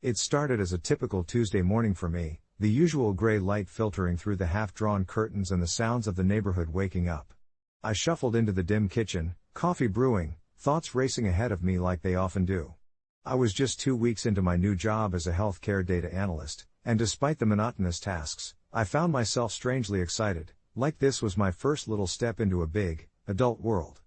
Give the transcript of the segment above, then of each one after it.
It started as a typical Tuesday morning for me, the usual gray light filtering through the half-drawn curtains and the sounds of the neighborhood waking up. I shuffled into the dim kitchen, coffee brewing, thoughts racing ahead of me like they often do. I was just 2 weeks into my new job as a healthcare data analyst, and despite the monotonous tasks, I found myself strangely excited, like this was my first little step into a big, adult world.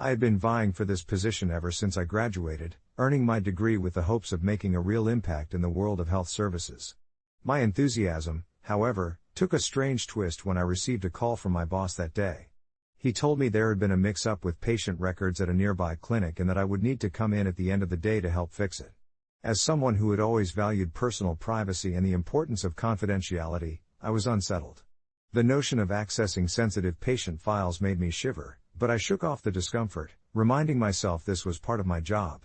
I had been vying for this position ever since I graduated, earning my degree with the hopes of making a real impact in the world of health services. My enthusiasm, however, took a strange twist when I received a call from my boss that day. He told me there had been a mix-up with patient records at a nearby clinic and that I would need to come in at the end of the day to help fix it. As someone who had always valued personal privacy and the importance of confidentiality, I was unsettled. The notion of accessing sensitive patient files made me shiver, but I shook off the discomfort, reminding myself this was part of my job.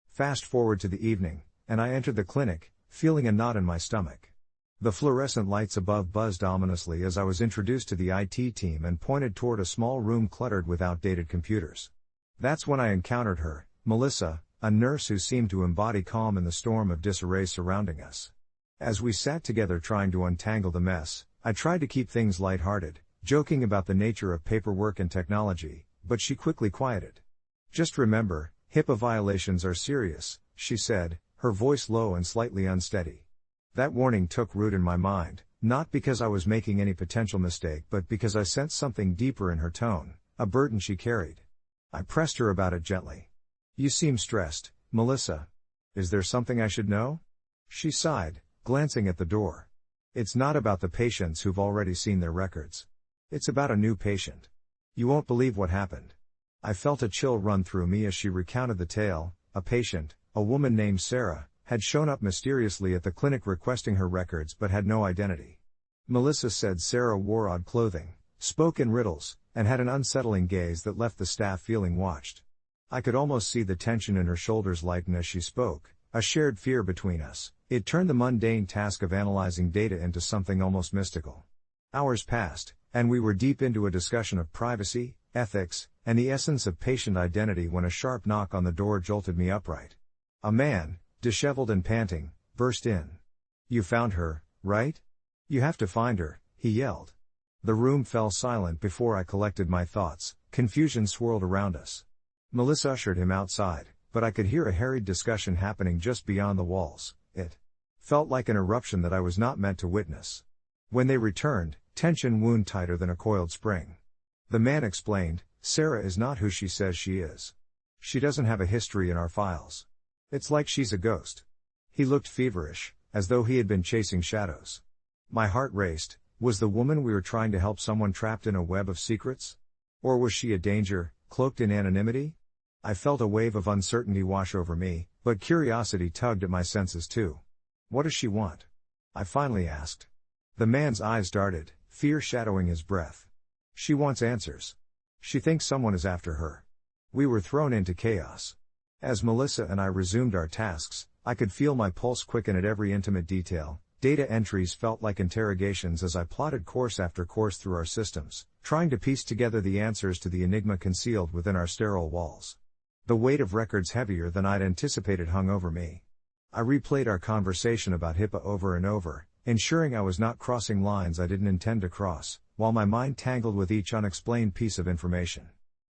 Fast forward to the evening, and I entered the clinic, feeling a knot in my stomach. The fluorescent lights above buzzed ominously as I was introduced to the IT team and pointed toward a small room cluttered with outdated computers. That's when I encountered her, Melissa, a nurse who seemed to embody calm in the storm of disarray surrounding us. As we sat together trying to untangle the mess, I tried to keep things lighthearted, joking about the nature of paperwork and technology, but she quickly quieted. "Just remember, HIPAA violations are serious," she said, her voice low and slightly unsteady. That warning took root in my mind, not because I was making any potential mistake but because I sensed something deeper in her tone, a burden she carried. I pressed her about it gently. "You seem stressed, Melissa. Is there something I should know?" She sighed, glancing at the door. "It's not about the patients who've already seen their records. It's about a new patient. You won't believe what happened." I felt a chill run through me as she recounted the tale. A patient, a woman named Sarah, had shown up mysteriously at the clinic requesting her records but had no identity. Melissa said Sarah wore odd clothing, spoke in riddles, and had an unsettling gaze that left the staff feeling watched. I could almost see the tension in her shoulders lighten as she spoke, a shared fear between us. It turned the mundane task of analyzing data into something almost mystical. Hours passed, and we were deep into a discussion of privacy, ethics, and the essence of patient identity when a sharp knock on the door jolted me upright. A man, disheveled and panting, burst in. "You found her, right? You have to find her," he yelled. The room fell silent before I collected my thoughts. Confusion swirled around us. Melissa ushered him outside, but I could hear a harried discussion happening just beyond the walls. It felt like an eruption that I was not meant to witness. When they returned, tension wound tighter than a coiled spring. The man explained, "Sarah is not who she says she is. She doesn't have a history in our files. It's like she's a ghost." He looked feverish, as though he had been chasing shadows. My heart raced. Was the woman we were trying to help someone trapped in a web of secrets? Or was she a danger, cloaked in anonymity? I felt a wave of uncertainty wash over me, but curiosity tugged at my senses too. "What does she want?" I finally asked. The man's eyes darted, fear shadowing his breath. "She wants answers. She thinks someone is after her." We were thrown into chaos. As Melissa and I resumed our tasks, I could feel my pulse quicken at every intimate detail. Data entries felt like interrogations as I plotted course after course through our systems, trying to piece together the answers to the enigma concealed within our sterile walls. The weight of records heavier than I'd anticipated hung over me. I replayed our conversation about HIPAA over and over, ensuring I was not crossing lines I didn't intend to cross, while my mind tangled with each unexplained piece of information.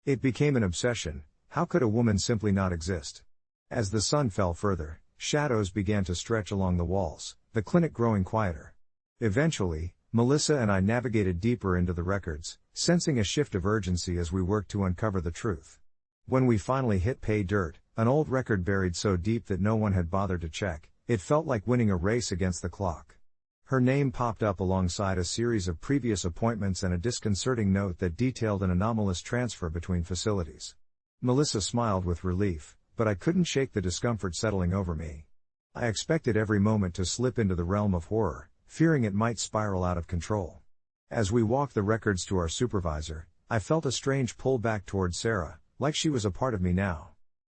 It became an obsession. How could a woman simply not exist? As the sun fell further, shadows began to stretch along the walls, the clinic growing quieter. Eventually, Melissa and I navigated deeper into the records, sensing a shift of urgency as we worked to uncover the truth. When we finally hit pay dirt, an old record buried so deep that no one had bothered to check, it felt like winning a race against the clock. Her name popped up alongside a series of previous appointments and a disconcerting note that detailed an anomalous transfer between facilities. Melissa smiled with relief, but I couldn't shake the discomfort settling over me. I expected every moment to slip into the realm of horror, fearing it might spiral out of control. As we walked the records to our supervisor, I felt a strange pull back toward Sarah, like she was a part of me now.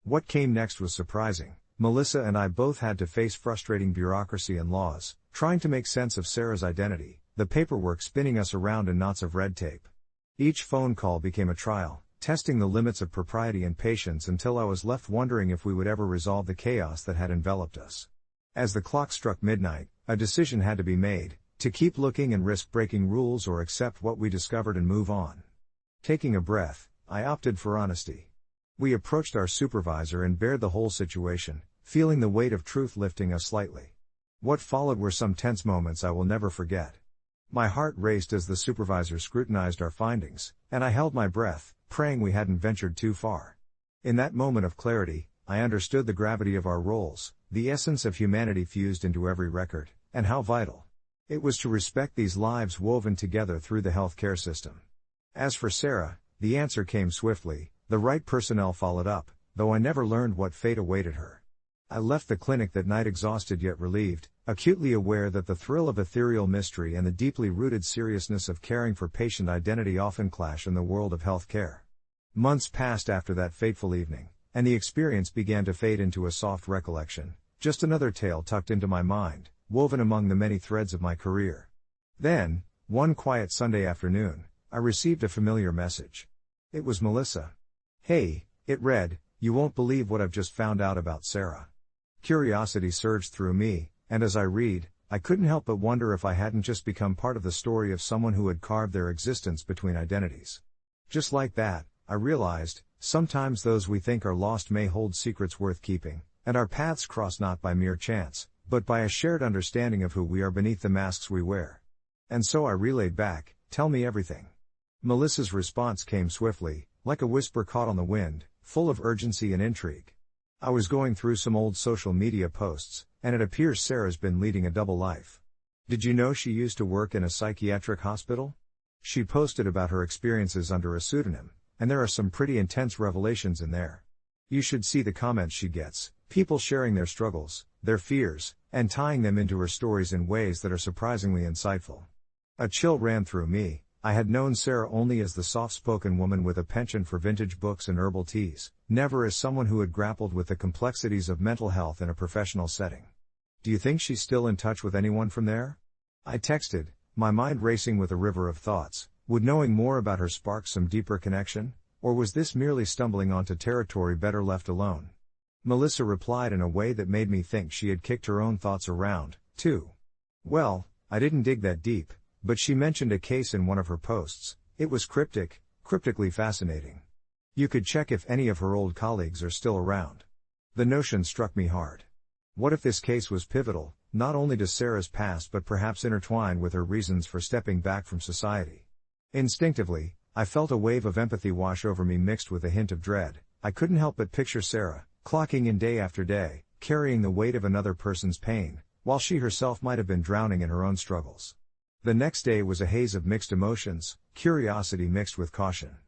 What came next was surprising. Melissa and I both had to face frustrating bureaucracy and laws, trying to make sense of Sarah's identity, the paperwork spinning us around in knots of red tape. Each phone call became a trial, testing the limits of propriety and patience until I was left wondering if we would ever resolve the chaos that had enveloped us. As the clock struck midnight, a decision had to be made, to keep looking and risk breaking rules or accept what we discovered and move on. Taking a breath, I opted for honesty. We approached our supervisor and bared the whole situation, feeling the weight of truth lifting us slightly. What followed were some tense moments I will never forget. My heart raced as the supervisor scrutinized our findings, and I held my breath, praying we hadn't ventured too far. In that moment of clarity, I understood the gravity of our roles, the essence of humanity fused into every record, and how vital it was to respect these lives woven together through the healthcare system. As for Sarah, the answer came swiftly, the right personnel followed up, though I never learned what fate awaited her. I left the clinic that night exhausted yet relieved, acutely aware that the thrill of ethereal mystery and the deeply rooted seriousness of caring for patient identity often clash in the world of healthcare. Months passed after that fateful evening, and the experience began to fade into a soft recollection, just another tale tucked into my mind, woven among the many threads of my career. Then, one quiet Sunday afternoon, I received a familiar message. It was Melissa. "Hey," it read, "you won't believe what I've just found out about Sarah." Curiosity surged through me, and as I read, I couldn't help but wonder if I hadn't just become part of the story of someone who had carved their existence between identities. Just like that, I realized, sometimes those we think are lost may hold secrets worth keeping, and our paths cross not by mere chance, but by a shared understanding of who we are beneath the masks we wear. And so I relayed back, "Tell me everything." Melissa's response came swiftly, like a whisper caught on the wind, full of urgency and intrigue. "I was going through some old social media posts, and it appears Sarah's been leading a double life. Did you know she used to work in a psychiatric hospital? She posted about her experiences under a pseudonym, and there are some pretty intense revelations in there. You should see the comments she gets, people sharing their struggles, their fears, and tying them into her stories in ways that are surprisingly insightful." A chill ran through me. I had known Sarah only as the soft-spoken woman with a penchant for vintage books and herbal teas, never as someone who had grappled with the complexities of mental health in a professional setting. "Do you think she's still in touch with anyone from there?" I texted, my mind racing with a river of thoughts. Would knowing more about her spark some deeper connection? Or was this merely stumbling onto territory better left alone? Melissa replied in a way that made me think she had kicked her own thoughts around, too. "Well, I didn't dig that deep, but she mentioned a case in one of her posts. It was cryptically fascinating. You could check if any of her old colleagues are still around." The notion struck me hard. What if this case was pivotal, not only to Sarah's past but perhaps intertwined with her reasons for stepping back from society? Instinctively, I felt a wave of empathy wash over me mixed with a hint of dread. I couldn't help but picture Sarah, clocking in day after day, carrying the weight of another person's pain, while she herself might have been drowning in her own struggles. The next day was a haze of mixed emotions, curiosity mixed with caution.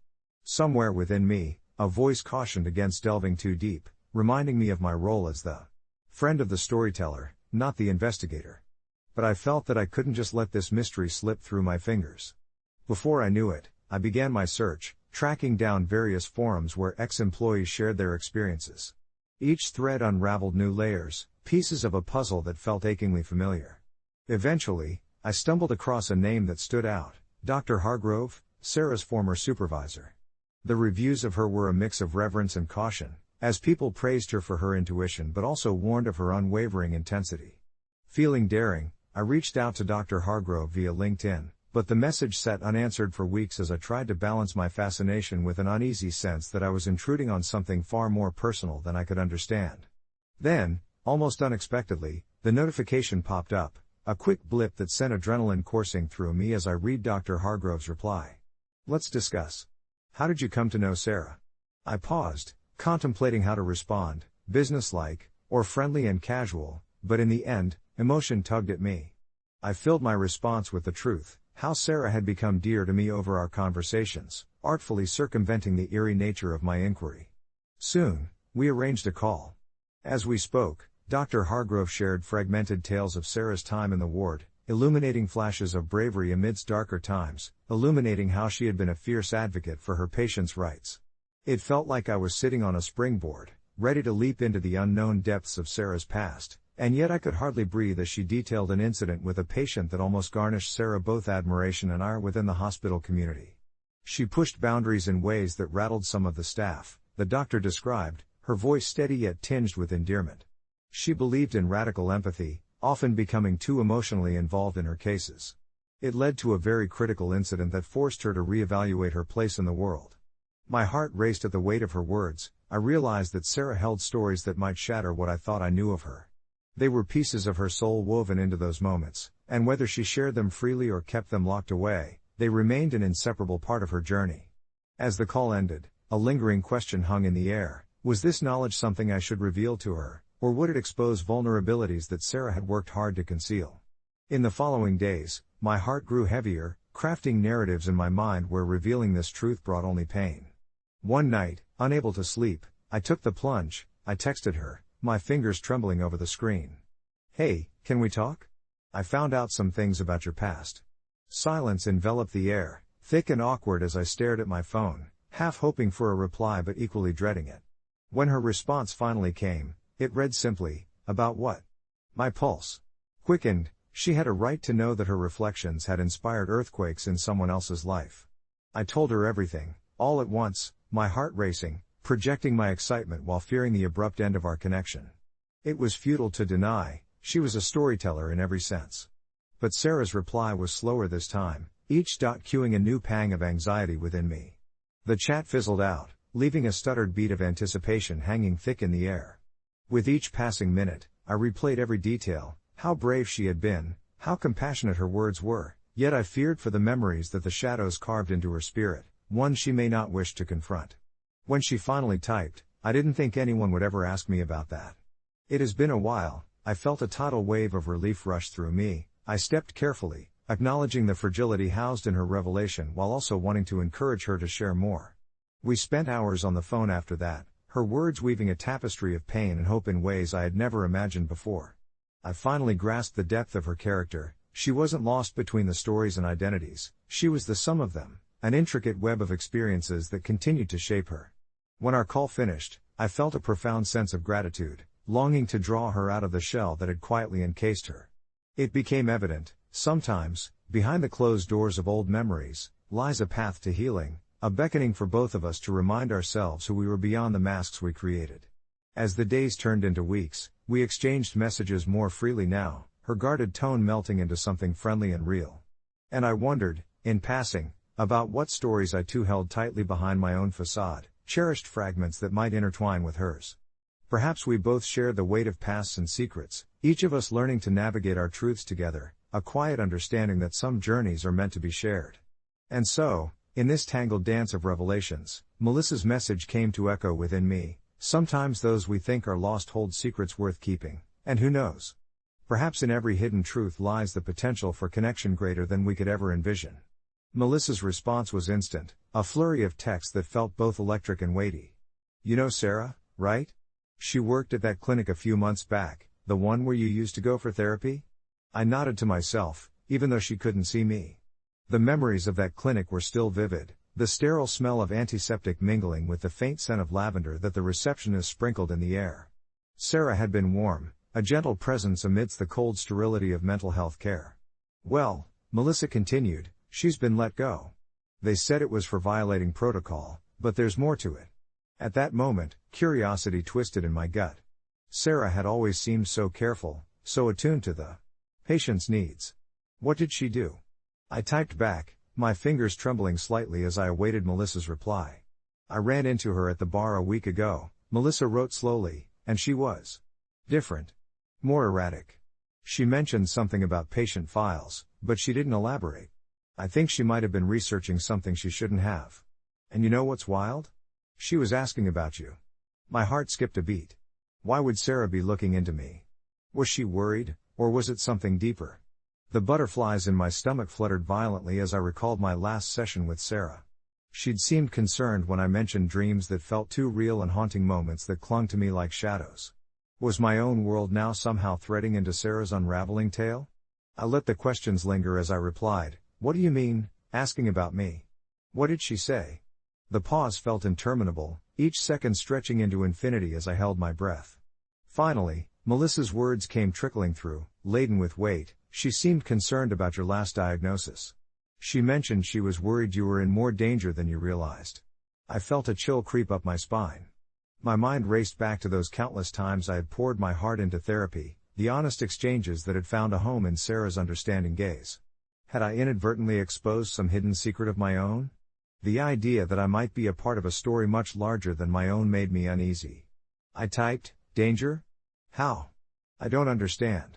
Somewhere within me, a voice cautioned against delving too deep, reminding me of my role as the friend of the storyteller, not the investigator. But I felt that I couldn't just let this mystery slip through my fingers. Before I knew it, I began my search, tracking down various forums where ex-employees shared their experiences. Each thread unraveled new layers, pieces of a puzzle that felt achingly familiar. Eventually, I stumbled across a name that stood out, Dr. Hargrove, Sarah's former supervisor. The reviews of her were a mix of reverence and caution, as people praised her for her intuition but also warned of her unwavering intensity. Feeling daring, I reached out to Dr. Hargrove via LinkedIn, but the message sat unanswered for weeks as I tried to balance my fascination with an uneasy sense that I was intruding on something far more personal than I could understand. Then, almost unexpectedly, the notification popped up. A quick blip that sent adrenaline coursing through me as I read Dr. Hargrove's reply. "Let's discuss. How did you come to know Sarah?" I paused, contemplating how to respond, businesslike, or friendly and casual, but in the end, emotion tugged at me. I filled my response with the truth, how Sarah had become dear to me over our conversations, artfully circumventing the eerie nature of my inquiry. Soon, we arranged a call. As we spoke, Dr. Hargrove shared fragmented tales of Sarah's time in the ward, illuminating flashes of bravery amidst darker times, illuminating how she had been a fierce advocate for her patients' rights. It felt like I was sitting on a springboard, ready to leap into the unknown depths of Sarah's past, and yet I could hardly breathe as she detailed an incident with a patient that almost garnished Sarah both admiration and ire within the hospital community. She pushed boundaries in ways that rattled some of the staff, the doctor described, her voice steady yet tinged with endearment. She believed in radical empathy, often becoming too emotionally involved in her cases. It led to a very critical incident that forced her to reevaluate her place in the world. My heart raced at the weight of her words. I realized that Sarah held stories that might shatter what I thought I knew of her. They were pieces of her soul woven into those moments, and whether she shared them freely or kept them locked away, they remained an inseparable part of her journey. As the call ended, a lingering question hung in the air. Was this knowledge something I should reveal to her, or would it expose vulnerabilities that Sarah had worked hard to conceal? In the following days, my heart grew heavier, crafting narratives in my mind where revealing this truth brought only pain. One night, unable to sleep, I took the plunge. I texted her, my fingers trembling over the screen. "Hey, can we talk? I found out some things about your past." Silence enveloped the air, thick and awkward as I stared at my phone, half hoping for a reply but equally dreading it. When her response finally came, it read simply, "About what?" My pulse quickened. She had a right to know that her reflections had inspired earthquakes in someone else's life. I told her everything, all at once, my heart racing, projecting my excitement while fearing the abrupt end of our connection. It was futile to deny, she was a storyteller in every sense. But Sarah's reply was slower this time, each dot cueing a new pang of anxiety within me. The chat fizzled out, leaving a stuttered beat of anticipation hanging thick in the air. With each passing minute, I replayed every detail, how brave she had been, how compassionate her words were, yet I feared for the memories that the shadows carved into her spirit, one she may not wish to confront. When she finally typed, "I didn't think anyone would ever ask me about that. It has been a while," I felt a tidal wave of relief rush through me. I stepped carefully, acknowledging the fragility housed in her revelation while also wanting to encourage her to share more. We spent hours on the phone after that, her words weaving a tapestry of pain and hope in ways I had never imagined before. I finally grasped the depth of her character. She wasn't lost between the stories and identities, she was the sum of them, an intricate web of experiences that continued to shape her. When our call finished, I felt a profound sense of gratitude, longing to draw her out of the shell that had quietly encased her. It became evident, sometimes, behind the closed doors of old memories, lies a path to healing, a beckoning for both of us to remind ourselves who we were beyond the masks we created. As the days turned into weeks, we exchanged messages more freely now, her guarded tone melting into something friendly and real. And I wondered, in passing, about what stories I too held tightly behind my own facade, cherished fragments that might intertwine with hers. Perhaps we both shared the weight of pasts and secrets, each of us learning to navigate our truths together, a quiet understanding that some journeys are meant to be shared. And so, in this tangled dance of revelations, Melissa's message came to echo within me. Sometimes those we think are lost hold secrets worth keeping, and who knows? Perhaps in every hidden truth lies the potential for connection greater than we could ever envision. Melissa's response was instant, a flurry of text that felt both electric and weighty. "You know Sarah, right? She worked at that clinic a few months back, the one where you used to go for therapy?" I nodded to myself, even though she couldn't see me. The memories of that clinic were still vivid, the sterile smell of antiseptic mingling with the faint scent of lavender that the receptionist sprinkled in the air. Sarah had been warm, a gentle presence amidst the cold sterility of mental health care. "Well," Melissa continued, "she's been let go. They said it was for violating protocol, but there's more to it." At that moment, curiosity twisted in my gut. Sarah had always seemed so careful, so attuned to the patient's needs. What did she do? I typed back, my fingers trembling slightly as I awaited Melissa's reply. "I ran into her at the bar a week ago," Melissa wrote slowly, "and she was different. More erratic. She mentioned something about patient files, but she didn't elaborate. I think she might have been researching something she shouldn't have. And you know what's wild? She was asking about you." My heart skipped a beat. Why would Sarah be looking into me? Was she worried, or was it something deeper? The butterflies in my stomach fluttered violently as I recalled my last session with Sarah. She'd seemed concerned when I mentioned dreams that felt too real and haunting moments that clung to me like shadows. Was my own world now somehow threading into Sarah's unraveling tale? I let the questions linger as I replied, "What do you mean, asking about me? What did she say?" The pause felt interminable, each second stretching into infinity as I held my breath. Finally, Melissa's words came trickling through, laden with weight. "She seemed concerned about your last diagnosis. She mentioned she was worried you were in more danger than you realized." I felt a chill creep up my spine. My mind raced back to those countless times I had poured my heart into therapy, the honest exchanges that had found a home in Sarah's understanding gaze. Had I inadvertently exposed some hidden secret of my own? The idea that I might be a part of a story much larger than my own made me uneasy. I typed, "Danger? How? I don't understand."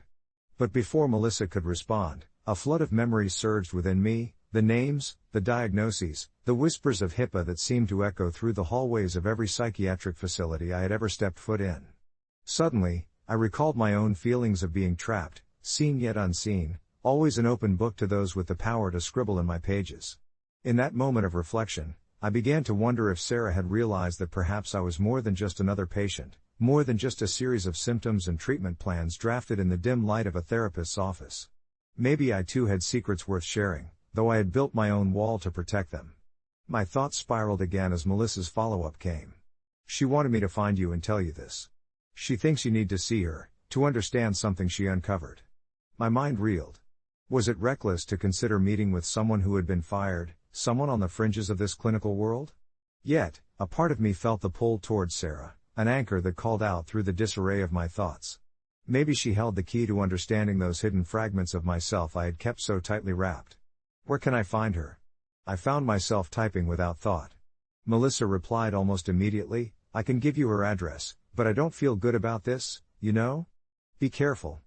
But before Melissa could respond, a flood of memories surged within me, the names, the diagnoses, the whispers of HIPAA that seemed to echo through the hallways of every psychiatric facility I had ever stepped foot in. Suddenly, I recalled my own feelings of being trapped, seen yet unseen, always an open book to those with the power to scribble in my pages. In that moment of reflection, I began to wonder if Sarah had realized that perhaps I was more than just another patient, more than just a series of symptoms and treatment plans drafted in the dim light of a therapist's office. Maybe I too had secrets worth sharing, though I had built my own wall to protect them. My thoughts spiraled again as Melissa's follow-up came. "She wanted me to find you and tell you this. She thinks you need to see her, to understand something she uncovered." My mind reeled. Was it reckless to consider meeting with someone who had been fired, someone on the fringes of this clinical world? Yet, a part of me felt the pull towards Sarah, an anchor that called out through the disarray of my thoughts. Maybe she held the key to understanding those hidden fragments of myself I had kept so tightly wrapped. "Where can I find her?" I found myself typing without thought. Melissa replied almost immediately, "I can give you her address, but I don't feel good about this, you know? Be careful."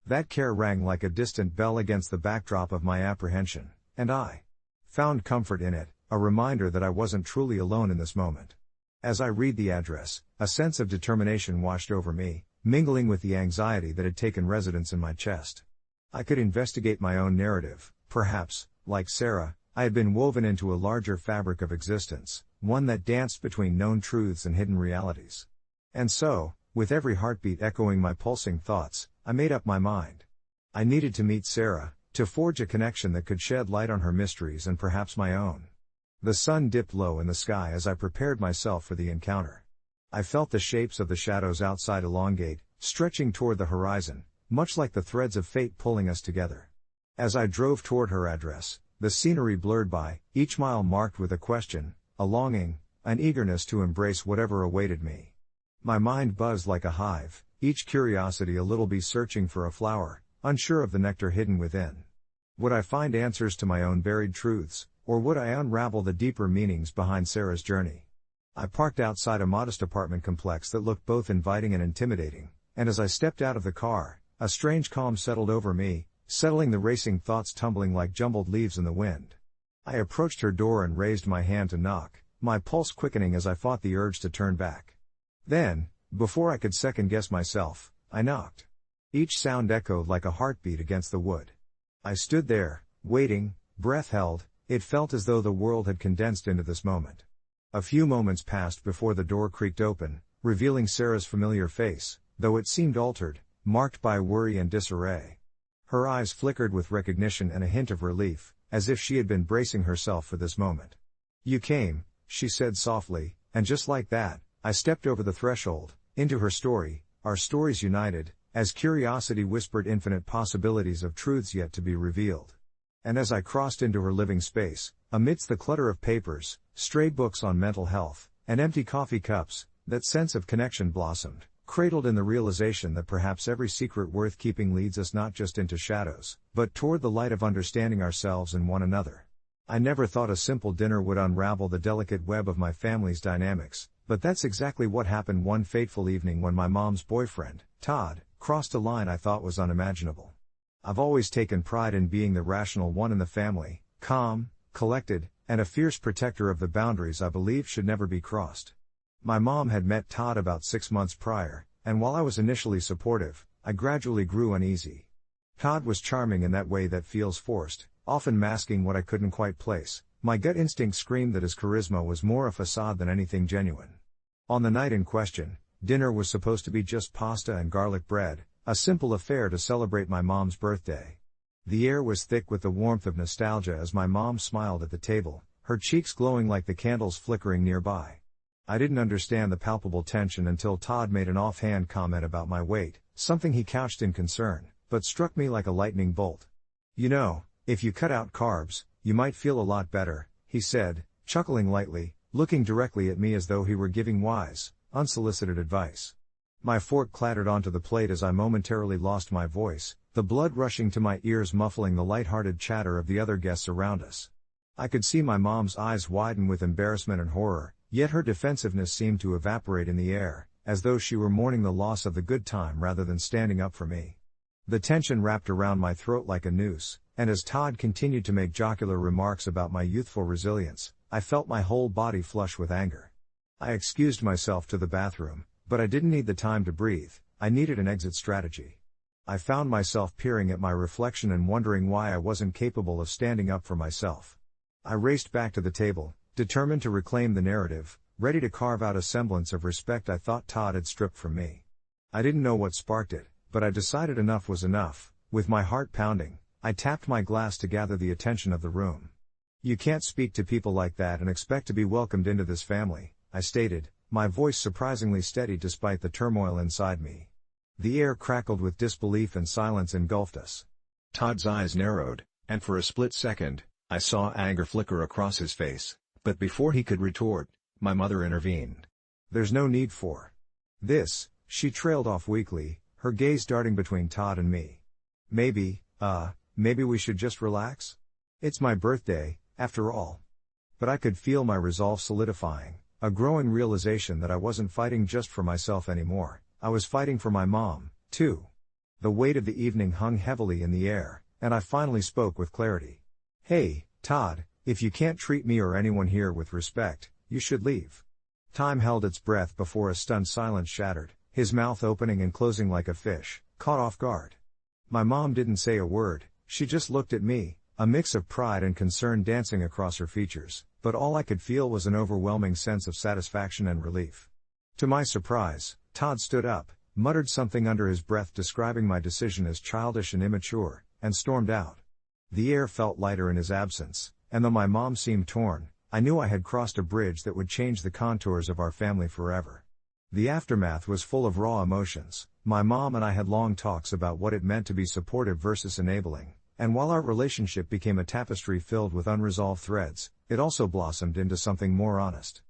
That care rang like a distant bell against the backdrop of my apprehension, and I found comfort in it, a reminder that I wasn't truly alone in this moment. As I read the address, a sense of determination washed over me, mingling with the anxiety that had taken residence in my chest. I could investigate my own narrative. Perhaps, like Sarah, I had been woven into a larger fabric of existence, one that danced between known truths and hidden realities. And so, with every heartbeat echoing my pulsing thoughts, I made up my mind. I needed to meet Sarah, to forge a connection that could shed light on her mysteries and perhaps my own. The sun dipped low in the sky as I prepared myself for the encounter. I felt the shapes of the shadows outside elongate, stretching toward the horizon, much like the threads of fate pulling us together. As I drove toward her address, the scenery blurred by, each mile marked with a question, a longing, an eagerness to embrace whatever awaited me. My mind buzzed like a hive, each curiosity a little bee searching for a flower, unsure of the nectar hidden within. Would I find answers to my own buried truths, or would I unravel the deeper meanings behind Sarah's journey? I parked outside a modest apartment complex that looked both inviting and intimidating, and as I stepped out of the car, a strange calm settled over me, settling the racing thoughts tumbling like jumbled leaves in the wind. I approached her door and raised my hand to knock, my pulse quickening as I fought the urge to turn back. Then, before I could second-guess myself, I knocked. Each sound echoed like a heartbeat against the wood. I stood there, waiting, breath held. It felt as though the world had condensed into this moment. A few moments passed before the door creaked open, revealing Sarah's familiar face, though it seemed altered, marked by worry and disarray. Her eyes flickered with recognition and a hint of relief, as if she had been bracing herself for this moment. "You came," she said softly, and just like that, I stepped over the threshold, into her story, our stories united, as curiosity whispered infinite possibilities of truths yet to be revealed. And as I crossed into her living space, amidst the clutter of papers, stray books on mental health, and empty coffee cups, that sense of connection blossomed, cradled in the realization that perhaps every secret worth keeping leads us not just into shadows, but toward the light of understanding ourselves and one another. I never thought a simple dinner would unravel the delicate web of my family's dynamics, but that's exactly what happened one fateful evening when my mom's boyfriend, Todd, crossed a line I thought was unimaginable. I've always taken pride in being the rational one in the family, calm, collected, and a fierce protector of the boundaries I believed should never be crossed. My mom had met Todd about 6 months prior, and while I was initially supportive, I gradually grew uneasy. Todd was charming in that way that feels forced, often masking what I couldn't quite place. My gut instinct screamed that his charisma was more a facade than anything genuine. On the night in question, dinner was supposed to be just pasta and garlic bread, a simple affair to celebrate my mom's birthday. The air was thick with the warmth of nostalgia as my mom smiled at the table, her cheeks glowing like the candles flickering nearby. I didn't understand the palpable tension until Todd made an offhand comment about my weight, something he couched in concern, but struck me like a lightning bolt. "You know, if you cut out carbs, you might feel a lot better," he said, chuckling lightly, looking directly at me as though he were giving wise, unsolicited advice. My fork clattered onto the plate as I momentarily lost my voice, the blood rushing to my ears muffling the light-hearted chatter of the other guests around us. I could see my mom's eyes widen with embarrassment and horror, yet her defensiveness seemed to evaporate in the air, as though she were mourning the loss of the good time rather than standing up for me. The tension wrapped around my throat like a noose, and as Todd continued to make jocular remarks about my youthful resilience, I felt my whole body flush with anger. I excused myself to the bathroom, but I didn't need the time to breathe, I needed an exit strategy. I found myself peering at my reflection and wondering why I wasn't capable of standing up for myself. I raced back to the table, determined to reclaim the narrative, ready to carve out a semblance of respect I thought Todd had stripped from me. I didn't know what sparked it, but I decided enough was enough. With my heart pounding, I tapped my glass to gather the attention of the room. "You can't speak to people like that and expect to be welcomed into this family," I stated, my voice surprisingly steady despite the turmoil inside me. The air crackled with disbelief and silence engulfed us. Todd's eyes narrowed, and for a split second, I saw anger flicker across his face, but before he could retort, my mother intervened. "There's no need for this," she trailed off weakly, her gaze darting between Todd and me. Maybe we should just relax? It's my birthday, after all." But I could feel my resolve solidifying, a growing realization that I wasn't fighting just for myself anymore, I was fighting for my mom, too. The weight of the evening hung heavily in the air, and I finally spoke with clarity. "Hey, Todd, if you can't treat me or anyone here with respect, you should leave." Time held its breath before a stunned silence shattered, his mouth opening and closing like a fish, caught off guard. My mom didn't say a word, she just looked at me, a mix of pride and concern dancing across her features, but all I could feel was an overwhelming sense of satisfaction and relief. To my surprise, Todd stood up, muttered something under his breath describing my decision as childish and immature, and stormed out. The air felt lighter in his absence, and though my mom seemed torn, I knew I had crossed a bridge that would change the contours of our family forever. The aftermath was full of raw emotions. My mom and I had long talks about what it meant to be supportive versus enabling, and while our relationship became a tapestry filled with unresolved threads, it also blossomed into something more honest.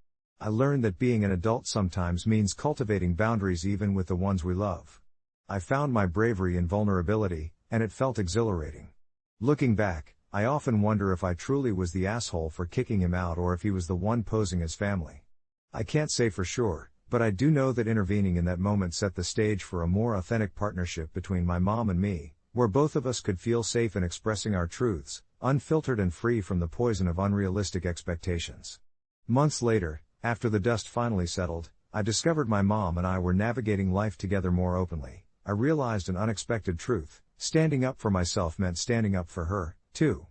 I learned that being an adult sometimes means cultivating boundaries even with the ones we love. I found my bravery in vulnerability, and it felt exhilarating. Looking back, I often wonder if I truly was the asshole for kicking him out or if he was the one posing as family. I can't say for sure, but I do know that intervening in that moment set the stage for a more authentic partnership between my mom and me, where both of us could feel safe in expressing our truths, unfiltered and free from the poison of unrealistic expectations. Months later, after the dust finally settled, I discovered my mom and I were navigating life together more openly. I realized an unexpected truth: standing up for myself meant standing up for her, too.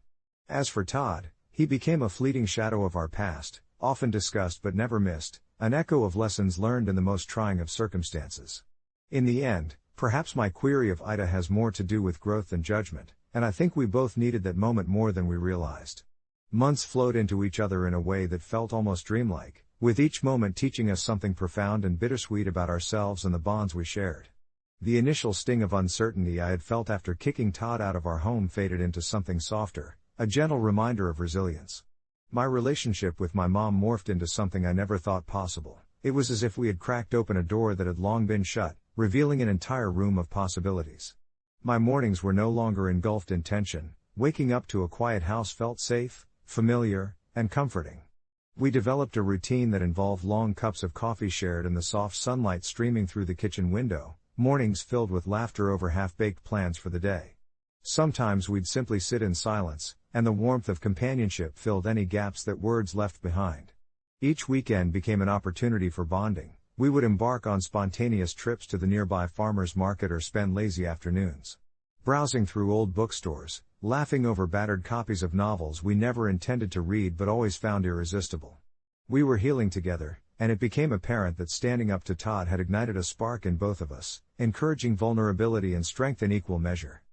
As for Todd, he became a fleeting shadow of our past, often discussed but never missed, an echo of lessons learned in the most trying of circumstances. In the end, perhaps my query of AITA has more to do with growth than judgment, and I think we both needed that moment more than we realized. Months flowed into each other in a way that felt almost dreamlike, with each moment teaching us something profound and bittersweet about ourselves and the bonds we shared. The initial sting of uncertainty I had felt after kicking Todd out of our home faded into something softer, a gentle reminder of resilience. My relationship with my mom morphed into something I never thought possible. It was as if we had cracked open a door that had long been shut, revealing an entire room of possibilities. My mornings were no longer engulfed in tension. Waking up to a quiet house felt safe, familiar, and comforting. We developed a routine that involved long cups of coffee shared and the soft sunlight streaming through the kitchen window, mornings filled with laughter over half-baked plans for the day. Sometimes we'd simply sit in silence, and the warmth of companionship filled any gaps that words left behind. Each weekend became an opportunity for bonding. We would embark on spontaneous trips to the nearby farmer's market or spend lazy afternoons browsing through old bookstores, laughing over battered copies of novels we never intended to read but always found irresistible. We were healing together, and it became apparent that standing up to Todd had ignited a spark in both of us, encouraging vulnerability and strength in equal measure.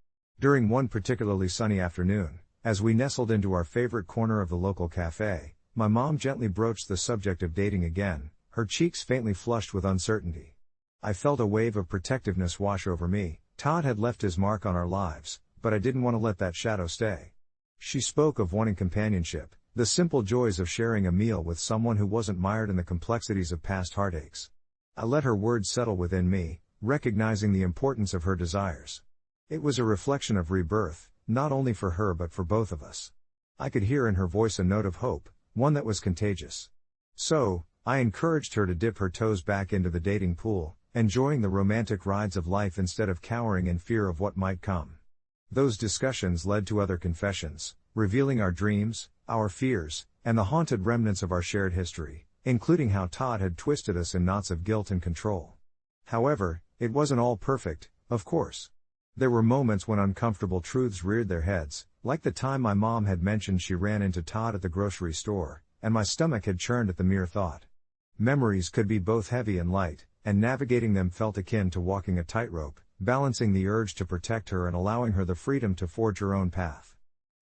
During one particularly sunny afternoon, as we nestled into our favorite corner of the local cafe, my mom gently broached the subject of dating again, her cheeks faintly flushed with uncertainty. I felt a wave of protectiveness wash over me. Todd had left his mark on our lives, but I didn't want to let that shadow stay. She spoke of wanting companionship, the simple joys of sharing a meal with someone who wasn't mired in the complexities of past heartaches. I let her words settle within me, recognizing the importance of her desires. It was a reflection of rebirth, not only for her but for both of us. I could hear in her voice a note of hope, one that was contagious. So, I encouraged her to dip her toes back into the dating pool, enjoying the romantic rides of life instead of cowering in fear of what might come. Those discussions led to other confessions, revealing our dreams, our fears, and the haunted remnants of our shared history, including how Todd had twisted us in knots of guilt and control. However, it wasn't all perfect, of course. There were moments when uncomfortable truths reared their heads, like the time my mom had mentioned she ran into Todd at the grocery store, and my stomach had churned at the mere thought. Memories could be both heavy and light, and navigating them felt akin to walking a tightrope, balancing the urge to protect her and allowing her the freedom to forge her own path.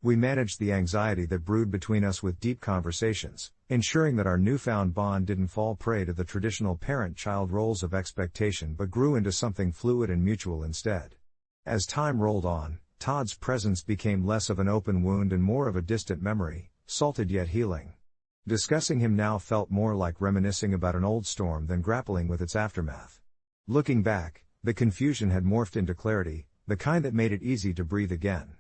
We managed the anxiety that brewed between us with deep conversations, ensuring that our newfound bond didn't fall prey to the traditional parent-child roles of expectation but grew into something fluid and mutual instead. As time rolled on, Todd's presence became less of an open wound and more of a distant memory, salted yet healing. Discussing him now felt more like reminiscing about an old storm than grappling with its aftermath. Looking back, the confusion had morphed into clarity, the kind that made it easy to breathe again.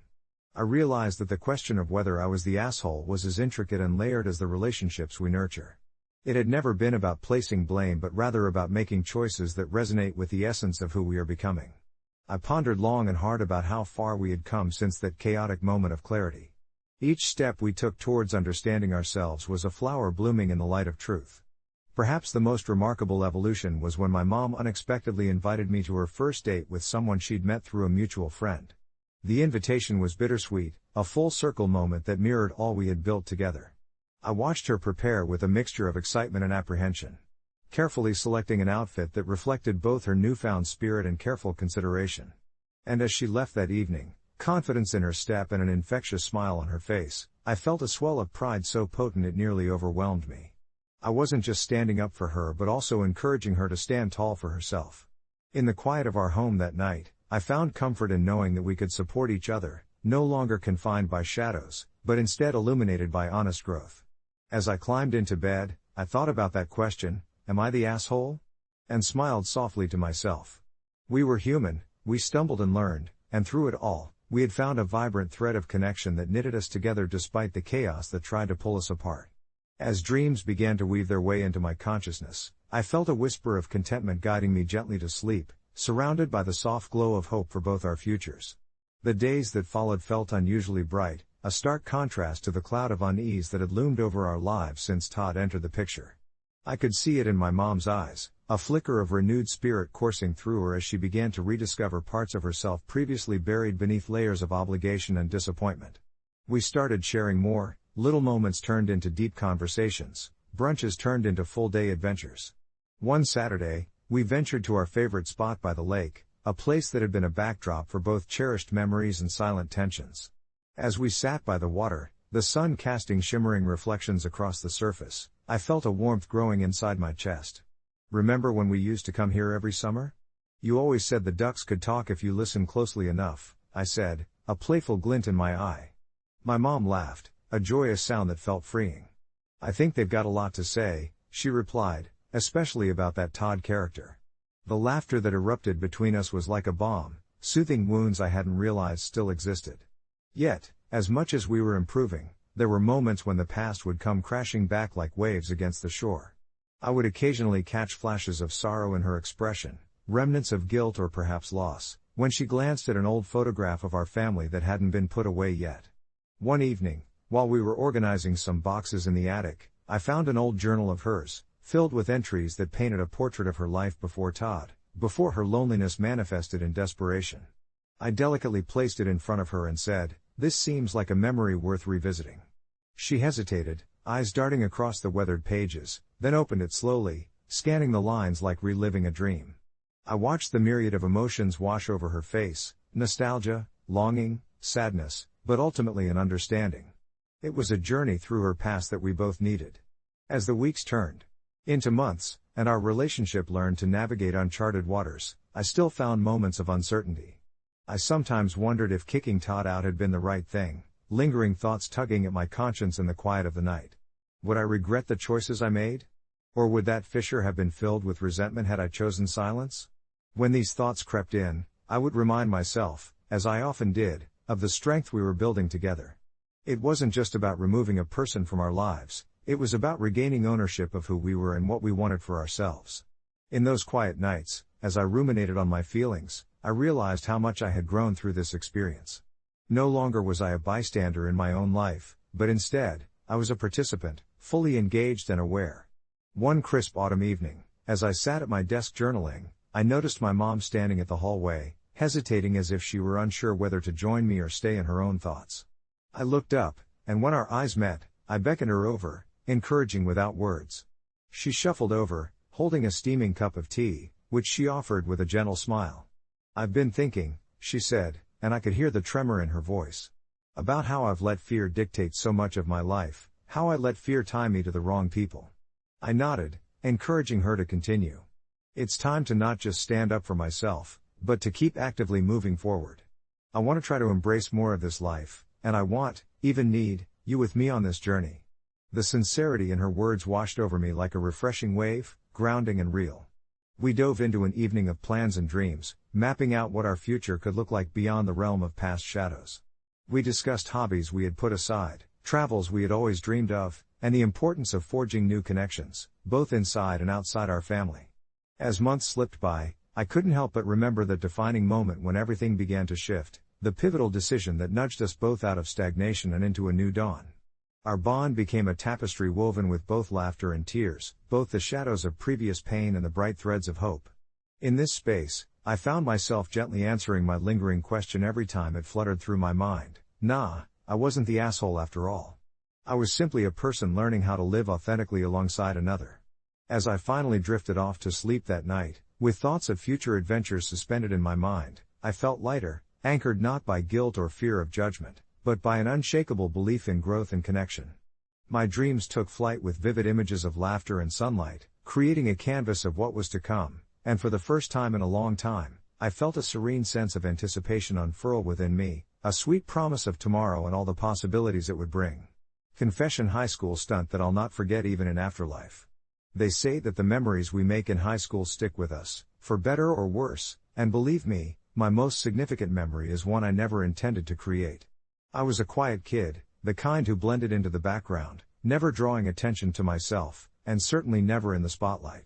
I realized that the question of whether I was the asshole was as intricate and layered as the relationships we nurture. It had never been about placing blame but rather about making choices that resonate with the essence of who we are becoming. I pondered long and hard about how far we had come since that chaotic moment of clarity. Each step we took towards understanding ourselves was a flower blooming in the light of truth. Perhaps the most remarkable evolution was when my mom unexpectedly invited me to her first date with someone she'd met through a mutual friend. The invitation was bittersweet, a full-circle moment that mirrored all we had built together. I watched her prepare with a mixture of excitement and apprehension, carefully selecting an outfit that reflected both her newfound spirit and careful consideration. And as she left that evening, confidence in her step and an infectious smile on her face, I felt a swell of pride so potent it nearly overwhelmed me. I wasn't just standing up for her but also encouraging her to stand tall for herself. In the quiet of our home that night, I found comfort in knowing that we could support each other, no longer confined by shadows, but instead illuminated by honest growth. As I climbed into bed, I thought about that question, am I the asshole? And smiled softly to myself. We were human, we stumbled and learned, and through it all, we had found a vibrant thread of connection that knitted us together despite the chaos that tried to pull us apart. As dreams began to weave their way into my consciousness, I felt a whisper of contentment guiding me gently to sleep, surrounded by the soft glow of hope for both our futures. The days that followed felt unusually bright, a stark contrast to the cloud of unease that had loomed over our lives since Todd entered the picture. I could see it in my mom's eyes, a flicker of renewed spirit coursing through her as she began to rediscover parts of herself previously buried beneath layers of obligation and disappointment. We started sharing more, little moments turned into deep conversations, brunches turned into full-day adventures. One Saturday, we ventured to our favorite spot by the lake, a place that had been a backdrop for both cherished memories and silent tensions. As we sat by the water, the sun casting shimmering reflections across the surface, I felt a warmth growing inside my chest. Remember when we used to come here every summer? You always said the ducks could talk if you listened closely enough, I said, a playful glint in my eye. My mom laughed, a joyous sound that felt freeing. I think they've got a lot to say, she replied, especially about that Todd character. The laughter that erupted between us was like a balm, soothing wounds I hadn't realized still existed. Yet, as much as we were improving, there were moments when the past would come crashing back like waves against the shore. I would occasionally catch flashes of sorrow in her expression, remnants of guilt or perhaps loss, when she glanced at an old photograph of our family that hadn't been put away yet. One evening, while we were organizing some boxes in the attic, I found an old journal of hers, filled with entries that painted a portrait of her life before Todd, before her loneliness manifested in desperation. I delicately placed it in front of her and said, "This seems like a memory worth revisiting." She hesitated, eyes darting across the weathered pages, then opened it slowly, scanning the lines like reliving a dream. I watched the myriad of emotions wash over her face, nostalgia, longing, sadness, but ultimately an understanding. It was a journey through her past that we both needed. As the weeks turned into months, and our relationship learned to navigate uncharted waters, I still found moments of uncertainty. I sometimes wondered if kicking Todd out had been the right thing, lingering thoughts tugging at my conscience in the quiet of the night. Would I regret the choices I made? Or would that fissure have been filled with resentment had I chosen silence? When these thoughts crept in, I would remind myself, as I often did, of the strength we were building together. It wasn't just about removing a person from our lives, it was about regaining ownership of who we were and what we wanted for ourselves. In those quiet nights, as I ruminated on my feelings, I realized how much I had grown through this experience. No longer was I a bystander in my own life, but instead, I was a participant, fully engaged and aware. One crisp autumn evening, as I sat at my desk journaling, I noticed my mom standing at the hallway, hesitating as if she were unsure whether to join me or stay in her own thoughts. I looked up, and when our eyes met, I beckoned her over, encouraging without words. She shuffled over, holding a steaming cup of tea, which she offered with a gentle smile. "I've been thinking," she said, and I could hear the tremor in her voice. "About how I've let fear dictate so much of my life, how I let fear tie me to the wrong people." I nodded, encouraging her to continue. "It's time to not just stand up for myself, but to keep actively moving forward. I want to try to embrace more of this life, and I want, even need, you with me on this journey." The sincerity in her words washed over me like a refreshing wave, grounding and real. We dove into an evening of plans and dreams, mapping out what our future could look like beyond the realm of past shadows. We discussed hobbies we had put aside, travels we had always dreamed of, and the importance of forging new connections, both inside and outside our family. As months slipped by, I couldn't help but remember that defining moment when everything began to shift, the pivotal decision that nudged us both out of stagnation and into a new dawn. Our bond became a tapestry woven with both laughter and tears, both the shadows of previous pain and the bright threads of hope. In this space, I found myself gently answering my lingering question every time it fluttered through my mind. Nah, I wasn't the asshole after all. I was simply a person learning how to live authentically alongside another. As I finally drifted off to sleep that night, with thoughts of future adventures suspended in my mind, I felt lighter, anchored not by guilt or fear of judgment, but by an unshakable belief in growth and connection. My dreams took flight with vivid images of laughter and sunlight, creating a canvas of what was to come, and for the first time in a long time, I felt a serene sense of anticipation unfurl within me, a sweet promise of tomorrow and all the possibilities it would bring. Confession: high school stunt that I'll not forget even in afterlife. They say that the memories we make in high school stick with us, for better or worse, and believe me, my most significant memory is one I never intended to create. I was a quiet kid, the kind who blended into the background, never drawing attention to myself, and certainly never in the spotlight.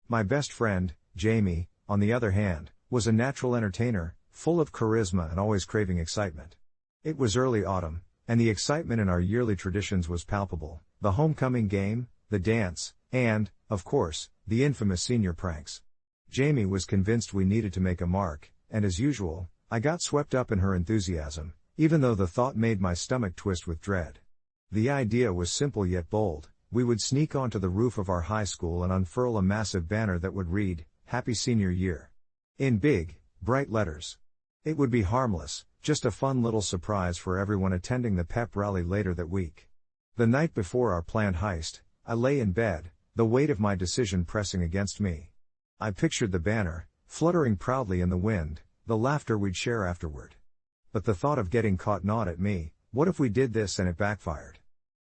My best friend, Jamie, on the other hand, was a natural entertainer, full of charisma and always craving excitement. It was early autumn, and the excitement in our yearly traditions was palpable: the homecoming game, the dance, and, of course, the infamous senior pranks. Jamie was convinced we needed to make a mark, and as usual, I got swept up in her enthusiasm, even though the thought made my stomach twist with dread. The idea was simple yet bold: we would sneak onto the roof of our high school and unfurl a massive banner that would read, "Happy Senior Year," in big, bright letters. It would be harmless, just a fun little surprise for everyone attending the pep rally later that week. The night before our planned heist, I lay in bed, the weight of my decision pressing against me. I pictured the banner, fluttering proudly in the wind, the laughter we'd share afterward. But the thought of getting caught gnawed at me. What if we did this and it backfired?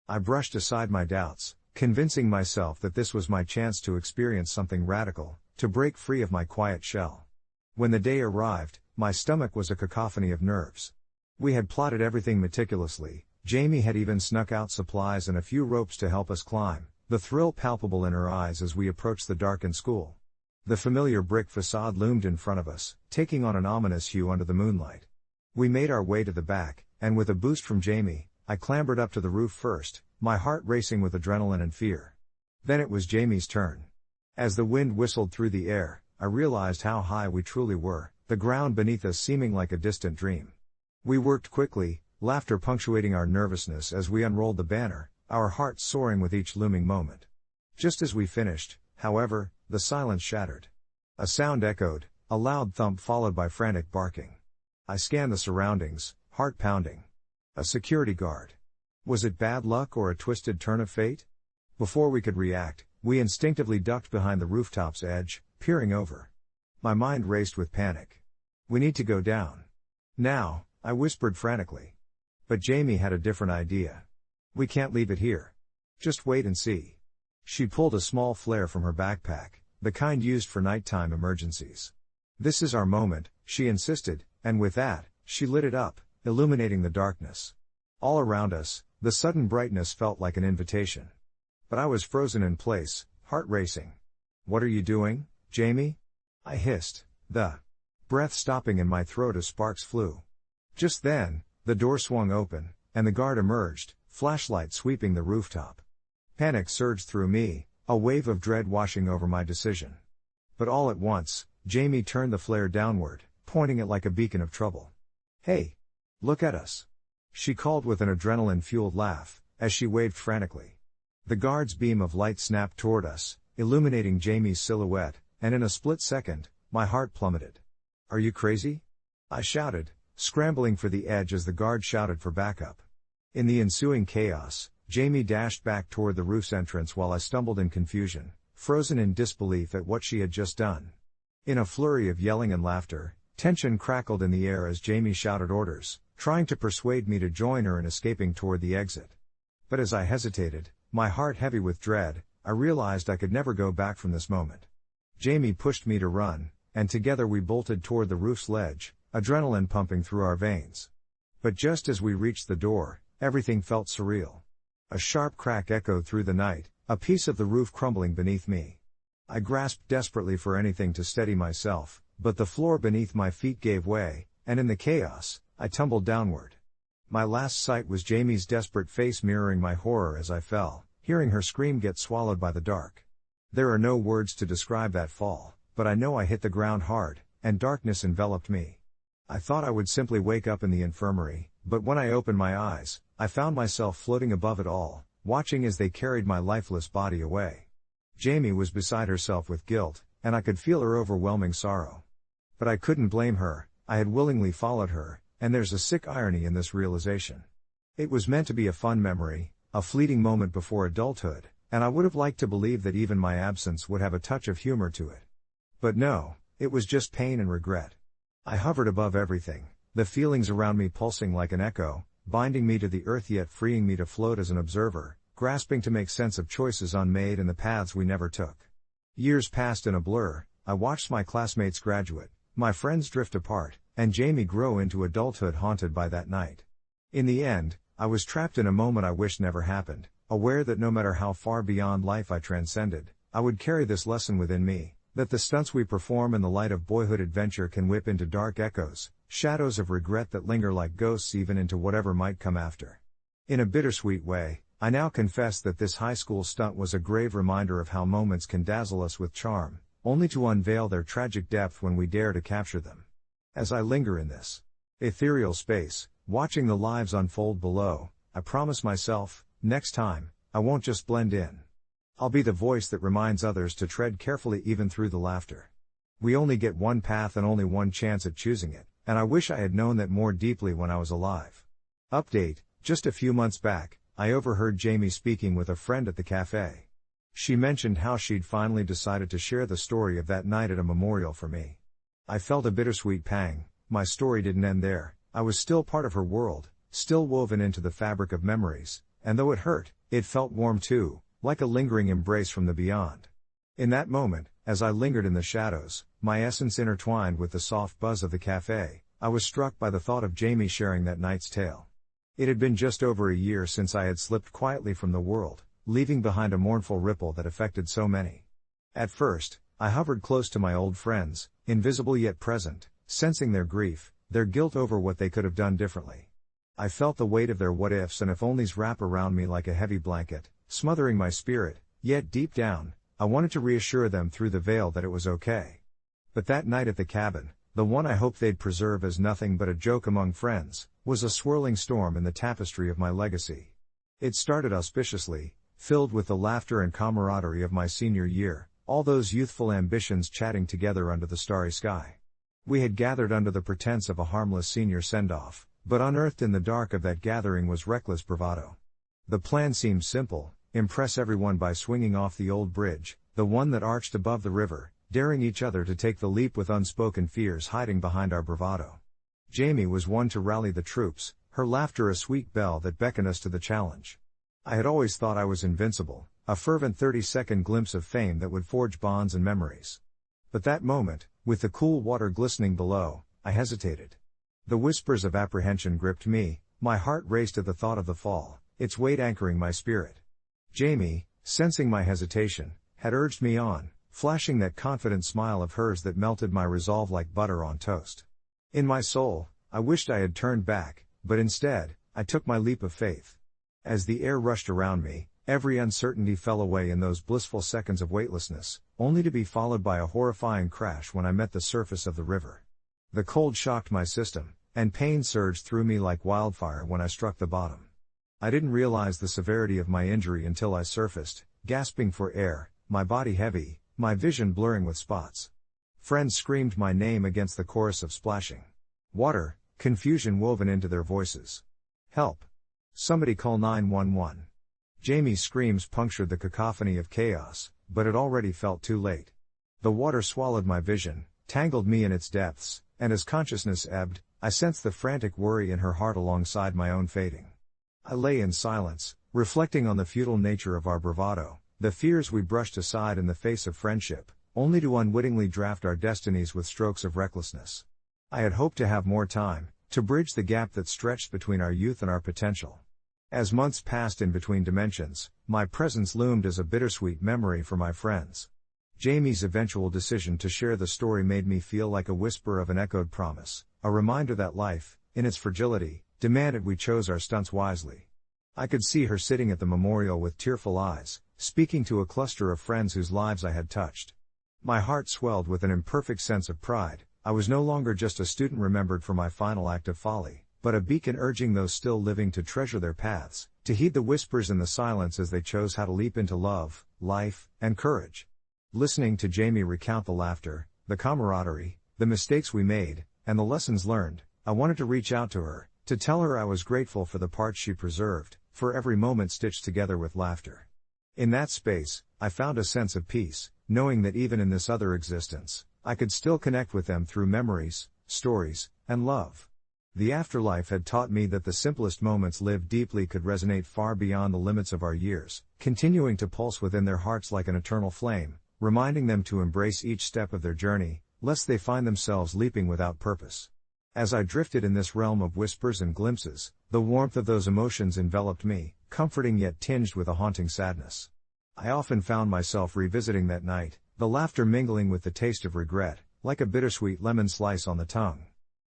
I brushed aside my doubts, convincing myself that this was my chance to experience something radical, to break free of my quiet shell. When the day arrived, my stomach was a cacophony of nerves. We had plotted everything meticulously. Jamie had even snuck out supplies and a few ropes to help us climb, the thrill palpable in her eyes as we approached the darkened school. The familiar brick facade loomed in front of us, taking on an ominous hue under the moonlight. We made our way to the back, and with a boost from Jamie, I clambered up to the roof first, my heart racing with adrenaline and fear. Then it was Jamie's turn. As the wind whistled through the air, I realized how high we truly were, the ground beneath us seeming like a distant dream. We worked quickly, laughter punctuating our nervousness as we unrolled the banner, our hearts soaring with each looming moment. Just as we finished, however, the silence shattered. A sound echoed, a loud thump followed by frantic barking. I scanned the surroundings, heart pounding. A security guard. Was it bad luck or a twisted turn of fate? Before we could react, we instinctively ducked behind the rooftop's edge, peering over. My mind raced with panic. "We need to go down. Now," I whispered frantically. But Jamie had a different idea. "We can't leave it here. Just wait and see." She pulled a small flare from her backpack, the kind used for nighttime emergencies. "This is our moment," she insisted, and with that, she lit it up, illuminating the darkness. All around us, the sudden brightness felt like an invitation. But I was frozen in place, heart racing. "What are you doing, Jamie?" I hissed, the breath stopping in my throat as sparks flew. Just then, the door swung open, and the guard emerged, flashlight sweeping the rooftop. Panic surged through me, a wave of dread washing over my decision. But all at once, Jamie turned the flare downward, pointing it like a beacon of trouble. "Hey! Look at us!" she called with an adrenaline-fueled laugh, as she waved frantically. The guard's beam of light snapped toward us, illuminating Jamie's silhouette, and in a split second, my heart plummeted. "Are you crazy?" I shouted, scrambling for the edge as the guard shouted for backup. In the ensuing chaos, Jamie dashed back toward the roof's entrance while I stumbled in confusion, frozen in disbelief at what she had just done. In a flurry of yelling and laughter, tension crackled in the air as Jamie shouted orders, trying to persuade me to join her in escaping toward the exit. But as I hesitated, my heart heavy with dread, I realized I could never go back from this moment. Jamie pushed me to run, and together we bolted toward the roof's ledge, adrenaline pumping through our veins. But just as we reached the door, everything felt surreal. A sharp crack echoed through the night, a piece of the roof crumbling beneath me. I grasped desperately for anything to steady myself, but the floor beneath my feet gave way, and in the chaos, I tumbled downward. My last sight was Jamie's desperate face mirroring my horror as I fell, hearing her scream get swallowed by the dark. There are no words to describe that fall, but I know I hit the ground hard, and darkness enveloped me. I thought I would simply wake up in the infirmary, but when I opened my eyes, I found myself floating above it all, watching as they carried my lifeless body away. Jamie was beside herself with guilt, and I could feel her overwhelming sorrow. But I couldn't blame her, I had willingly followed her, and there's a sick irony in this realization. It was meant to be a fun memory, a fleeting moment before adulthood, and I would have liked to believe that even my absence would have a touch of humor to it. But no, it was just pain and regret. I hovered above everything, the feelings around me pulsing like an echo, binding me to the earth yet freeing me to float as an observer, grasping to make sense of choices unmade and the paths we never took. Years passed in a blur, I watched my classmates graduate, my friends drift apart, and Jamie grow into adulthood haunted by that night. In the end, I was trapped in a moment I wished never happened, aware that no matter how far beyond life I transcended, I would carry this lesson within me, that the stunts we perform in the light of boyhood adventure can whip into dark echoes, shadows of regret that linger like ghosts even into whatever might come after. In a bittersweet way, I now confess that this high school stunt was a grave reminder of how moments can dazzle us with charm, only to unveil their tragic depth when we dare to capture them. As I linger in this ethereal space, watching the lives unfold below, I promise myself, next time, I won't just blend in. I'll be the voice that reminds others to tread carefully even through the laughter. We only get one path and only one chance at choosing it, and I wish I had known that more deeply when I was alive. Update, just a few months back, I overheard Jamie speaking with a friend at the cafe. She mentioned how she'd finally decided to share the story of that night at a memorial for me. I felt a bittersweet pang. My story didn't end there, I was still part of her world, still woven into the fabric of memories, and though it hurt, it felt warm too, like a lingering embrace from the beyond. In that moment, as I lingered in the shadows, my essence intertwined with the soft buzz of the cafe, I was struck by the thought of Jamie sharing that night's tale. It had been just over a year since I had slipped quietly from the world, leaving behind a mournful ripple that affected so many. At first, I hovered close to my old friends, invisible yet present, sensing their grief, their guilt over what they could have done differently. I felt the weight of their what-ifs and if-onlys wrap around me like a heavy blanket, smothering my spirit, yet deep down, I wanted to reassure them through the veil that it was okay. But that night at the cabin, the one I hoped they'd preserve as nothing but a joke among friends, was a swirling storm in the tapestry of my legacy. It started auspiciously, filled with the laughter and camaraderie of my senior year, all those youthful ambitions chatting together under the starry sky. We had gathered under the pretense of a harmless senior send-off, but unearthed in the dark of that gathering was reckless bravado. The plan seemed simple: impress everyone by swinging off the old bridge, the one that arched above the river, daring each other to take the leap with unspoken fears hiding behind our bravado. Jamie was one to rally the troops, her laughter a sweet bell that beckoned us to the challenge. I had always thought I was invincible, a fervent 30-second glimpse of fame that would forge bonds and memories. But that moment, with the cool water glistening below, I hesitated. The whispers of apprehension gripped me, my heart raced at the thought of the fall, its weight anchoring my spirit. Jamie, sensing my hesitation, had urged me on, flashing that confident smile of hers that melted my resolve like butter on toast. In my soul, I wished I had turned back, but instead, I took my leap of faith. As the air rushed around me, every uncertainty fell away in those blissful seconds of weightlessness, only to be followed by a horrifying crash when I met the surface of the river. The cold shocked my system, and pain surged through me like wildfire when I struck the bottom. I didn't realize the severity of my injury until I surfaced, gasping for air, my body heavy, my vision blurring with spots. Friends screamed my name against the chorus of splashing water, confusion woven into their voices. Help! Somebody call 911. Jamie's screams punctured the cacophony of chaos, but it already felt too late. The water swallowed my vision, tangled me in its depths, and as consciousness ebbed, I sensed the frantic worry in her heart alongside my own fading. I lay in silence, reflecting on the futile nature of our bravado, the fears we brushed aside in the face of friendship, only to unwittingly draft our destinies with strokes of recklessness. I had hoped to have more time, to bridge the gap that stretched between our youth and our potential. As months passed in between dimensions, my presence loomed as a bittersweet memory for my friends. Jamie's eventual decision to share the story made me feel like a whisper of an echoed promise, a reminder that life, in its fragility, demanded we chose our stunts wisely. I could see her sitting at the memorial with tearful eyes, speaking to a cluster of friends whose lives I had touched. My heart swelled with an imperfect sense of pride. I was no longer just a student remembered for my final act of folly, but a beacon urging those still living to treasure their paths, to heed the whispers in the silence as they chose how to leap into love, life, and courage. Listening to Jamie recount the laughter, the camaraderie, the mistakes we made, and the lessons learned, I wanted to reach out to her, to tell her I was grateful for the parts she preserved, for every moment stitched together with laughter. In that space, I found a sense of peace, knowing that even in this other existence, I could still connect with them through memories, stories, and love. The afterlife had taught me that the simplest moments lived deeply could resonate far beyond the limits of our years, continuing to pulse within their hearts like an eternal flame, reminding them to embrace each step of their journey, lest they find themselves leaping without purpose. As I drifted in this realm of whispers and glimpses, the warmth of those emotions enveloped me, comforting yet tinged with a haunting sadness. I often found myself revisiting that night, the laughter mingling with the taste of regret, like a bittersweet lemon slice on the tongue.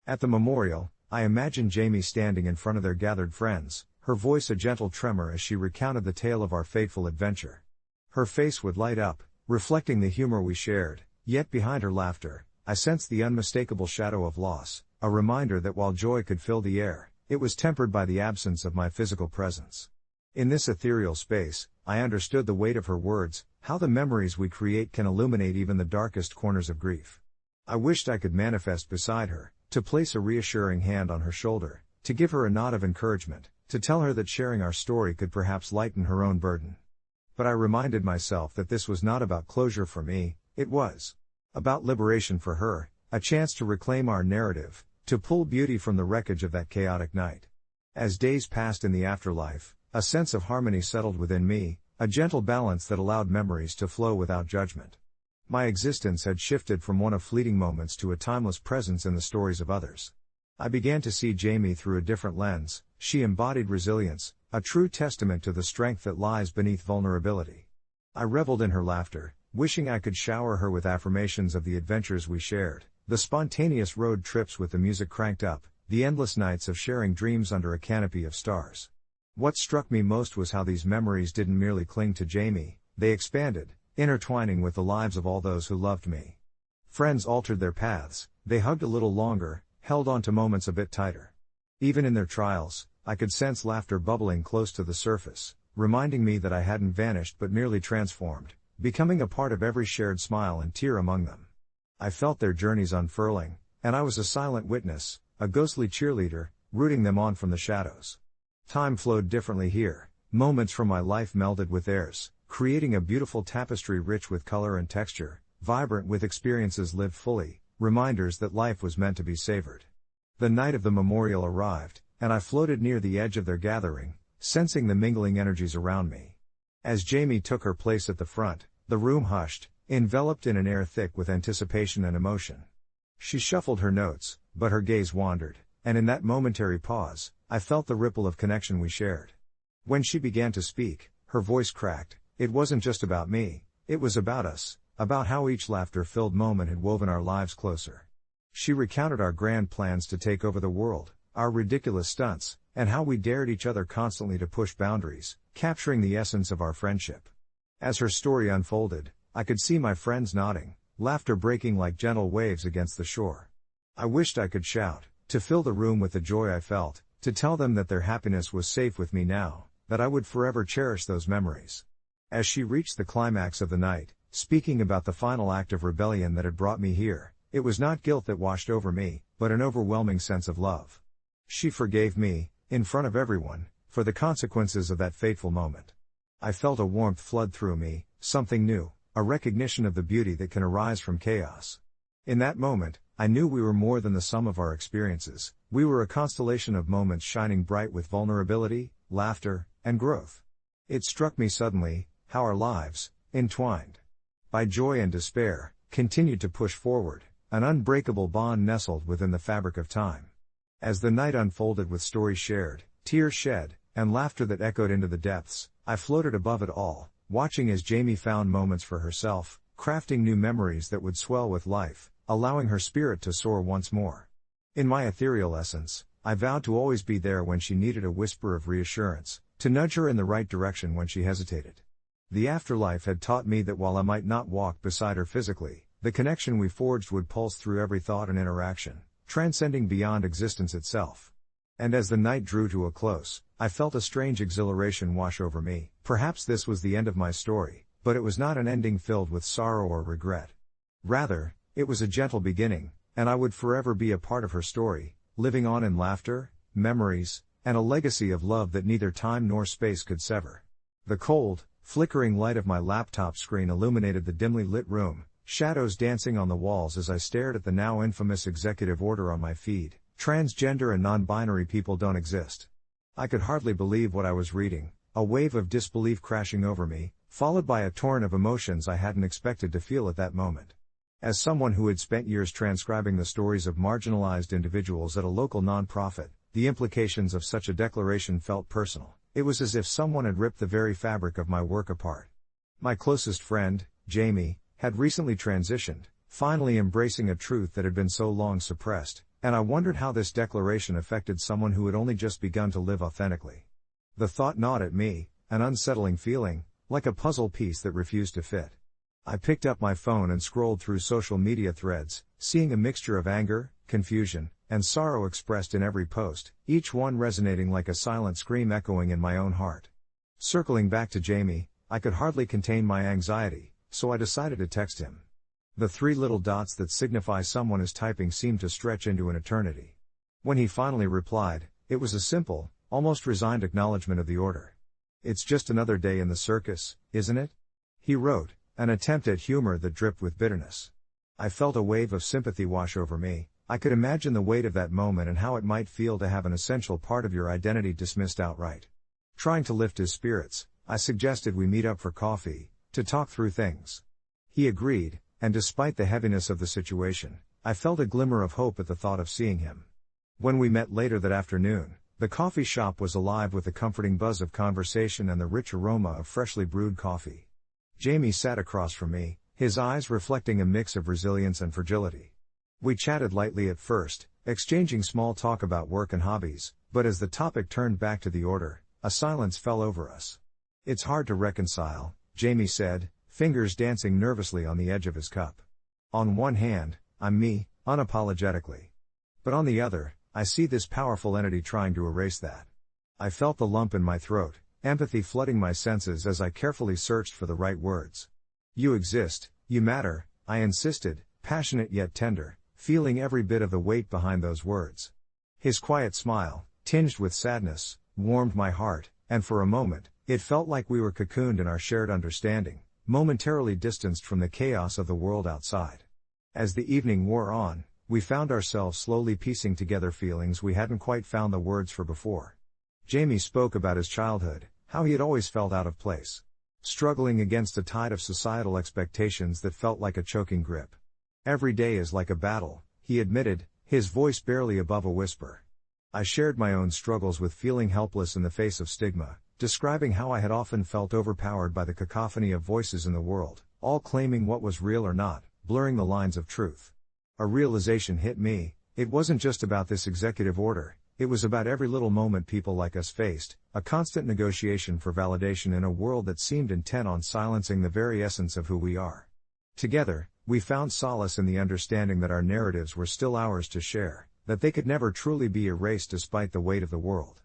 At the memorial, I imagined Jamie standing in front of their gathered friends, her voice a gentle tremor as she recounted the tale of our fateful adventure. Her face would light up, reflecting the humor we shared, yet behind her laughter, I sensed the unmistakable shadow of loss, a reminder that while joy could fill the air, it was tempered by the absence of my physical presence. In this ethereal space, I understood the weight of her words, how the memories we create can illuminate even the darkest corners of grief. I wished I could manifest beside her, to place a reassuring hand on her shoulder, to give her a nod of encouragement, to tell her that sharing our story could perhaps lighten her own burden. But I reminded myself that this was not about closure for me, it was about liberation for her, a chance to reclaim our narrative, to pull beauty from the wreckage of that chaotic night. As days passed in the afterlife, a sense of harmony settled within me, a gentle balance that allowed memories to flow without judgment. My existence had shifted from one of fleeting moments to a timeless presence in the stories of others. I began to see Jamie through a different lens. She embodied resilience, a true testament to the strength that lies beneath vulnerability. I reveled in her laughter, wishing I could shower her with affirmations of the adventures we shared, the spontaneous road trips with the music cranked up, the endless nights of sharing dreams under a canopy of stars. What struck me most was how these memories didn't merely cling to Jamie, they expanded, intertwining with the lives of all those who loved me. Friends altered their paths, they hugged a little longer, held on to moments a bit tighter. Even in their trials, I could sense laughter bubbling close to the surface, reminding me that I hadn't vanished but merely transformed, becoming a part of every shared smile and tear among them. I felt their journeys unfurling, and I was a silent witness, a ghostly cheerleader, rooting them on from the shadows. Time flowed differently here, moments from my life melded with theirs, creating a beautiful tapestry rich with color and texture, vibrant with experiences lived fully, reminders that life was meant to be savored. The night of the memorial arrived, and I floated near the edge of their gathering, sensing the mingling energies around me. As Jamie took her place at the front, the room hushed, enveloped in an air thick with anticipation and emotion. She shuffled her notes, but her gaze wandered, and in that momentary pause, I felt the ripple of connection we shared. When she began to speak, her voice cracked. It wasn't just about me, it was about us, about how each laughter-filled moment had woven our lives closer. She recounted our grand plans to take over the world, our ridiculous stunts, and how we dared each other constantly to push boundaries, capturing the essence of our friendship. As her story unfolded, I could see my friends nodding, laughter breaking like gentle waves against the shore. I wished I could shout, to fill the room with the joy I felt, to tell them that their happiness was safe with me now, that I would forever cherish those memories. As she reached the climax of the night, speaking about the final act of rebellion that had brought me here, it was not guilt that washed over me, but an overwhelming sense of love. She forgave me, in front of everyone, for the consequences of that fateful moment. I felt a warmth flood through me, something new, a recognition of the beauty that can arise from chaos. In that moment, I knew we were more than the sum of our experiences, we were a constellation of moments shining bright with vulnerability, laughter, and growth. It struck me suddenly, how our lives, entwined by joy and despair, continued to push forward, an unbreakable bond nestled within the fabric of time. As the night unfolded with stories shared, tears shed, and laughter that echoed into the depths, I floated above it all, watching as Jamie found moments for herself, crafting new memories that would swell with life, allowing her spirit to soar once more. In my ethereal essence, I vowed to always be there when she needed a whisper of reassurance, to nudge her in the right direction when she hesitated. The afterlife had taught me that while I might not walk beside her physically, the connection we forged would pulse through every thought and interaction, transcending beyond existence itself. And as the night drew to a close, I felt a strange exhilaration wash over me. Perhaps this was the end of my story, but it was not an ending filled with sorrow or regret. Rather, it was a gentle beginning, and I would forever be a part of her story, living on in laughter, memories, and a legacy of love that neither time nor space could sever. The cold, flickering light of my laptop screen illuminated the dimly lit room, shadows dancing on the walls as I stared at the now infamous executive order on my feed: transgender and non-binary people don't exist. I could hardly believe what I was reading, a wave of disbelief crashing over me, followed by a torrent of emotions I hadn't expected to feel at that moment. As someone who had spent years transcribing the stories of marginalized individuals at a local nonprofit, the implications of such a declaration felt personal. It was as if someone had ripped the very fabric of my work apart. My closest friend, Jamie, had recently transitioned, finally embracing a truth that had been so long suppressed, and I wondered how this declaration affected someone who had only just begun to live authentically. The thought gnawed at me, an unsettling feeling, like a puzzle piece that refused to fit. I picked up my phone and scrolled through social media threads, seeing a mixture of anger, confusion, and sorrow expressed in every post, each one resonating like a silent scream echoing in my own heart. Circling back to Jamie, I could hardly contain my anxiety, so I decided to text him. The three little dots that signify someone is typing seemed to stretch into an eternity. When he finally replied, it was a simple, almost resigned acknowledgement of the order. "It's just another day in the circus, isn't it?" he wrote, an attempt at humor that dripped with bitterness. I felt a wave of sympathy wash over me. I could imagine the weight of that moment and how it might feel to have an essential part of your identity dismissed outright. Trying to lift his spirits, I suggested we meet up for coffee, to talk through things. He agreed, and despite the heaviness of the situation, I felt a glimmer of hope at the thought of seeing him. When we met later that afternoon, the coffee shop was alive with the comforting buzz of conversation and the rich aroma of freshly brewed coffee. Jamie sat across from me, his eyes reflecting a mix of resilience and fragility. We chatted lightly at first, exchanging small talk about work and hobbies, but as the topic turned back to the order, a silence fell over us. "It's hard to reconcile," Jamie said, fingers dancing nervously on the edge of his cup. "On one hand, I'm me, unapologetically. But on the other, I see this powerful entity trying to erase that." I felt the lump in my throat, empathy flooding my senses as I carefully searched for the right words. "You exist, you matter," I insisted, passionate yet tender, feeling every bit of the weight behind those words. His quiet smile, tinged with sadness, warmed my heart, and for a moment, it felt like we were cocooned in our shared understanding, momentarily distanced from the chaos of the world outside. As the evening wore on, we found ourselves slowly piecing together feelings we hadn't quite found the words for before. Jamie spoke about his childhood, how he had always felt out of place. struggling against a tide of societal expectations that felt like a choking grip. Every day is like a battle, he admitted, his voice barely above a whisper. I shared my own struggles with feeling helpless in the face of stigma, describing how I had often felt overpowered by the cacophony of voices in the world, all claiming what was real or not, blurring the lines of truth. A realization hit me: it wasn't just about this executive order, it was about every little moment people like us faced, a constant negotiation for validation in a world that seemed intent on silencing the very essence of who we are. Together, we found solace in the understanding that our narratives were still ours to share, that they could never truly be erased despite the weight of the world.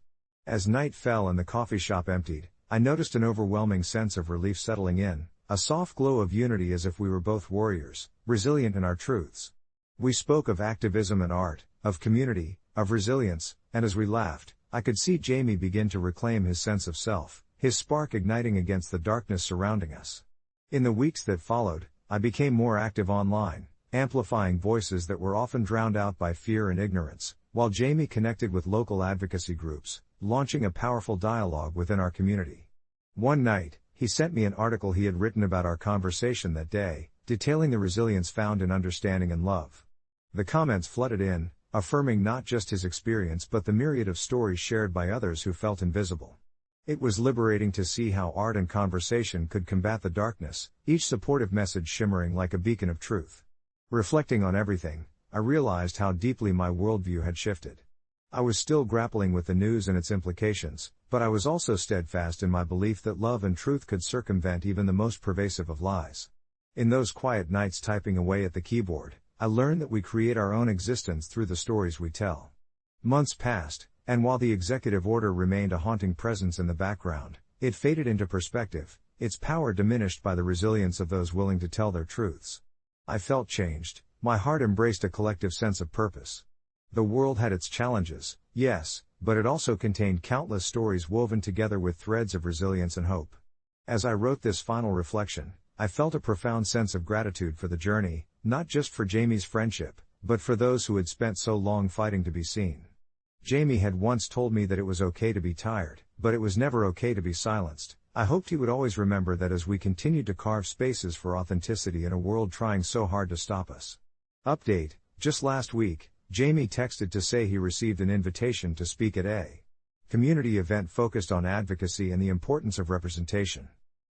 As night fell and the coffee shop emptied, I noticed an overwhelming sense of relief settling in, a soft glow of unity, as if we were both warriors, resilient in our truths. We spoke of activism and art, of community, of resilience, and as we laughed, I could see Jamie begin to reclaim his sense of self, his spark igniting against the darkness surrounding us. In the weeks that followed, I became more active online, amplifying voices that were often drowned out by fear and ignorance, while Jamie connected with local advocacy groups, launching a powerful dialogue within our community. One night, he sent me an article he had written about our conversation that day, detailing the resilience found in understanding and love. The comments flooded in, affirming not just his experience but the myriad of stories shared by others who felt invisible. It was liberating to see how art and conversation could combat the darkness, each supportive message shimmering like a beacon of truth. Reflecting on everything, I realized how deeply my worldview had shifted. I was still grappling with the news and its implications, but I was also steadfast in my belief that love and truth could circumvent even the most pervasive of lies. In those quiet nights typing away at the keyboard, I learned that we create our own existence through the stories we tell. Months passed, and while the executive order remained a haunting presence in the background, it faded into perspective, its power diminished by the resilience of those willing to tell their truths. I felt changed, my heart embraced a collective sense of purpose. The world had its challenges, yes, but it also contained countless stories woven together with threads of resilience and hope. As I wrote this final reflection, I felt a profound sense of gratitude for the journey, not just for Jamie's friendship, but for those who had spent so long fighting to be seen. Jamie had once told me that it was okay to be tired, but it was never okay to be silenced. I hoped he would always remember that as we continued to carve spaces for authenticity in a world trying so hard to stop us. Update: just last week, Jamie texted to say he received an invitation to speak at a community event focused on advocacy and the importance of representation.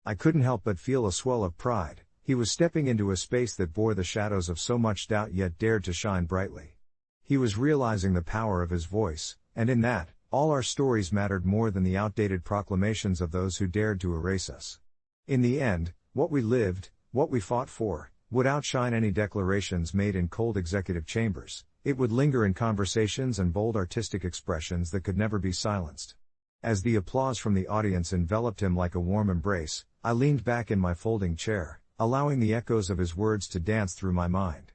I couldn't help but feel a swell of pride. He was stepping into a space that bore the shadows of so much doubt yet dared to shine brightly. He was realizing the power of his voice, and in that, all our stories mattered more than the outdated proclamations of those who dared to erase us. In the end, what we lived, what we fought for, would outshine any declarations made in cold executive chambers. It would linger in conversations and bold artistic expressions that could never be silenced. As the applause from the audience enveloped him like a warm embrace, I leaned back in my folding chair, allowing the echoes of his words to dance through my mind.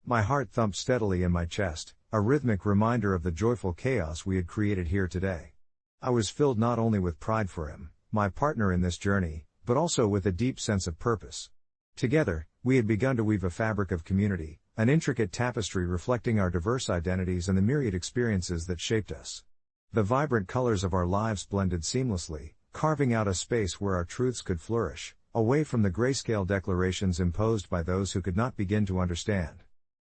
My heart thumped steadily in my chest, a rhythmic reminder of the joyful chaos we had created here today. I was filled not only with pride for him, my partner in this journey, but also with a deep sense of purpose. Together, we had begun to weave a fabric of community, an intricate tapestry reflecting our diverse identities and the myriad experiences that shaped us. The vibrant colors of our lives blended seamlessly, carving out a space where our truths could flourish, away from the grayscale declarations imposed by those who could not begin to understand.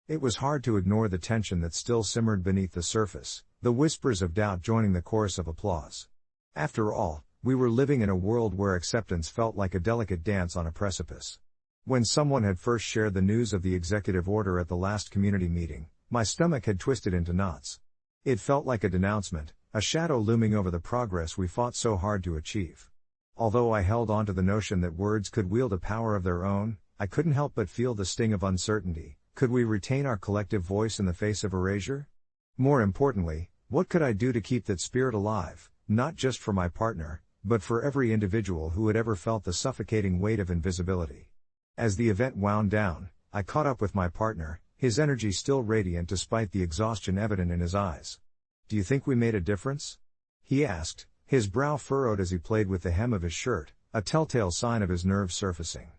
It was hard to ignore the tension that still simmered beneath the surface, the whispers of doubt joining the chorus of applause. After all, we were living in a world where acceptance felt like a delicate dance on a precipice. When someone had first shared the news of the executive order at the last community meeting, my stomach had twisted into knots. It felt like a denouncement, a shadow looming over the progress we fought so hard to achieve. Although I held on to the notion that words could wield a power of their own, I couldn't help but feel the sting of uncertainty. Could we retain our collective voice in the face of erasure? More importantly, what could I do to keep that spirit alive, not just for my partner, but for every individual who had ever felt the suffocating weight of invisibility? As the event wound down, I caught up with my partner, his energy still radiant despite the exhaustion evident in his eyes. "Do you think we made a difference?" he asked, his brow furrowed as he played with the hem of his shirt, a telltale sign of his nerves surfacing.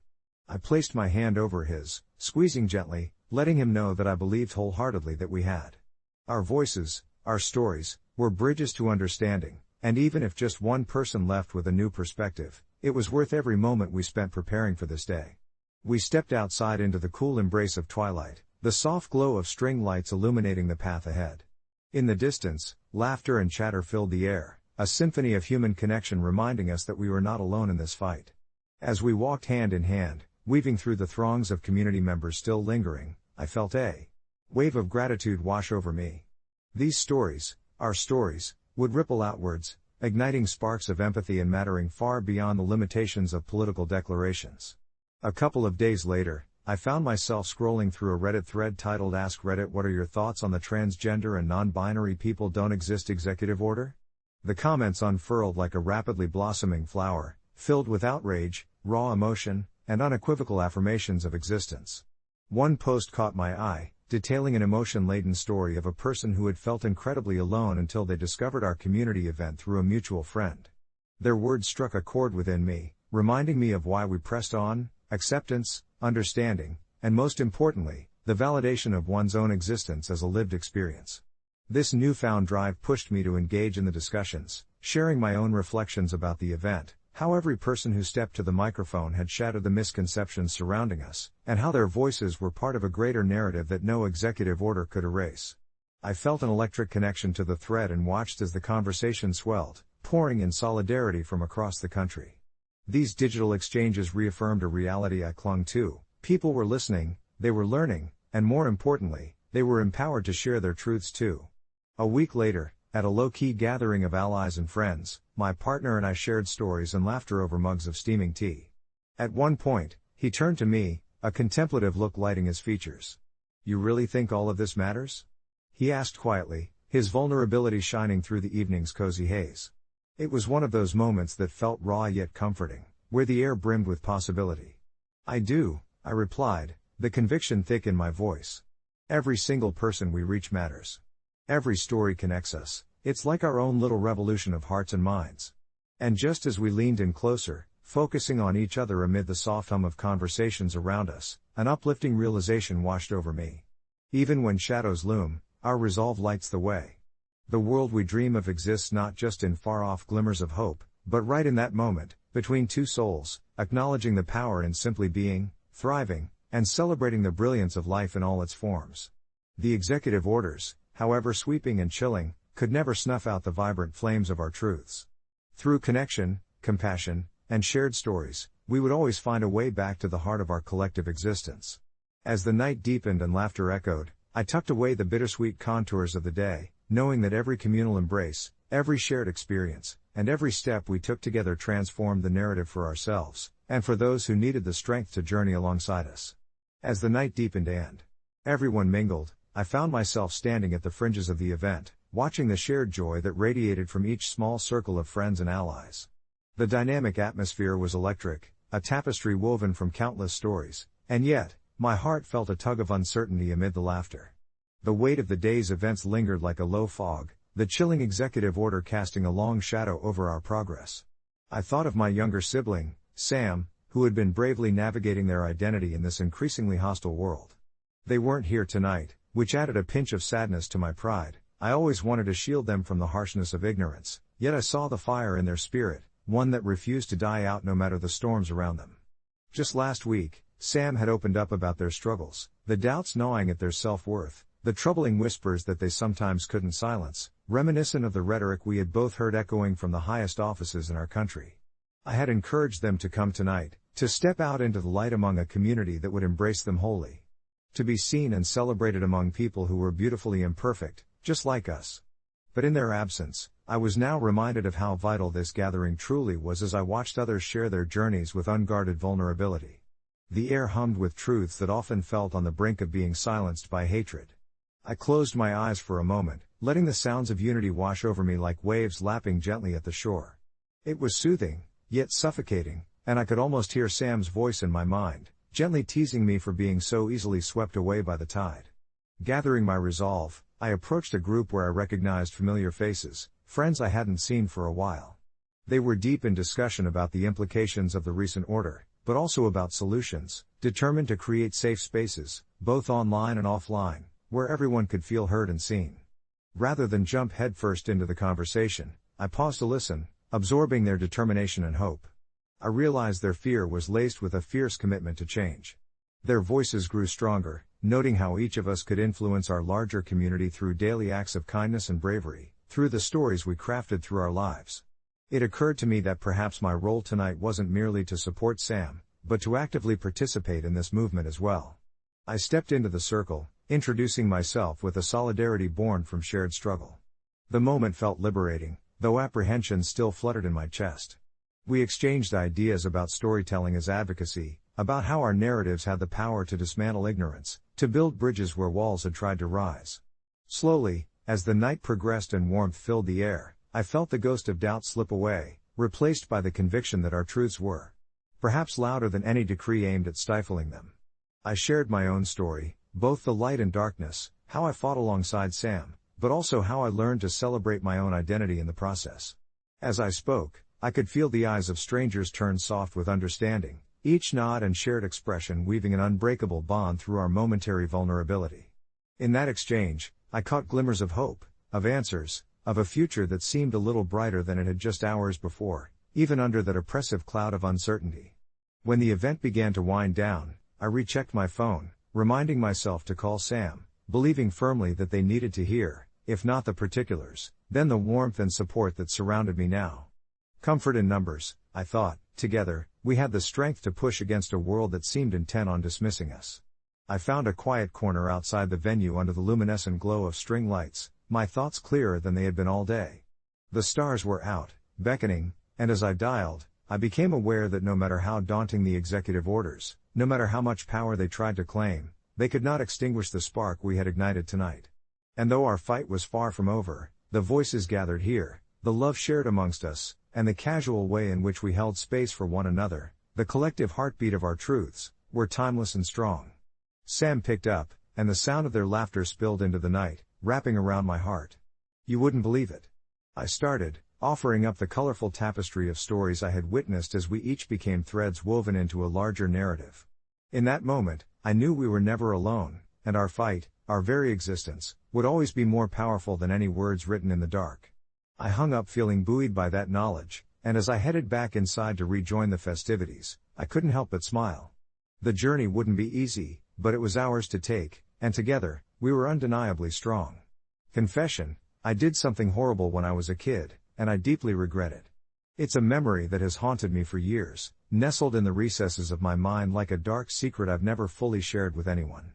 I placed my hand over his, squeezing gently, letting him know that I believed wholeheartedly that we had. Our voices, our stories, were bridges to understanding, And even if just one person left with a new perspective, it was worth every moment we spent preparing for this day. We stepped outside into the cool embrace of twilight, the soft glow of string lights illuminating the path ahead. In the distance, laughter and chatter filled the air, a symphony of human connection reminding us that we were not alone in this fight. As we walked hand in hand, weaving through the throngs of community members still lingering, I felt a wave of gratitude wash over me. These stories, our stories, would ripple outwards, igniting sparks of empathy and mattering far beyond the limitations of political declarations. A couple of days later, I found myself scrolling through a Reddit thread titled "Ask Reddit What Are Your Thoughts on the Transgender and Non-Binary People Don't Exist Executive Order?" The comments unfurled like a rapidly blossoming flower, filled with outrage, raw emotion, and unequivocal affirmations of existence. One post caught my eye, detailing an emotion-laden story of a person who had felt incredibly alone until they discovered our community event through a mutual friend. Their words struck a chord within me, reminding me of why we pressed on: acceptance, understanding, and most importantly, the validation of one's own existence as a lived experience. This newfound drive pushed me to engage in the discussions, sharing my own reflections about the event, how every person who stepped to the microphone had shattered the misconceptions surrounding us, and how their voices were part of a greater narrative that no executive order could erase. I felt an electric connection to the thread and watched as the conversation swelled, pouring in solidarity from across the country. These digital exchanges reaffirmed a reality I clung to: people were listening, they were learning, and more importantly, they were empowered to share their truths too. A week later, at a low-key gathering of allies and friends, my partner and I shared stories and laughter over mugs of steaming tea. At one point, he turned to me, a contemplative look lighting his features. "You really think all of this matters?" he asked quietly, his vulnerability shining through the evening's cozy haze. It was one of those moments that felt raw yet comforting, where the air brimmed with possibility. "I do," I replied, the conviction thick in my voice. "Every single person we reach matters. Every story connects us. It's like our own little revolution of hearts and minds." And just as we leaned in closer, focusing on each other amid the soft hum of conversations around us, an uplifting realization washed over me. Even when shadows loom, our resolve lights the way. The world we dream of exists not just in far-off glimmers of hope, but right in that moment, between two souls, acknowledging the power in simply being, thriving, and celebrating the brilliance of life in all its forms. The executive orders, however sweeping and chilling, could never snuff out the vibrant flames of our truths. Through connection, compassion, and shared stories, we would always find a way back to the heart of our collective existence. As the night deepened and laughter echoed, I tucked away the bittersweet contours of the day, knowing that every communal embrace, every shared experience, and every step we took together transformed the narrative for ourselves, and for those who needed the strength to journey alongside us. As the night deepened and everyone mingled, I found myself standing at the fringes of the event, watching the shared joy that radiated from each small circle of friends and allies. The dynamic atmosphere was electric, a tapestry woven from countless stories, and yet, my heart felt a tug of uncertainty amid the laughter. The weight of the day's events lingered like a low fog, the chilling executive order casting a long shadow over our progress. I thought of my younger sibling, Sam, who had been bravely navigating their identity in this increasingly hostile world. They weren't here tonight, which added a pinch of sadness to my pride. I always wanted to shield them from the harshness of ignorance, yet I saw the fire in their spirit, one that refused to die out no matter the storms around them. Just last week, Sam had opened up about their struggles, the doubts gnawing at their self-worth, the troubling whispers that they sometimes couldn't silence, reminiscent of the rhetoric we had both heard echoing from the highest offices in our country. I had encouraged them to come tonight, to step out into the light among a community that would embrace them wholly. To be seen and celebrated among people who were beautifully imperfect, just like us. But in their absence, I was now reminded of how vital this gathering truly was as I watched others share their journeys with unguarded vulnerability. The air hummed with truths that often felt on the brink of being silenced by hatred. I closed my eyes for a moment, letting the sounds of unity wash over me like waves lapping gently at the shore. It was soothing, yet suffocating, and I could almost hear Sam's voice in my mind, gently teasing me for being so easily swept away by the tide. Gathering my resolve, I approached a group where I recognized familiar faces, friends I hadn't seen for a while. They were deep in discussion about the implications of the recent order, but also about solutions, determined to create safe spaces, both online and offline, where everyone could feel heard and seen. Rather than jump headfirst into the conversation, I paused to listen, absorbing their determination and hope. I realized their fear was laced with a fierce commitment to change. Their voices grew stronger, noting how each of us could influence our larger community through daily acts of kindness and bravery, through the stories we crafted through our lives. It occurred to me that perhaps my role tonight wasn't merely to support Sam, but to actively participate in this movement as well. I stepped into the circle, introducing myself with a solidarity born from shared struggle. The moment felt liberating, though apprehension still fluttered in my chest. We exchanged ideas about storytelling as advocacy, about how our narratives had the power to dismantle ignorance, to build bridges where walls had tried to rise. Slowly, as the night progressed and warmth filled the air, I felt the ghost of doubt slip away, replaced by the conviction that our truths were, perhaps louder than any decree aimed at stifling them. I shared my own story, both the light and darkness, how I fought alongside Sam, but also how I learned to celebrate my own identity in the process. As I spoke, I could feel the eyes of strangers turn soft with understanding, each nod and shared expression weaving an unbreakable bond through our momentary vulnerability. In that exchange, I caught glimmers of hope, of answers, of a future that seemed a little brighter than it had just hours before, even under that oppressive cloud of uncertainty. When the event began to wind down, I rechecked my phone, reminding myself to call Sam, believing firmly that they needed to hear, if not the particulars, then the warmth and support that surrounded me now. Comfort in numbers, I thought. Together, we had the strength to push against a world that seemed intent on dismissing us. I found a quiet corner outside the venue under the luminescent glow of string lights, my thoughts clearer than they had been all day. The stars were out, beckoning, and as I dialed, I became aware that no matter how daunting the executive orders, no matter how much power they tried to claim, they could not extinguish the spark we had ignited tonight. And though our fight was far from over, the voices gathered here, the love shared amongst us, and the casual way in which we held space for one another, the collective heartbeat of our truths, were timeless and strong. Sam picked up, and the sound of their laughter spilled into the night, wrapping around my heart. You wouldn't believe it. I started, offering up the colorful tapestry of stories I had witnessed as we each became threads woven into a larger narrative. In that moment, I knew we were never alone, and our fight, our very existence, would always be more powerful than any words written in the dark. I hung up feeling buoyed by that knowledge, and as I headed back inside to rejoin the festivities, I couldn't help but smile. The journey wouldn't be easy, but it was ours to take, and together, we were undeniably strong. Confession, I did something horrible when I was a kid, and I deeply regret it. It's a memory that has haunted me for years, nestled in the recesses of my mind like a dark secret I've never fully shared with anyone.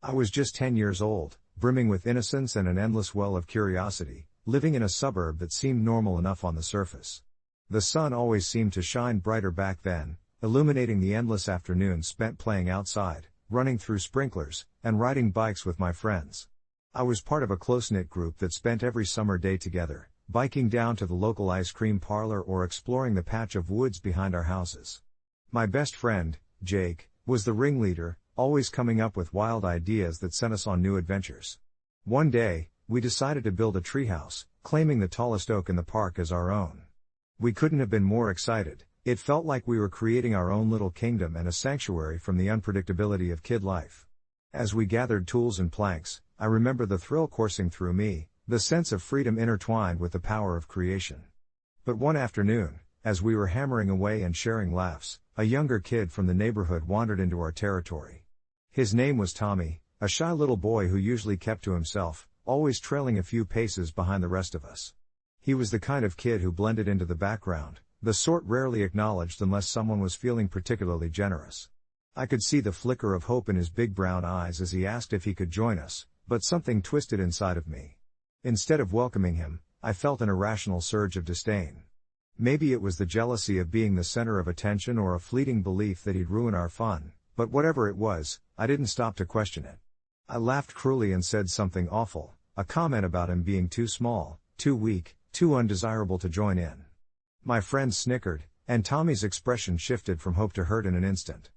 I was just 10 years old, brimming with innocence and an endless well of curiosity, living in a suburb that seemed normal enough on the surface. The sun always seemed to shine brighter back then, illuminating the endless afternoons spent playing outside, running through sprinklers, and riding bikes with my friends. I was part of a close-knit group that spent every summer day together, biking down to the local ice cream parlor or exploring the patch of woods behind our houses. My best friend, Jake, was the ringleader, always coming up with wild ideas that sent us on new adventures. One day, we decided to build a treehouse, claiming the tallest oak in the park as our own. We couldn't have been more excited. It felt like we were creating our own little kingdom and a sanctuary from the unpredictability of kid life. As we gathered tools and planks, I remember the thrill coursing through me, the sense of freedom intertwined with the power of creation. But one afternoon, as we were hammering away and sharing laughs, a younger kid from the neighborhood wandered into our territory. His name was Tommy, a shy little boy who usually kept to himself, always trailing a few paces behind the rest of us. He was the kind of kid who blended into the background, the sort rarely acknowledged unless someone was feeling particularly generous. I could see the flicker of hope in his big brown eyes as he asked if he could join us, but something twisted inside of me. Instead of welcoming him, I felt an irrational surge of disdain. Maybe it was the jealousy of being the center of attention or a fleeting belief that he'd ruin our fun, but whatever it was, I didn't stop to question it. I laughed cruelly and said something awful, a comment about him being too small, too weak, too undesirable to join in. My friend snickered, and Tommy's expression shifted from hope to hurt in an instant.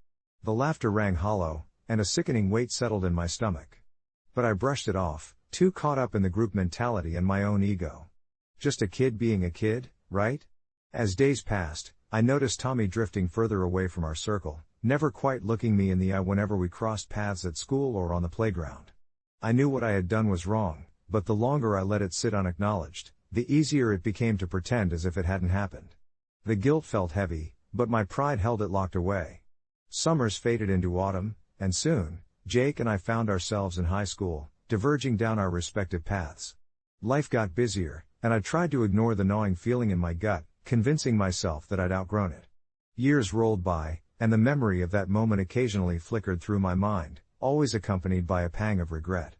The laughter rang hollow, and a sickening weight settled in my stomach. But I brushed it off, too caught up in the group mentality and my own ego. Just a kid being a kid, right? As days passed, I noticed Tommy drifting further away from our circle, never quite looking me in the eye whenever we crossed paths at school or on the playground. I knew what I had done was wrong, but the longer I let it sit unacknowledged, the easier it became to pretend as if it hadn't happened. The guilt felt heavy, but my pride held it locked away. Summers faded into autumn, and soon, Jake and I found ourselves in high school, diverging down our respective paths. Life got busier, and I tried to ignore the gnawing feeling in my gut, convincing myself that I'd outgrown it. Years rolled by, and the memory of that moment occasionally flickered through my mind, always accompanied by a pang of regret.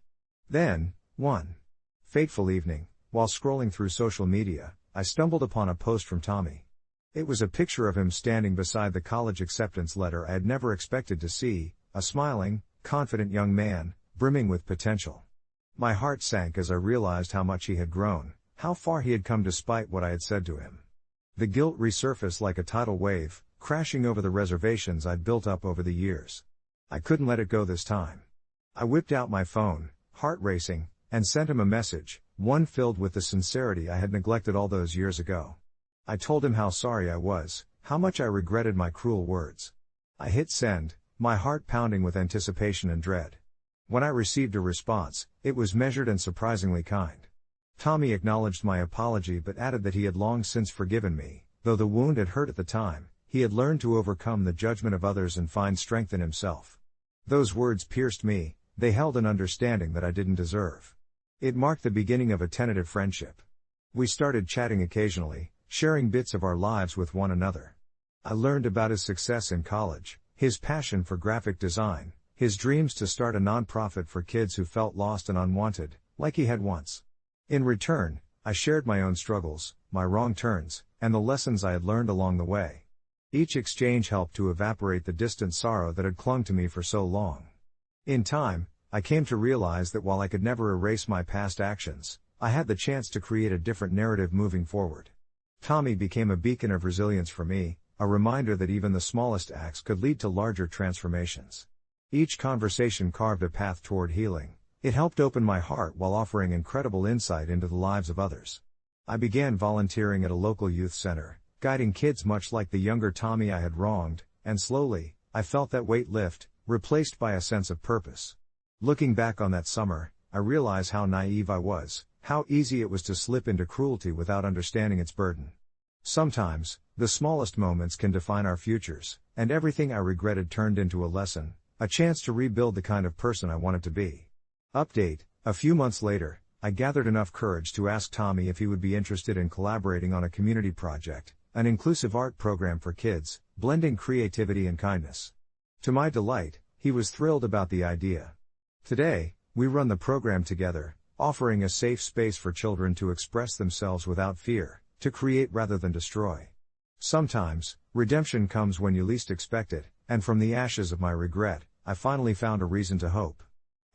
Then, one fateful evening, while scrolling through social media, I stumbled upon a post from Tommy. It was a picture of him standing beside the college acceptance letter I had never expected to see, a smiling, confident young man, brimming with potential. My heart sank as I realized how much he had grown, how far he had come despite what I had said to him. The guilt resurfaced like a tidal wave, crashing over the reservations I'd built up over the years. I couldn't let it go this time. I whipped out my phone, heart racing, and sent him a message, one filled with the sincerity I had neglected all those years ago. I told him how sorry I was, how much I regretted my cruel words. I hit send, my heart pounding with anticipation and dread. When I received a response, it was measured and surprisingly kind. Tommy acknowledged my apology but added that he had long since forgiven me, though the wound had hurt at the time. He had learned to overcome the judgment of others and find strength in himself. Those words pierced me, they held an understanding that I didn't deserve. It marked the beginning of a tentative friendship. We started chatting occasionally, sharing bits of our lives with one another. I learned about his success in college, his passion for graphic design, his dreams to start a nonprofit for kids who felt lost and unwanted, like he had once. In return, I shared my own struggles, my wrong turns, and the lessons I had learned along the way. Each exchange helped to evaporate the distant sorrow that had clung to me for so long. In time, I came to realize that while I could never erase my past actions, I had the chance to create a different narrative moving forward. Tommy became a beacon of resilience for me, a reminder that even the smallest acts could lead to larger transformations. Each conversation carved a path toward healing. It helped open my heart while offering incredible insight into the lives of others. I began volunteering at a local youth center, guiding kids much like the younger Tommy I had wronged, and slowly, I felt that weight lift, replaced by a sense of purpose. Looking back on that summer, I realize how naive I was, how easy it was to slip into cruelty without understanding its burden. Sometimes, the smallest moments can define our futures, and everything I regretted turned into a lesson, a chance to rebuild the kind of person I wanted to be. Update: a few months later, I gathered enough courage to ask Tommy if he would be interested in collaborating on a community project, an inclusive art program for kids, blending creativity and kindness. To my delight, he was thrilled about the idea. Today, we run the program together, offering a safe space for children to express themselves without fear, to create rather than destroy. Sometimes, redemption comes when you least expect it, and from the ashes of my regret, I finally found a reason to hope.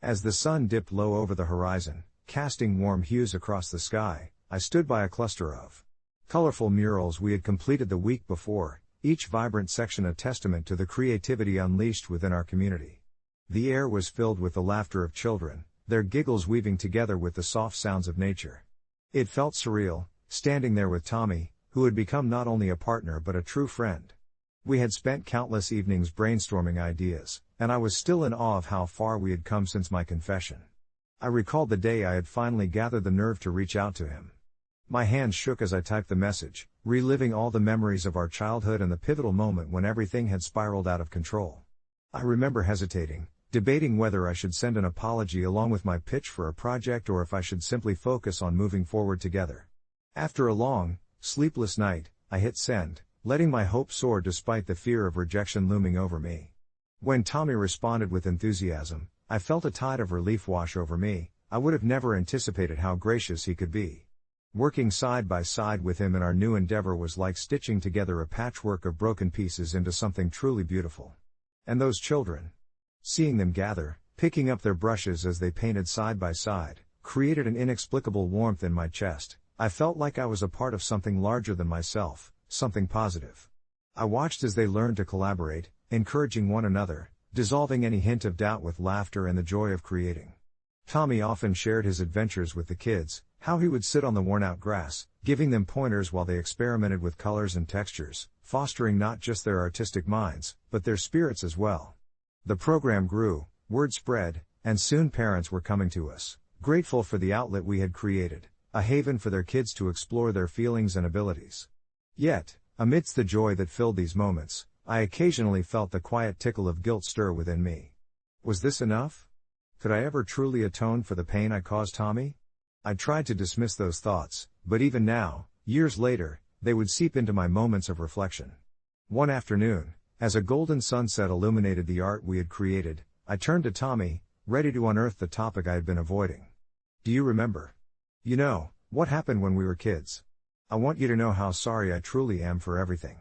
As the sun dipped low over the horizon, casting warm hues across the sky, I stood by a cluster of colorful murals we had completed the week before, each vibrant section a testament to the creativity unleashed within our community. The air was filled with the laughter of children, their giggles weaving together with the soft sounds of nature. It felt surreal, standing there with Tommy, who had become not only a partner but a true friend. We had spent countless evenings brainstorming ideas, and I was still in awe of how far we had come since my confession. I recalled the day I had finally gathered the nerve to reach out to him. My hands shook as I typed the message, reliving all the memories of our childhood and the pivotal moment when everything had spiraled out of control. I remember hesitating, debating whether I should send an apology along with my pitch for a project or if I should simply focus on moving forward together. After a long, sleepless night, I hit send, letting my hope soar despite the fear of rejection looming over me. When Tommy responded with enthusiasm, I felt a tide of relief wash over me. I would have never anticipated how gracious he could be. Working side by side with him in our new endeavor was like stitching together a patchwork of broken pieces into something truly beautiful. And those children, seeing them gather, picking up their brushes as they painted side by side, created an inexplicable warmth in my chest. I felt like I was a part of something larger than myself, something positive. I watched as they learned to collaborate, encouraging one another, dissolving any hint of doubt with laughter and the joy of creating. Tommy often shared his adventures with the kids, how he would sit on the worn-out grass, giving them pointers while they experimented with colors and textures, fostering not just their artistic minds, but their spirits as well. The program grew, word spread, and soon parents were coming to us, grateful for the outlet we had created, a haven for their kids to explore their feelings and abilities. Yet, amidst the joy that filled these moments, I occasionally felt the quiet tickle of guilt stir within me. Was this enough? Could I ever truly atone for the pain I caused Tommy? I tried to dismiss those thoughts, but even now, years later, they would seep into my moments of reflection. One afternoon, as a golden sunset illuminated the art we had created, I turned to Tommy, ready to unearth the topic I had been avoiding. Do you remember? You know, what happened when we were kids? I want you to know how sorry I truly am for everything.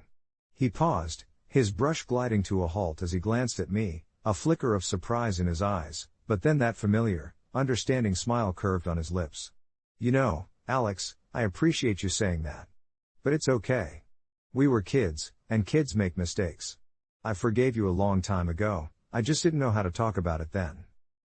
He paused, his brush gliding to a halt as he glanced at me, a flicker of surprise in his eyes, but then that familiar, understanding smile curved on his lips. You know, Alex, I appreciate you saying that. But it's okay. We were kids, and kids make mistakes. I forgave you a long time ago, I just didn't know how to talk about it then.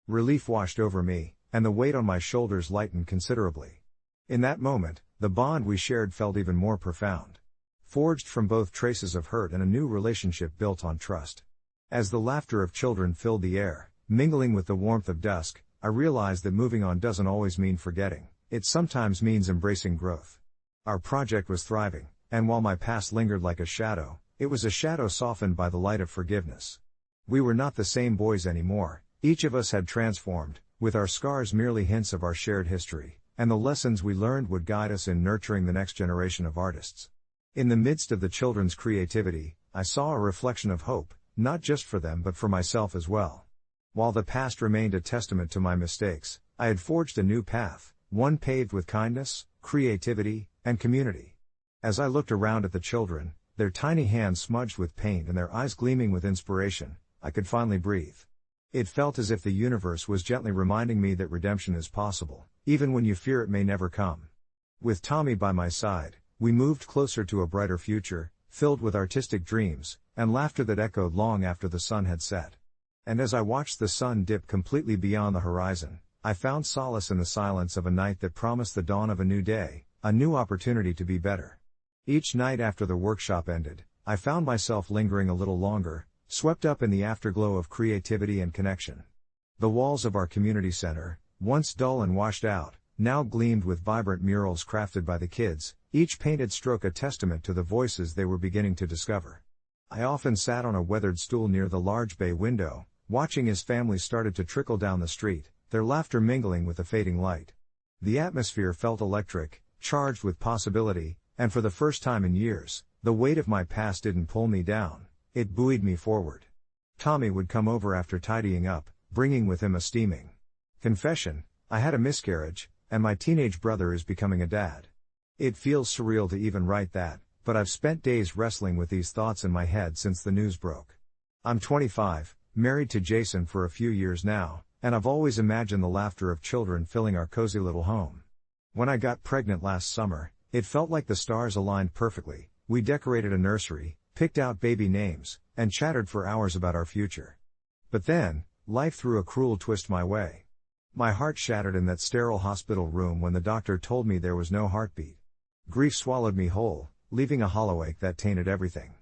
Relief washed over me, and the weight on my shoulders lightened considerably. In that moment, the bond we shared felt even more profound. Forged from both traces of hurt and a new relationship built on trust. As the laughter of children filled the air, mingling with the warmth of dusk, I realized that moving on doesn't always mean forgetting, it sometimes means embracing growth. Our project was thriving, and while my past lingered like a shadow, it was a shadow softened by the light of forgiveness. We were not the same boys anymore, each of us had transformed, with our scars merely hints of our shared history, and the lessons we learned would guide us in nurturing the next generation of artists. In the midst of the children's creativity, I saw a reflection of hope, not just for them but for myself as well. While the past remained a testament to my mistakes, I had forged a new path, one paved with kindness, creativity, and community. As I looked around at the children, their tiny hands smudged with paint and their eyes gleaming with inspiration, I could finally breathe. It felt as if the universe was gently reminding me that redemption is possible, even when you fear it may never come. With Tommy by my side, we moved closer to a brighter future, filled with artistic dreams, and laughter that echoed long after the sun had set. And as I watched the sun dip completely beyond the horizon, I found solace in the silence of a night that promised the dawn of a new day, a new opportunity to be better. Each night after the workshop ended, I found myself lingering a little longer, swept up in the afterglow of creativity and connection. The walls of our community center, once dull and washed out, now gleamed with vibrant murals crafted by the kids, each painted stroke a testament to the voices they were beginning to discover. I often sat on a weathered stool near the large bay window, watching as families started to trickle down the street, their laughter mingling with the fading light. The atmosphere felt electric, charged with possibility, and for the first time in years, the weight of my past didn't pull me down, it buoyed me forward. Tommy would come over after tidying up, bringing with him a steaming confession: I had a miscarriage, and my teenage brother is becoming a dad. It feels surreal to even write that, but I've spent days wrestling with these thoughts in my head since the news broke. I'm 25, married to Jason for a few years now, and I've always imagined the laughter of children filling our cozy little home. When I got pregnant last summer, it felt like the stars aligned perfectly. We decorated a nursery, picked out baby names, and chattered for hours about our future. But then, life threw a cruel twist my way. My heart shattered in that sterile hospital room when the doctor told me there was no heartbeat. Grief swallowed me whole, leaving a hollow ache that tainted everything.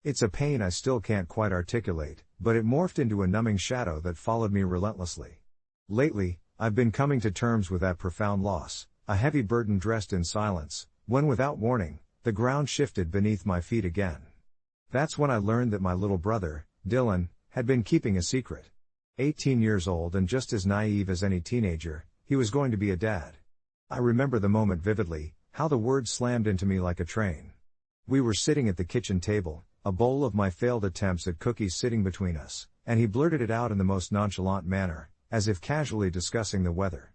It's a pain I still can't quite articulate, but it morphed into a numbing shadow that followed me relentlessly. Lately, I've been coming to terms with that profound loss, a heavy burden dressed in silence, when without warning, the ground shifted beneath my feet again. That's when I learned that my little brother, Dylan, had been keeping a secret. 18 years old and just as naive as any teenager, he was going to be a dad. I remember the moment vividly, how the words slammed into me like a train. We were sitting at the kitchen table, a bowl of my failed attempts at cookies sitting between us, and he blurted it out in the most nonchalant manner, as if casually discussing the weather.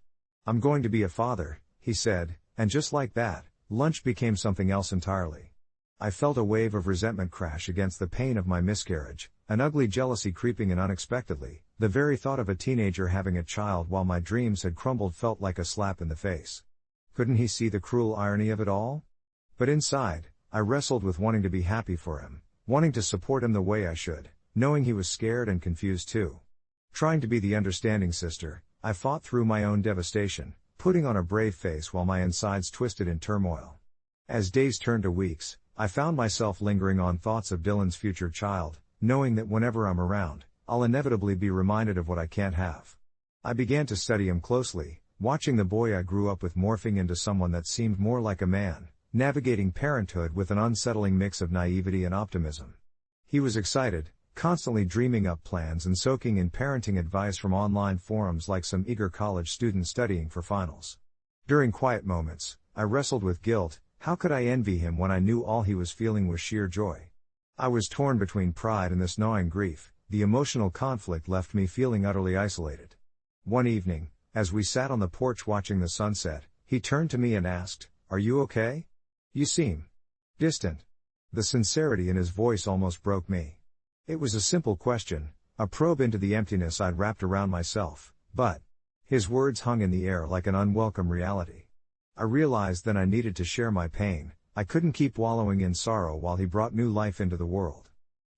I'm going to be a father, he said, and just like that, lunch became something else entirely. I felt a wave of resentment crash against the pain of my miscarriage, an ugly jealousy creeping in unexpectedly. The very thought of a teenager having a child while my dreams had crumbled felt like a slap in the face. Couldn't he see the cruel irony of it all? But inside, I wrestled with wanting to be happy for him, wanting to support him the way I should, knowing he was scared and confused too. Trying to be the understanding sister, I fought through my own devastation, putting on a brave face while my insides twisted in turmoil. As days turned to weeks, I found myself lingering on thoughts of Dylan's future child, knowing that whenever I'm around, I'll inevitably be reminded of what I can't have. I began to study him closely, watching the boy I grew up with morphing into someone that seemed more like a man, navigating parenthood with an unsettling mix of naivety and optimism. He was excited, constantly dreaming up plans and soaking in parenting advice from online forums like some eager college student studying for finals. During quiet moments, I wrestled with guilt. How could I envy him when I knew all he was feeling was sheer joy? I was torn between pride and this gnawing grief. The emotional conflict left me feeling utterly isolated. One evening, as we sat on the porch watching the sunset, he turned to me and asked, "Are you okay? You seem distant." The sincerity in his voice almost broke me. It was a simple question, a probe into the emptiness I'd wrapped around myself, but his words hung in the air like an unwelcome reality. I realized then I needed to share my pain. I couldn't keep wallowing in sorrow while he brought new life into the world.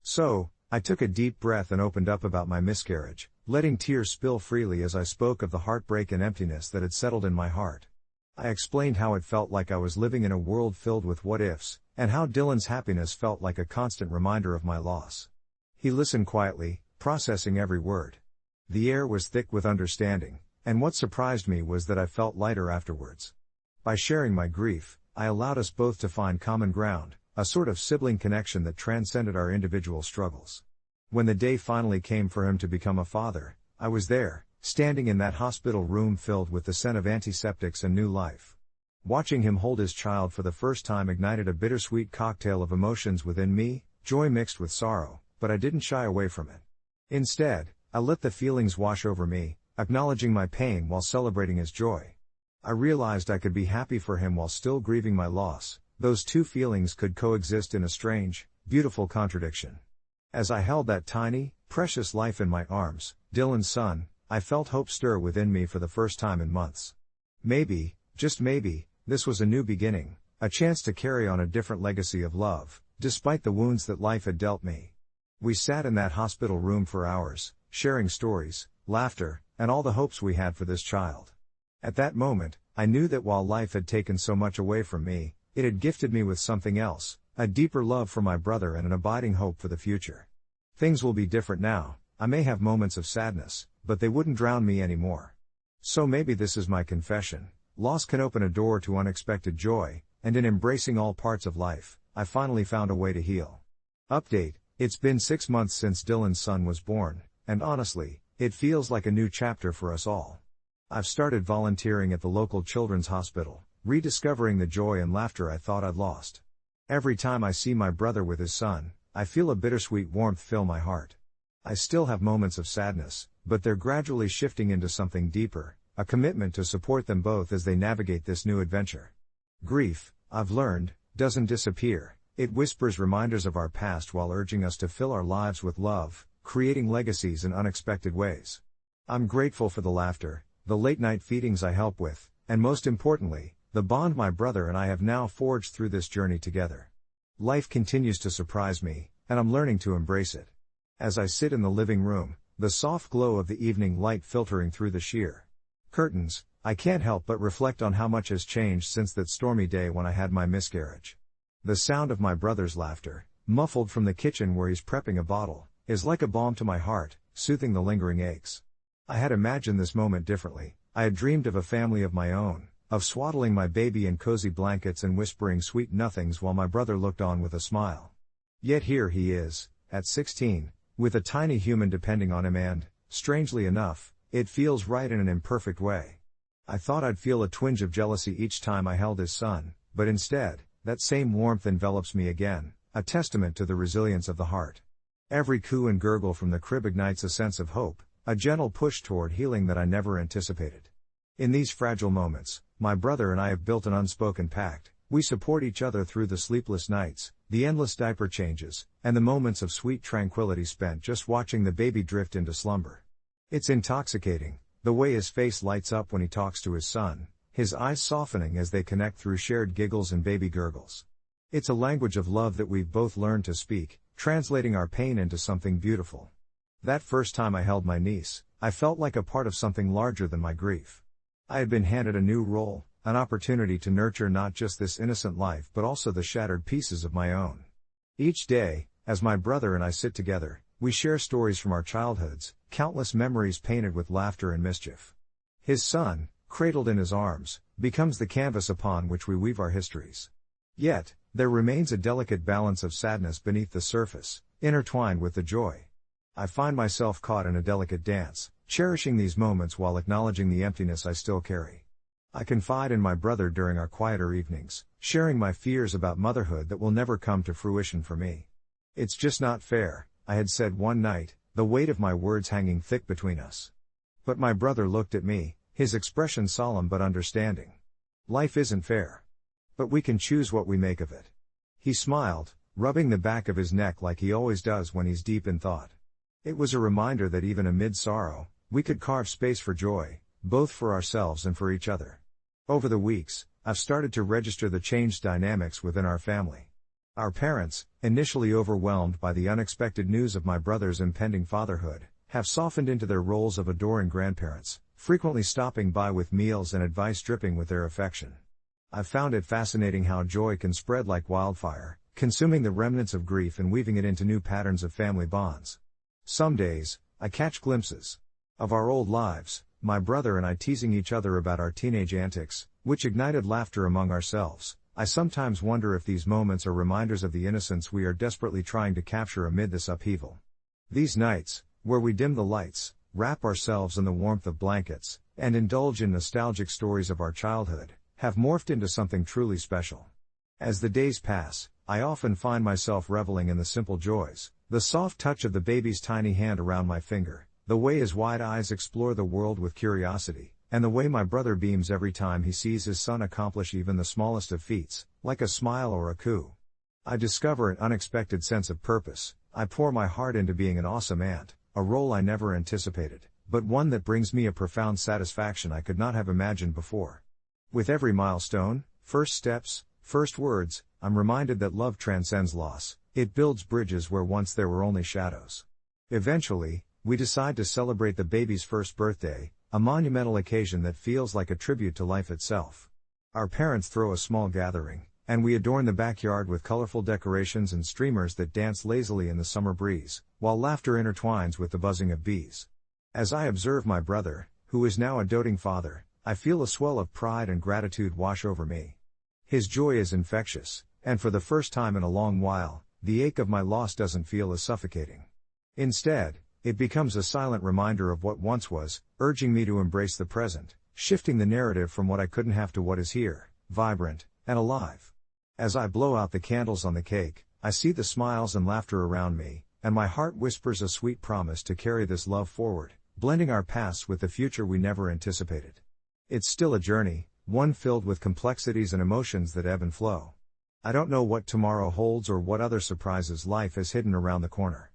So, I took a deep breath and opened up about my miscarriage, letting tears spill freely as I spoke of the heartbreak and emptiness that had settled in my heart. I explained how it felt like I was living in a world filled with what-ifs, and how Dylan's happiness felt like a constant reminder of my loss. He listened quietly, processing every word. The air was thick with understanding, and what surprised me was that I felt lighter afterwards. By sharing my grief, I allowed us both to find common ground, a sort of sibling connection that transcended our individual struggles. When the day finally came for him to become a father, I was there, standing in that hospital room filled with the scent of antiseptics and new life. Watching him hold his child for the first time ignited a bittersweet cocktail of emotions within me, joy mixed with sorrow, but I didn't shy away from it. Instead, I let the feelings wash over me, acknowledging my pain while celebrating his joy. I realized I could be happy for him while still grieving my loss. Those two feelings could coexist in a strange, beautiful contradiction. As I held that tiny, precious life in my arms, Dylan's son, I felt hope stir within me for the first time in months. Maybe, just maybe, this was a new beginning, a chance to carry on a different legacy of love, despite the wounds that life had dealt me. We sat in that hospital room for hours, sharing stories, laughter, and all the hopes we had for this child. At that moment, I knew that while life had taken so much away from me, it had gifted me with something else, a deeper love for my brother and an abiding hope for the future. Things will be different now. I may have moments of sadness, but they wouldn't drown me anymore. So maybe this is my confession. Loss can open a door to unexpected joy, and in embracing all parts of life, I finally found a way to heal. Update: it's been 6 months since Dylan's son was born, and honestly, it feels like a new chapter for us all. I've started volunteering at the local children's hospital, rediscovering the joy and laughter I thought I'd lost. Every time I see my brother with his son, I feel a bittersweet warmth fill my heart. I still have moments of sadness, but they're gradually shifting into something deeper, a commitment to support them both as they navigate this new adventure. Grief, I've learned, doesn't disappear. It whispers reminders of our past while urging us to fill our lives with love, creating legacies in unexpected ways. I'm grateful for the laughter, the late-night feedings I help with, and most importantly, the bond my brother and I have now forged through this journey together. Life continues to surprise me, and I'm learning to embrace it. As I sit in the living room, the soft glow of the evening light filtering through the sheer curtains, I can't help but reflect on how much has changed since that stormy day when I had my miscarriage. The sound of my brother's laughter, muffled from the kitchen where he's prepping a bottle, is like a balm to my heart, soothing the lingering aches. I had imagined this moment differently. I had dreamed of a family of my own, of swaddling my baby in cozy blankets and whispering sweet nothings while my brother looked on with a smile. Yet here he is, at 16, with a tiny human depending on him and, strangely enough, it feels right in an imperfect way. I thought I'd feel a twinge of jealousy each time I held his son, but instead, that same warmth envelops me again, a testament to the resilience of the heart. Every coo and gurgle from the crib ignites a sense of hope, a gentle push toward healing that I never anticipated. In these fragile moments, my brother and I have built an unspoken pact. We support each other through the sleepless nights, the endless diaper changes, and the moments of sweet tranquility spent just watching the baby drift into slumber. It's intoxicating, the way his face lights up when he talks to his son, his eyes softening as they connect through shared giggles and baby gurgles. It's a language of love that we've both learned to speak, translating our pain into something beautiful. That first time I held my niece, I felt like a part of something larger than my grief. I had been handed a new role, an opportunity to nurture not just this innocent life but also the shattered pieces of my own. Each day, as my brother and I sit together, we share stories from our childhoods, countless memories painted with laughter and mischief. His son, cradled in his arms, becomes the canvas upon which we weave our histories. Yet, there remains a delicate balance of sadness beneath the surface, intertwined with the joy. I find myself caught in a delicate dance, cherishing these moments while acknowledging the emptiness I still carry. I confide in my brother during our quieter evenings, sharing my fears about motherhood that will never come to fruition for me. "It's just not fair," I had said one night, the weight of my words hanging thick between us. But my brother looked at me, his expression solemn but understanding. "Life isn't fair. But we can choose what we make of it." He smiled, rubbing the back of his neck like he always does when he's deep in thought. It was a reminder that even amid sorrow, we could carve space for joy, both for ourselves and for each other. Over the weeks, I've started to register the changed dynamics within our family. Our parents, initially overwhelmed by the unexpected news of my brother's impending fatherhood, have softened into their roles of adoring grandparents, frequently stopping by with meals and advice dripping with their affection. I've found it fascinating how joy can spread like wildfire, consuming the remnants of grief and weaving it into new patterns of family bonds. Some days, I catch glimpses of our old lives, my brother and I teasing each other about our teenage antics, which ignited laughter among ourselves. I sometimes wonder if these moments are reminders of the innocence we are desperately trying to capture amid this upheaval. These nights, where we dim the lights, wrap ourselves in the warmth of blankets, and indulge in nostalgic stories of our childhood, have morphed into something truly special. As the days pass, I often find myself reveling in the simple joys, the soft touch of the baby's tiny hand around my finger, the way his wide eyes explore the world with curiosity, and the way my brother beams every time he sees his son accomplish even the smallest of feats, like a smile or a coo. I discover an unexpected sense of purpose. I pour my heart into being an awesome aunt, a role I never anticipated, but one that brings me a profound satisfaction I could not have imagined before. With every milestone, first steps, first words, I'm reminded that love transcends loss. It builds bridges where once there were only shadows. Eventually, we decide to celebrate the baby's first birthday, a monumental occasion that feels like a tribute to life itself. Our parents throw a small gathering, and we adorn the backyard with colorful decorations and streamers that dance lazily in the summer breeze, while laughter intertwines with the buzzing of bees. As I observe my brother, who is now a doting father, I feel a swell of pride and gratitude wash over me. His joy is infectious, and for the first time in a long while, the ache of my loss doesn't feel as suffocating. Instead, it becomes a silent reminder of what once was, urging me to embrace the present, shifting the narrative from what I couldn't have to what is here, vibrant and alive. As I blow out the candles on the cake, I see the smiles and laughter around me, and my heart whispers a sweet promise to carry this love forward, blending our pasts with the future we never anticipated. It's still a journey, one filled with complexities and emotions that ebb and flow. I don't know what tomorrow holds or what other surprises life has hidden around the corner.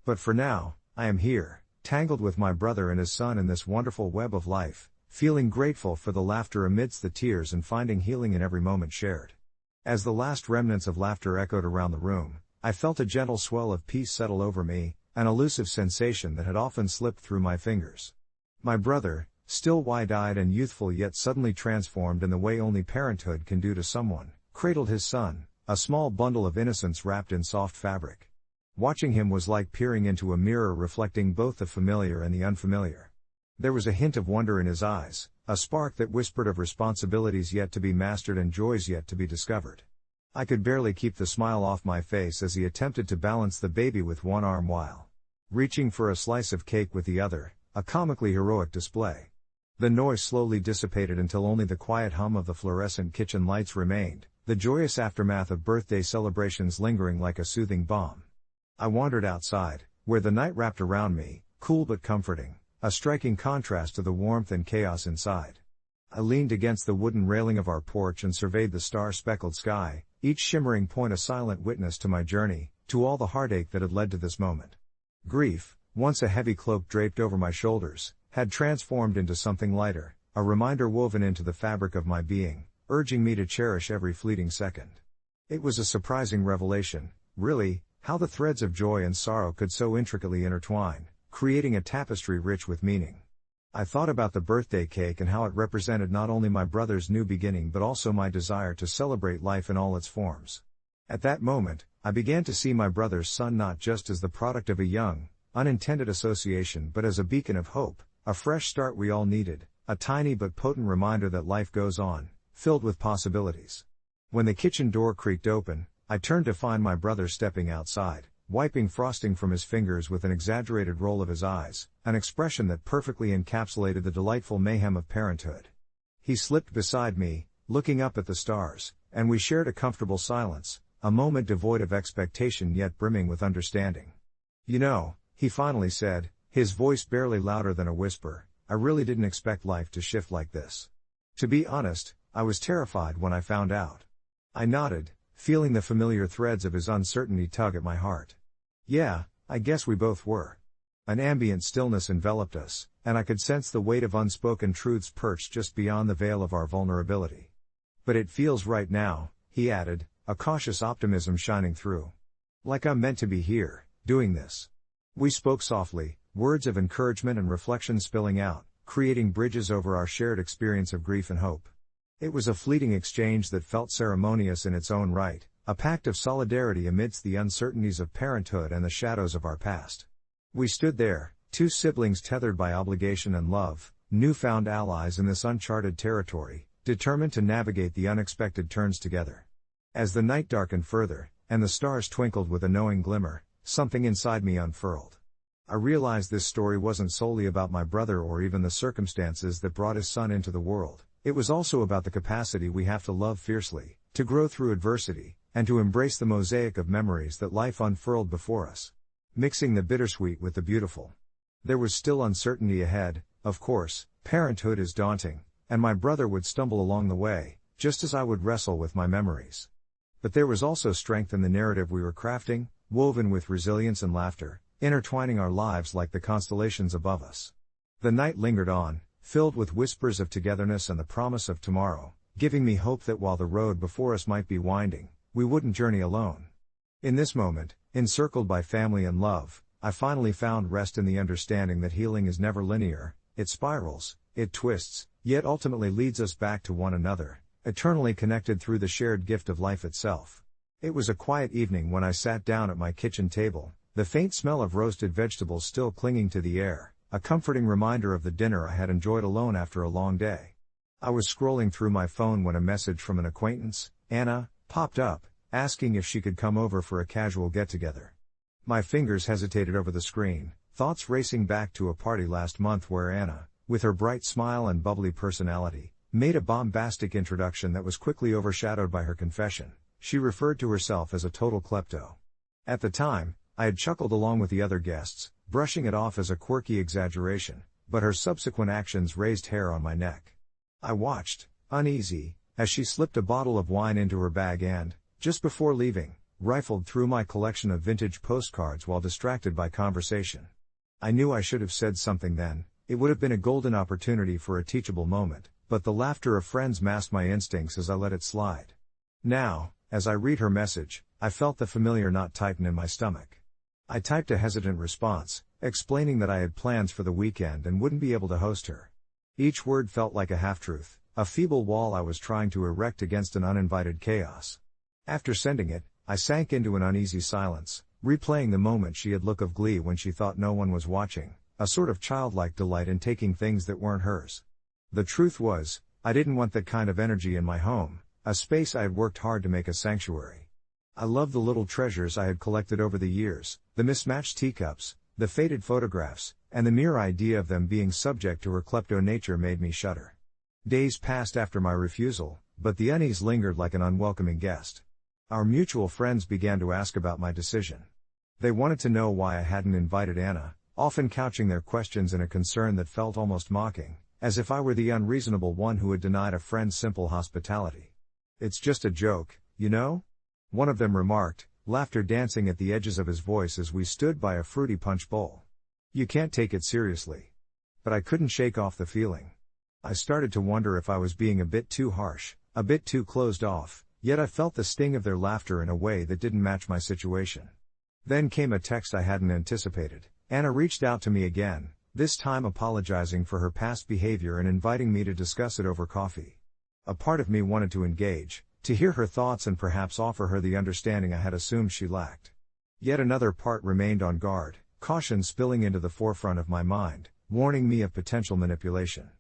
But for now, I am here, tangled with my brother and his son in this wonderful web of life, feeling grateful for the laughter amidst the tears and finding healing in every moment shared. As the last remnants of laughter echoed around the room, I felt a gentle swell of peace settle over me, an elusive sensation that had often slipped through my fingers. My brother, still wide-eyed and youthful yet suddenly transformed in the way only parenthood can do to someone, cradled his son, a small bundle of innocence wrapped in soft fabric. Watching him was like peering into a mirror reflecting both the familiar and the unfamiliar. There was a hint of wonder in his eyes, a spark that whispered of responsibilities yet to be mastered and joys yet to be discovered. I could barely keep the smile off my face as he attempted to balance the baby with one arm while reaching for a slice of cake with the other, a comically heroic display. The noise slowly dissipated until only the quiet hum of the fluorescent kitchen lights remained, the joyous aftermath of birthday celebrations lingering like a soothing balm. I wandered outside, where the night wrapped around me, cool but comforting, a striking contrast to the warmth and chaos inside. I leaned against the wooden railing of our porch and surveyed the star-speckled sky, each shimmering point a silent witness to my journey, to all the heartache that had led to this moment. Grief, once a heavy cloak draped over my shoulders, had transformed into something lighter, a reminder woven into the fabric of my being, urging me to cherish every fleeting second. It was a surprising revelation, really, how the threads of joy and sorrow could so intricately intertwine, creating a tapestry rich with meaning. I thought about the birthday cake and how it represented not only my brother's new beginning but also my desire to celebrate life in all its forms. At that moment, I began to see my brother's son not just as the product of a young, unintended association but as a beacon of hope, a fresh start we all needed, a tiny but potent reminder that life goes on, filled with possibilities. When the kitchen door creaked open, I turned to find my brother stepping outside, wiping frosting from his fingers with an exaggerated roll of his eyes, an expression that perfectly encapsulated the delightful mayhem of parenthood. He slipped beside me, looking up at the stars, and we shared a comfortable silence, a moment devoid of expectation yet brimming with understanding. "You know," he finally said, his voice barely louder than a whisper, "I really didn't expect life to shift like this. To be honest, I was terrified when I found out." I nodded, feeling the familiar threads of his uncertainty tug at my heart. "Yeah, I guess we both were." An ambient stillness enveloped us, and I could sense the weight of unspoken truths perched just beyond the veil of our vulnerability. "But it feels right now," he added, a cautious optimism shining through. "Like I'm meant to be here, doing this." We spoke softly, words of encouragement and reflection spilling out, creating bridges over our shared experience of grief and hope. It was a fleeting exchange that felt ceremonious in its own right, a pact of solidarity amidst the uncertainties of parenthood and the shadows of our past. We stood there, two siblings tethered by obligation and love, newfound allies in this uncharted territory, determined to navigate the unexpected turns together. As the night darkened further, and the stars twinkled with a knowing glimmer, something inside me unfurled. I realized this story wasn't solely about my brother or even the circumstances that brought his son into the world. It was also about the capacity we have to love fiercely, to grow through adversity, and to embrace the mosaic of memories that life unfurled before us. Mixing the bittersweet with the beautiful. There was still uncertainty ahead, of course, parenthood is daunting, and my brother would stumble along the way, just as I would wrestle with my memories. But there was also strength in the narrative we were crafting, woven with resilience and laughter, intertwining our lives like the constellations above us. The night lingered on, filled with whispers of togetherness and the promise of tomorrow, giving me hope that while the road before us might be winding, we wouldn't journey alone. In this moment, encircled by family and love, I finally found rest in the understanding that healing is never linear, it spirals, it twists, yet ultimately leads us back to one another, eternally connected through the shared gift of life itself. It was a quiet evening when I sat down at my kitchen table, the faint smell of roasted vegetables still clinging to the air, a comforting reminder of the dinner I had enjoyed alone after a long day. I was scrolling through my phone when a message from an acquaintance, Anna, popped up, asking if she could come over for a casual get-together. My fingers hesitated over the screen, thoughts racing back to a party last month where Anna, with her bright smile and bubbly personality, made a bombastic introduction that was quickly overshadowed by her confession. She referred to herself as a total klepto. At the time, I had chuckled along with the other guests, brushing it off as a quirky exaggeration, but her subsequent actions raised hair on my neck. I watched, uneasy, as she slipped a bottle of wine into her bag and, just before leaving, rifled through my collection of vintage postcards while distracted by conversation. I knew I should have said something then, it would have been a golden opportunity for a teachable moment, but the laughter of friends masked my instincts as I let it slide. Now, as I read her message, I felt the familiar knot tighten in my stomach. I typed a hesitant response, explaining that I had plans for the weekend and wouldn't be able to host her. Each word felt like a half-truth, a feeble wall I was trying to erect against an uninvited chaos. After sending it, I sank into an uneasy silence, replaying the moment she had look of glee when she thought no one was watching, a sort of childlike delight in taking things that weren't hers. The truth was, I didn't want that kind of energy in my home, a space I had worked hard to make a sanctuary. I loved the little treasures I had collected over the years, the mismatched teacups, the faded photographs, and the mere idea of them being subject to her klepto nature made me shudder. Days passed after my refusal, but the unease lingered like an unwelcoming guest. Our mutual friends began to ask about my decision. They wanted to know why I hadn't invited Anna, often couching their questions in a concern that felt almost mocking, as if I were the unreasonable one who had denied a friend simple hospitality. "It's just a joke, you know?" one of them remarked, laughter dancing at the edges of his voice as we stood by a fruity punch bowl. "You can't take it seriously." But I couldn't shake off the feeling. I started to wonder if I was being a bit too harsh, a bit too closed off, yet I felt the sting of their laughter in a way that didn't match my situation. Then came a text I hadn't anticipated. Anna reached out to me again, this time apologizing for her past behavior and inviting me to discuss it over coffee. A part of me wanted to engage, to hear her thoughts and perhaps offer her the understanding I had assumed she lacked. Yet another part remained on guard, caution spilling into the forefront of my mind, warning me of potential manipulation.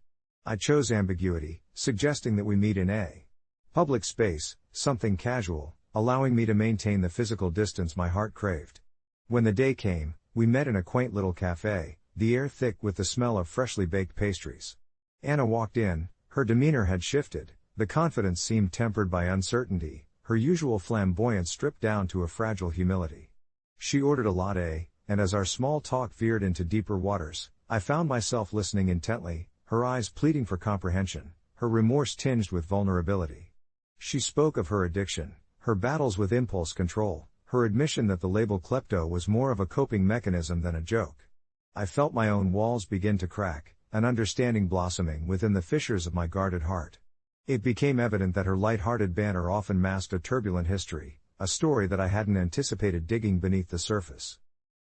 I chose ambiguity, suggesting that we meet in a public space, something casual, allowing me to maintain the physical distance my heart craved. When the day came, we met in a quaint little cafe, the air thick with the smell of freshly baked pastries. Anna walked in, her demeanor had shifted, the confidence seemed tempered by uncertainty, her usual flamboyance stripped down to a fragile humility. She ordered a latte, and as our small talk veered into deeper waters, I found myself listening intently, her eyes pleading for comprehension, her remorse tinged with vulnerability. She spoke of her addiction, her battles with impulse control, her admission that the label klepto was more of a coping mechanism than a joke. I felt my own walls begin to crack, an understanding blossoming within the fissures of my guarded heart. It became evident that her light-hearted banter often masked a turbulent history, a story that I hadn't anticipated digging beneath the surface.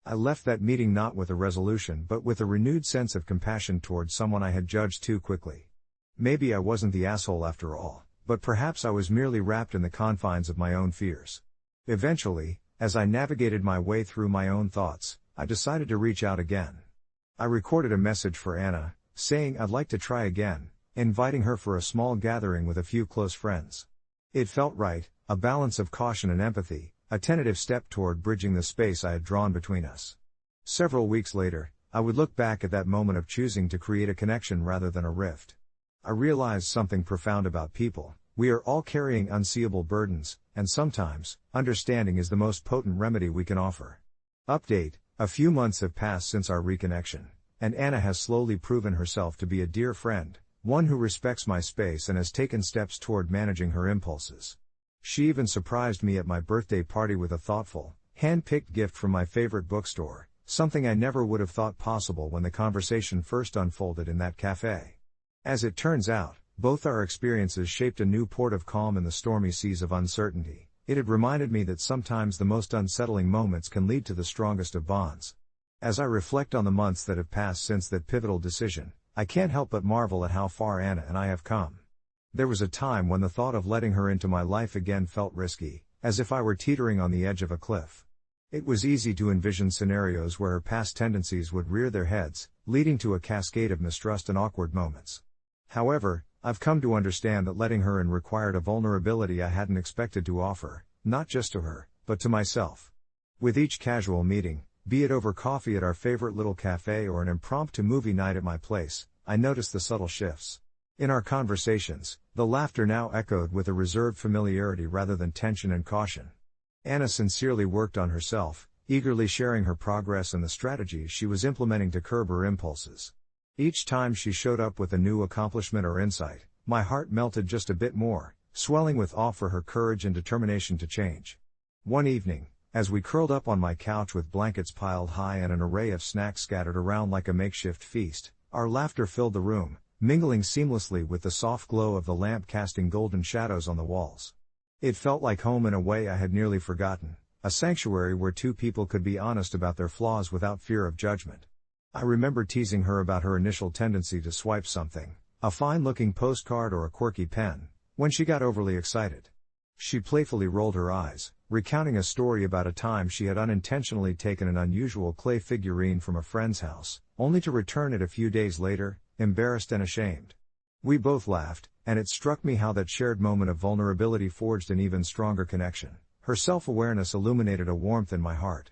I left that meeting not with a resolution but with a renewed sense of compassion towards someone I had judged too quickly. Maybe I wasn't the asshole after all, but perhaps I was merely wrapped in the confines of my own fears. Eventually, as I navigated my way through my own thoughts, I decided to reach out again. I recorded a message for Anna, saying I'd like to try again, inviting her for a small gathering with a few close friends. It felt right, a balance of caution and empathy, a tentative step toward bridging the space I had drawn between us. Several weeks later, I would look back at that moment of choosing to create a connection rather than a rift. I realized something profound about people: we are all carrying unseeable burdens, and sometimes, understanding is the most potent remedy we can offer. Update: a few months have passed since our reconnection, and Anna has slowly proven herself to be a dear friend, one who respects my space and has taken steps toward managing her impulses. She even surprised me at my birthday party with a thoughtful, hand-picked gift from my favorite bookstore, something I never would have thought possible when the conversation first unfolded in that cafe. As it turns out, both our experiences shaped a new port of calm in the stormy seas of uncertainty. It had reminded me that sometimes the most unsettling moments can lead to the strongest of bonds. As I reflect on the months that have passed since that pivotal decision, I can't help but marvel at how far Anna and I have come. There was a time when the thought of letting her into my life again felt risky, as if I were teetering on the edge of a cliff. It was easy to envision scenarios where her past tendencies would rear their heads, leading to a cascade of mistrust and awkward moments. However, I've come to understand that letting her in required a vulnerability I hadn't expected to offer, not just to her, but to myself. With each casual meeting, be it over coffee at our favorite little cafe or an impromptu movie night at my place, I noticed the subtle shifts. In our conversations, the laughter now echoed with a reserved familiarity rather than tension and caution. Anna sincerely worked on herself, eagerly sharing her progress and the strategies she was implementing to curb her impulses. Each time she showed up with a new accomplishment or insight, my heart melted just a bit more, swelling with awe for her courage and determination to change. One evening, as we curled up on my couch with blankets piled high and an array of snacks scattered around like a makeshift feast, our laughter filled the room, mingling seamlessly with the soft glow of the lamp casting golden shadows on the walls. It felt like home in a way I had nearly forgotten, a sanctuary where two people could be honest about their flaws without fear of judgment. I remember teasing her about her initial tendency to swipe something, a fine-looking postcard or a quirky pen, when she got overly excited. She playfully rolled her eyes, recounting a story about a time she had unintentionally taken an unusual clay figurine from a friend's house, only to return it a few days later, embarrassed and ashamed. We both laughed, and it struck me how that shared moment of vulnerability forged an even stronger connection. Her self-awareness illuminated a warmth in my heart.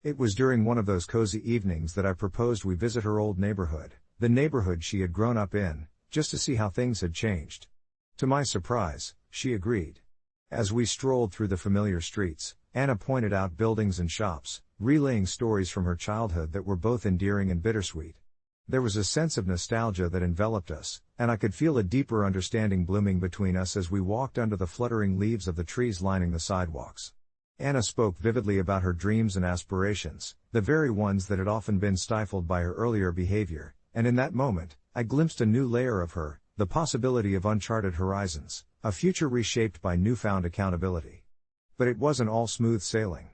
It was during one of those cozy evenings that I proposed we visit her old neighborhood, the neighborhood she had grown up in, just to see how things had changed. To my surprise, she agreed. As we strolled through the familiar streets, Anna pointed out buildings and shops, relaying stories from her childhood that were both endearing and bittersweet. There was a sense of nostalgia that enveloped us, and I could feel a deeper understanding blooming between us as we walked under the fluttering leaves of the trees lining the sidewalks. Anna spoke vividly about her dreams and aspirations, the very ones that had often been stifled by her earlier behavior, and in that moment, I glimpsed a new layer of her, the possibility of uncharted horizons, a future reshaped by newfound accountability. But it wasn't all smooth sailing.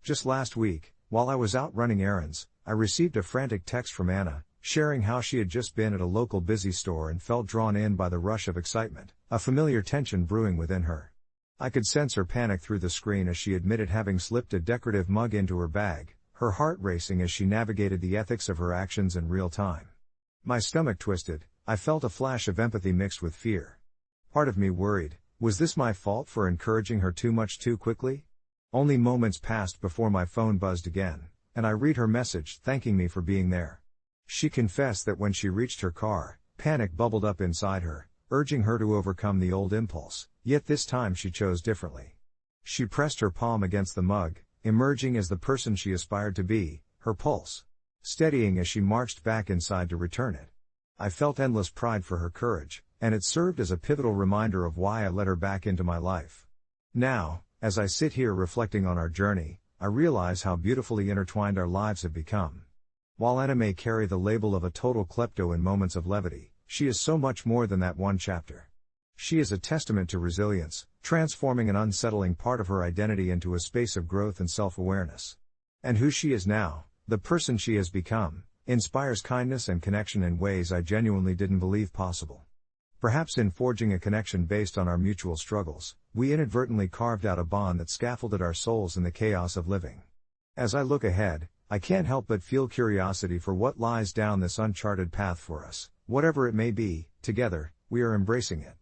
Just last week, while I was out running errands, I received a frantic text from Anna, sharing how she had just been at a local busy store and felt drawn in by the rush of excitement, a familiar tension brewing within her. I could sense her panic through the screen as she admitted having slipped a decorative mug into her bag, her heart racing as she navigated the ethics of her actions in real time. My stomach twisted, I felt a flash of empathy mixed with fear. Part of me worried, was this my fault for encouraging her too much too quickly? Only moments passed before my phone buzzed again, and I read her message thanking me for being there. She confessed that when she reached her car, panic bubbled up inside her, urging her to overcome the old impulse, yet this time she chose differently. She pressed her palm against the mug, emerging as the person she aspired to be, her pulse steadying as she marched back inside to return it. I felt endless pride for her courage, and it served as a pivotal reminder of why I let her back into my life. Now, as I sit here reflecting on our journey, I realize how beautifully intertwined our lives have become. While Anna may carry the label of a total klepto in moments of levity, she is so much more than that one chapter. She is a testament to resilience, transforming an unsettling part of her identity into a space of growth and self-awareness. And who she is now, the person she has become, inspires kindness and connection in ways I genuinely didn't believe possible. Perhaps in forging a connection based on our mutual struggles, we inadvertently carved out a bond that scaffolded our souls in the chaos of living. As I look ahead, I can't help but feel curiosity for what lies down this uncharted path for us. Whatever it may be, together, we are embracing it.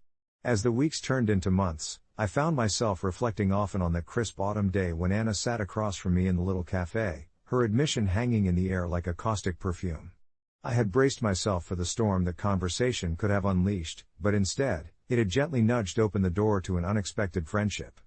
As the weeks turned into months, I found myself reflecting often on that crisp autumn day when Anna sat across from me in the little cafe, her admission hanging in the air like a caustic perfume. I had braced myself for the storm that conversation could have unleashed, but instead, it had gently nudged open the door to an unexpected friendship.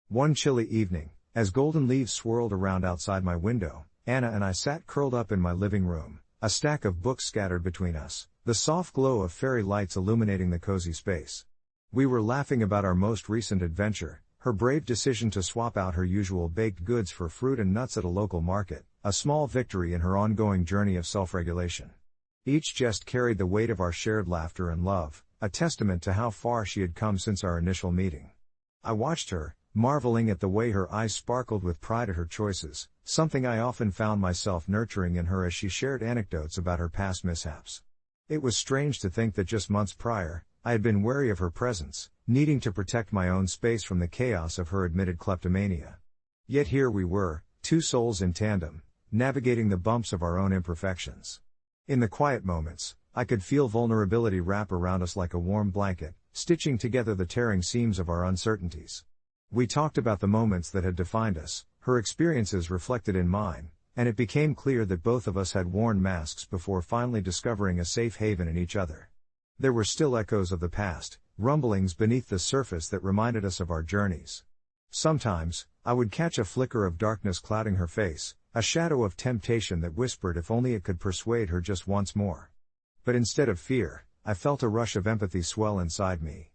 One chilly evening, as golden leaves swirled around outside my window, Anna and I sat curled up in my living room, a stack of books scattered between us, the soft glow of fairy lights illuminating the cozy space. We were laughing about our most recent adventure, her brave decision to swap out her usual baked goods for fruit and nuts at a local market, a small victory in her ongoing journey of self-regulation. Each jest carried the weight of our shared laughter and love, a testament to how far she had come since our initial meeting. I watched her, marveling at the way her eyes sparkled with pride at her choices, something I often found myself nurturing in her as she shared anecdotes about her past mishaps. It was strange to think that just months prior, I had been wary of her presence, needing to protect my own space from the chaos of her admitted kleptomania. Yet here we were, two souls in tandem, navigating the bumps of our own imperfections. In the quiet moments, I could feel vulnerability wrap around us like a warm blanket, stitching together the tearing seams of our uncertainties. We talked about the moments that had defined us, her experiences reflected in mine, and it became clear that both of us had worn masks before finally discovering a safe haven in each other. There were still echoes of the past, rumblings beneath the surface that reminded us of our journeys. Sometimes, I would catch a flicker of darkness clouding her face, a shadow of temptation that whispered if only it could persuade her just once more. But instead of fear, I felt a rush of empathy swell inside me.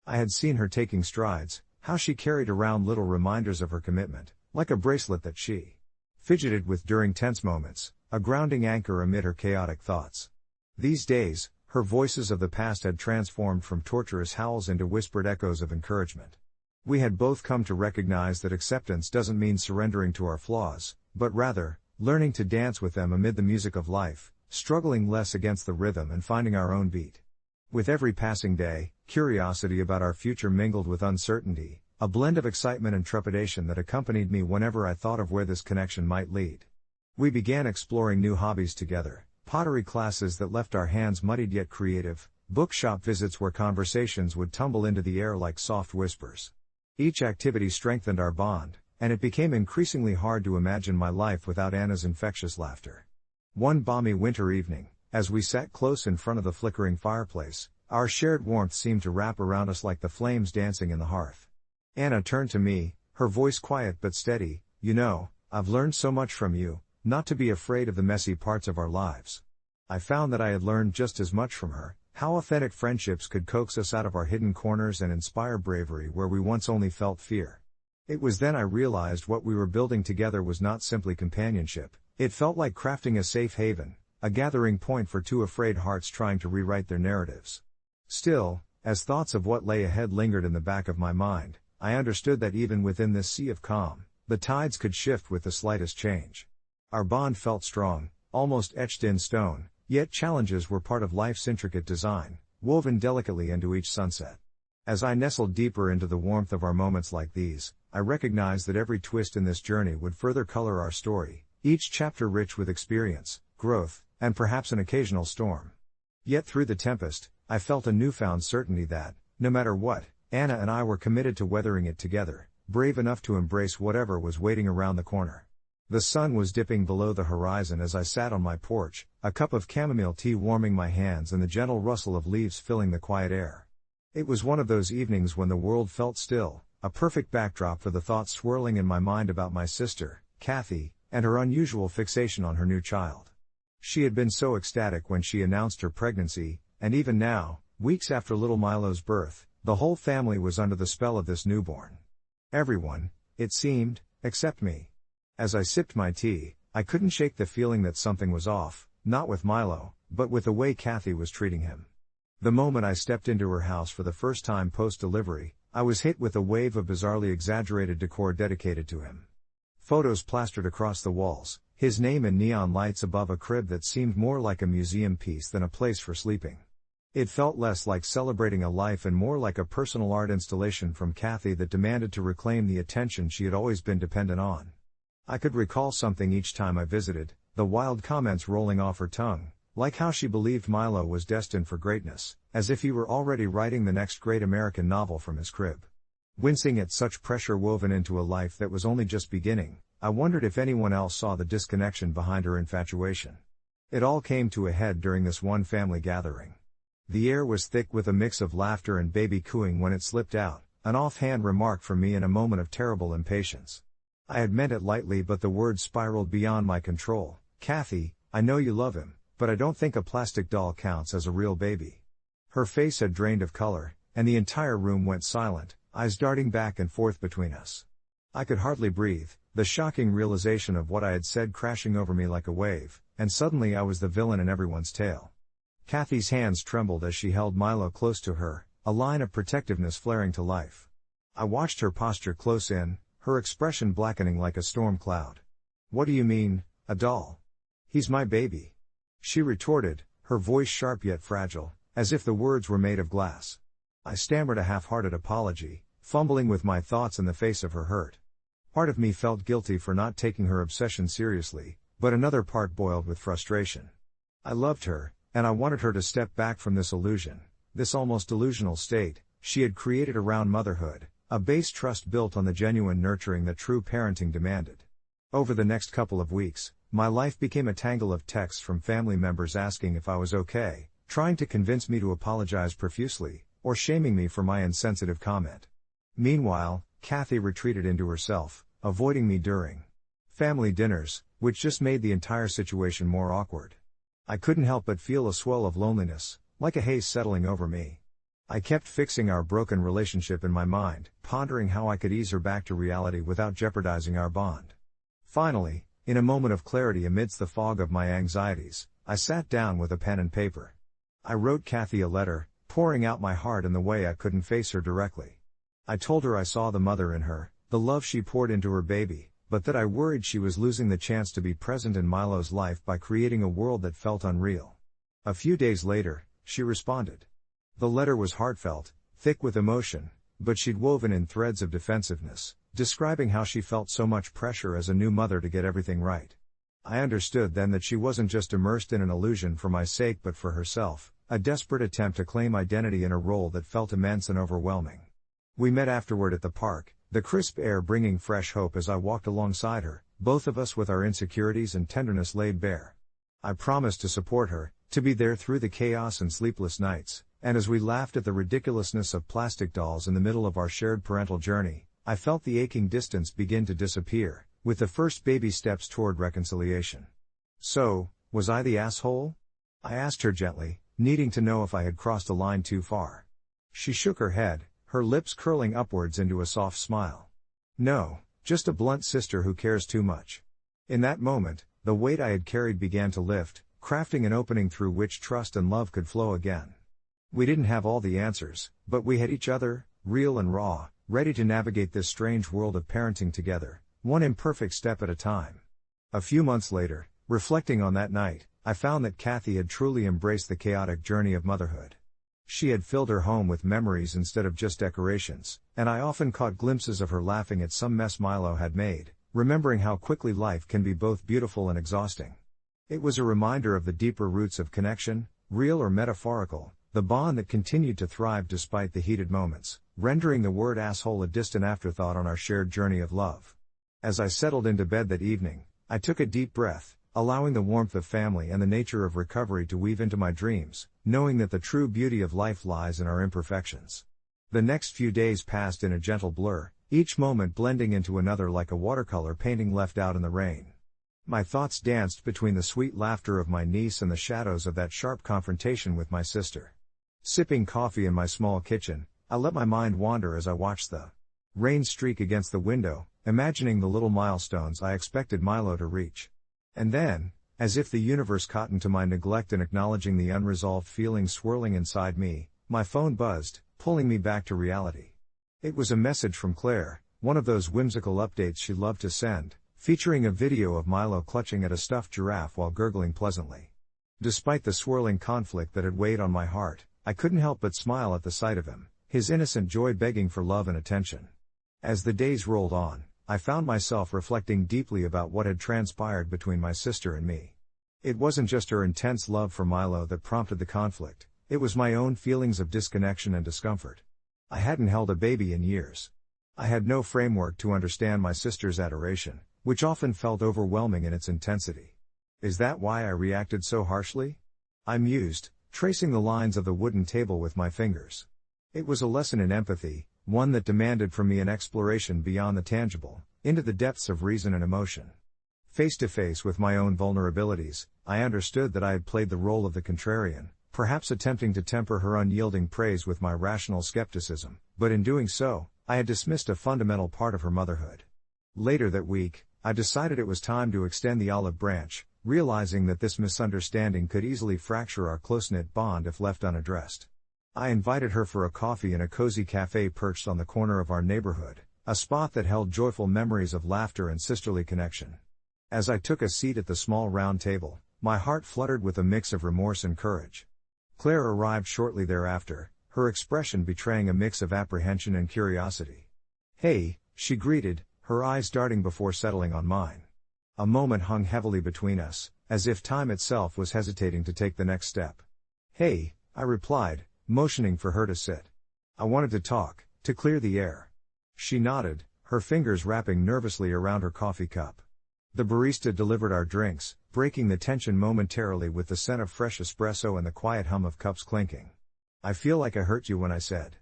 I had seen her taking strides, how she carried around little reminders of her commitment, like a bracelet that she fidgeted with during tense moments, a grounding anchor amid her chaotic thoughts. These days, her voices of the past had transformed from torturous howls into whispered echoes of encouragement. We had both come to recognize that acceptance doesn't mean surrendering to our flaws, but rather, learning to dance with them amid the music of life, struggling less against the rhythm and finding our own beat. With every passing day, curiosity about our future mingled with uncertainty, a blend of excitement and trepidation that accompanied me whenever I thought of where this connection might lead. We began exploring new hobbies together, pottery classes that left our hands muddied yet creative, bookshop visits where conversations would tumble into the air like soft whispers. Each activity strengthened our bond, and it became increasingly hard to imagine my life without Anna's infectious laughter. One balmy winter evening, as we sat close in front of the flickering fireplace, our shared warmth seemed to wrap around us like the flames dancing in the hearth. Anna turned to me, her voice quiet but steady. "You know, I've learned so much from you, not to be afraid of the messy parts of our lives." I found that I had learned just as much from her, how authentic friendships could coax us out of our hidden corners and inspire bravery where we once only felt fear. It was then I realized what we were building together was not simply companionship, it felt like crafting a safe haven, a gathering point for two afraid hearts trying to rewrite their narratives. Still, as thoughts of what lay ahead lingered in the back of my mind, I understood that even within this sea of calm, the tides could shift with the slightest change. Our bond felt strong, almost etched in stone, yet challenges were part of life's intricate design, woven delicately into each sunset. As I nestled deeper into the warmth of our moments like these, I recognized that every twist in this journey would further color our story, each chapter rich with experience, growth, and perhaps an occasional storm. Yet through the tempest, I felt a newfound certainty that, no matter what, Anna and I were committed to weathering it together, brave enough to embrace whatever was waiting around the corner. The sun was dipping below the horizon as I sat on my porch, a cup of chamomile tea warming my hands and the gentle rustle of leaves filling the quiet air. It was one of those evenings when the world felt still, a perfect backdrop for the thoughts swirling in my mind about my sister, Kathy, and her unusual fixation on her new child. She had been so ecstatic when she announced her pregnancy, and even now, weeks after little Milo's birth, the whole family was under the spell of this newborn. Everyone, it seemed, except me. As I sipped my tea, I couldn't shake the feeling that something was off, not with Milo, but with the way Kathy was treating him. The moment I stepped into her house for the first time post-delivery, I was hit with a wave of bizarrely exaggerated decor dedicated to him. Photos plastered across the walls, his name in neon lights above a crib that seemed more like a museum piece than a place for sleeping. It felt less like celebrating a life and more like a personal art installation from Kathy that demanded to reclaim the attention she had always been dependent on. I could recall something each time I visited, the wild comments rolling off her tongue, like how she believed Milo was destined for greatness, as if he were already writing the next great American novel from his crib. Wincing at such pressure woven into a life that was only just beginning, I wondered if anyone else saw the disconnection behind her infatuation. It all came to a head during this one family gathering. The air was thick with a mix of laughter and baby cooing when it slipped out, an offhand remark from me in a moment of terrible impatience. I had meant it lightly, but the words spiraled beyond my control. "Kathy, I know you love him, but I don't think a plastic doll counts as a real baby." Her face had drained of color, and the entire room went silent, eyes darting back and forth between us. I could hardly breathe, the shocking realization of what I had said crashing over me like a wave, and suddenly I was the villain in everyone's tale. Kathy's hands trembled as she held Milo close to her, a line of protectiveness flaring to life. I watched her posture close in, her expression blackening like a storm cloud. "What do you mean, a doll? He's my baby," she retorted, her voice sharp yet fragile, as if the words were made of glass. I stammered a half-hearted apology, fumbling with my thoughts in the face of her hurt. Part of me felt guilty for not taking her obsession seriously, but another part boiled with frustration. I loved her, and I wanted her to step back from this illusion, this almost delusional state she had created around motherhood, a base trust built on the genuine nurturing that true parenting demanded. Over the next couple of weeks, my life became a tangle of texts from family members asking if I was okay, trying to convince me to apologize profusely, or shaming me for my insensitive comment. Meanwhile, Kathy retreated into herself, avoiding me during family dinners, which just made the entire situation more awkward. I couldn't help but feel a swell of loneliness, like a haze settling over me. I kept fixing our broken relationship in my mind, pondering how I could ease her back to reality without jeopardizing our bond. Finally, in a moment of clarity amidst the fog of my anxieties, I sat down with a pen and paper. I wrote Kathy a letter, pouring out my heart in the way I couldn't face her directly. I told her I saw the mother in her, the love she poured into her baby, but that I worried she was losing the chance to be present in Milo's life by creating a world that felt unreal. A few days later, she responded. The letter was heartfelt, thick with emotion, but she'd woven in threads of defensiveness, describing how she felt so much pressure as a new mother to get everything right. I understood then that she wasn't just immersed in an illusion for my sake but for herself, a desperate attempt to claim identity in a role that felt immense and overwhelming. We met afterward at the park, the crisp air bringing fresh hope as I walked alongside her, both of us with our insecurities and tenderness laid bare. I promised to support her, to be there through the chaos and sleepless nights, and as we laughed at the ridiculousness of plastic dolls in the middle of our shared parental journey, I felt the aching distance begin to disappear, with the first baby steps toward reconciliation. "So, was I the asshole?" I asked her gently, needing to know if I had crossed a line too far. She shook her head, her lips curling upwards into a soft smile. "No, just a blunt sister who cares too much." In that moment, the weight I had carried began to lift, crafting an opening through which trust and love could flow again. We didn't have all the answers, but we had each other, real and raw, ready to navigate this strange world of parenting together, one imperfect step at a time. A few months later, reflecting on that night, I found that Kathy had truly embraced the chaotic journey of motherhood. She had filled her home with memories instead of just decorations, and I often caught glimpses of her laughing at some mess Milo had made, remembering how quickly life can be both beautiful and exhausting. It was a reminder of the deeper roots of connection, real or metaphorical, the bond that continued to thrive despite the heated moments, rendering the word asshole a distant afterthought on our shared journey of love. As I settled into bed that evening, I took a deep breath, allowing the warmth of family and the nature of recovery to weave into my dreams, knowing that the true beauty of life lies in our imperfections. The next few days passed in a gentle blur, each moment blending into another like a watercolor painting left out in the rain. My thoughts danced between the sweet laughter of my niece and the shadows of that sharp confrontation with my sister. Sipping coffee in my small kitchen, I let my mind wander as I watched the rain streak against the window, imagining the little milestones I expected Milo to reach. And then, as if the universe cottoned to my neglect and acknowledging the unresolved feelings swirling inside me, my phone buzzed, pulling me back to reality. It was a message from Claire, one of those whimsical updates she loved to send, featuring a video of Milo clutching at a stuffed giraffe while gurgling pleasantly. Despite the swirling conflict that had weighed on my heart, I couldn't help but smile at the sight of him, his innocent joy begging for love and attention. As the days rolled on, I found myself reflecting deeply about what had transpired between my sister and me. It wasn't just her intense love for Milo that prompted the conflict, it was my own feelings of disconnection and discomfort. I hadn't held a baby in years. I had no framework to understand my sister's adoration, which often felt overwhelming in its intensity. Is that why I reacted so harshly? I mused, tracing the lines of the wooden table with my fingers. It was a lesson in empathy, one that demanded from me an exploration beyond the tangible, into the depths of reason and emotion. Face to face with my own vulnerabilities, I understood that I had played the role of the contrarian, perhaps attempting to temper her unyielding praise with my rational skepticism, but in doing so, I had dismissed a fundamental part of her motherhood. Later that week, I decided it was time to extend the olive branch, realizing that this misunderstanding could easily fracture our close-knit bond if left unaddressed. I invited her for a coffee in a cozy cafe perched on the corner of our neighborhood, a spot that held joyful memories of laughter and sisterly connection. As I took a seat at the small round table, my heart fluttered with a mix of remorse and courage. Claire arrived shortly thereafter, her expression betraying a mix of apprehension and curiosity. "Hey," she greeted, her eyes darting before settling on mine. A moment hung heavily between us, as if time itself was hesitating to take the next step. "Hey," I replied, motioning for her to sit. "I wanted to talk, to clear the air." She nodded, her fingers wrapping nervously around her coffee cup. The barista delivered our drinks, breaking the tension momentarily with the scent of fresh espresso and the quiet hum of cups clinking. "I feel like I hurt you when I said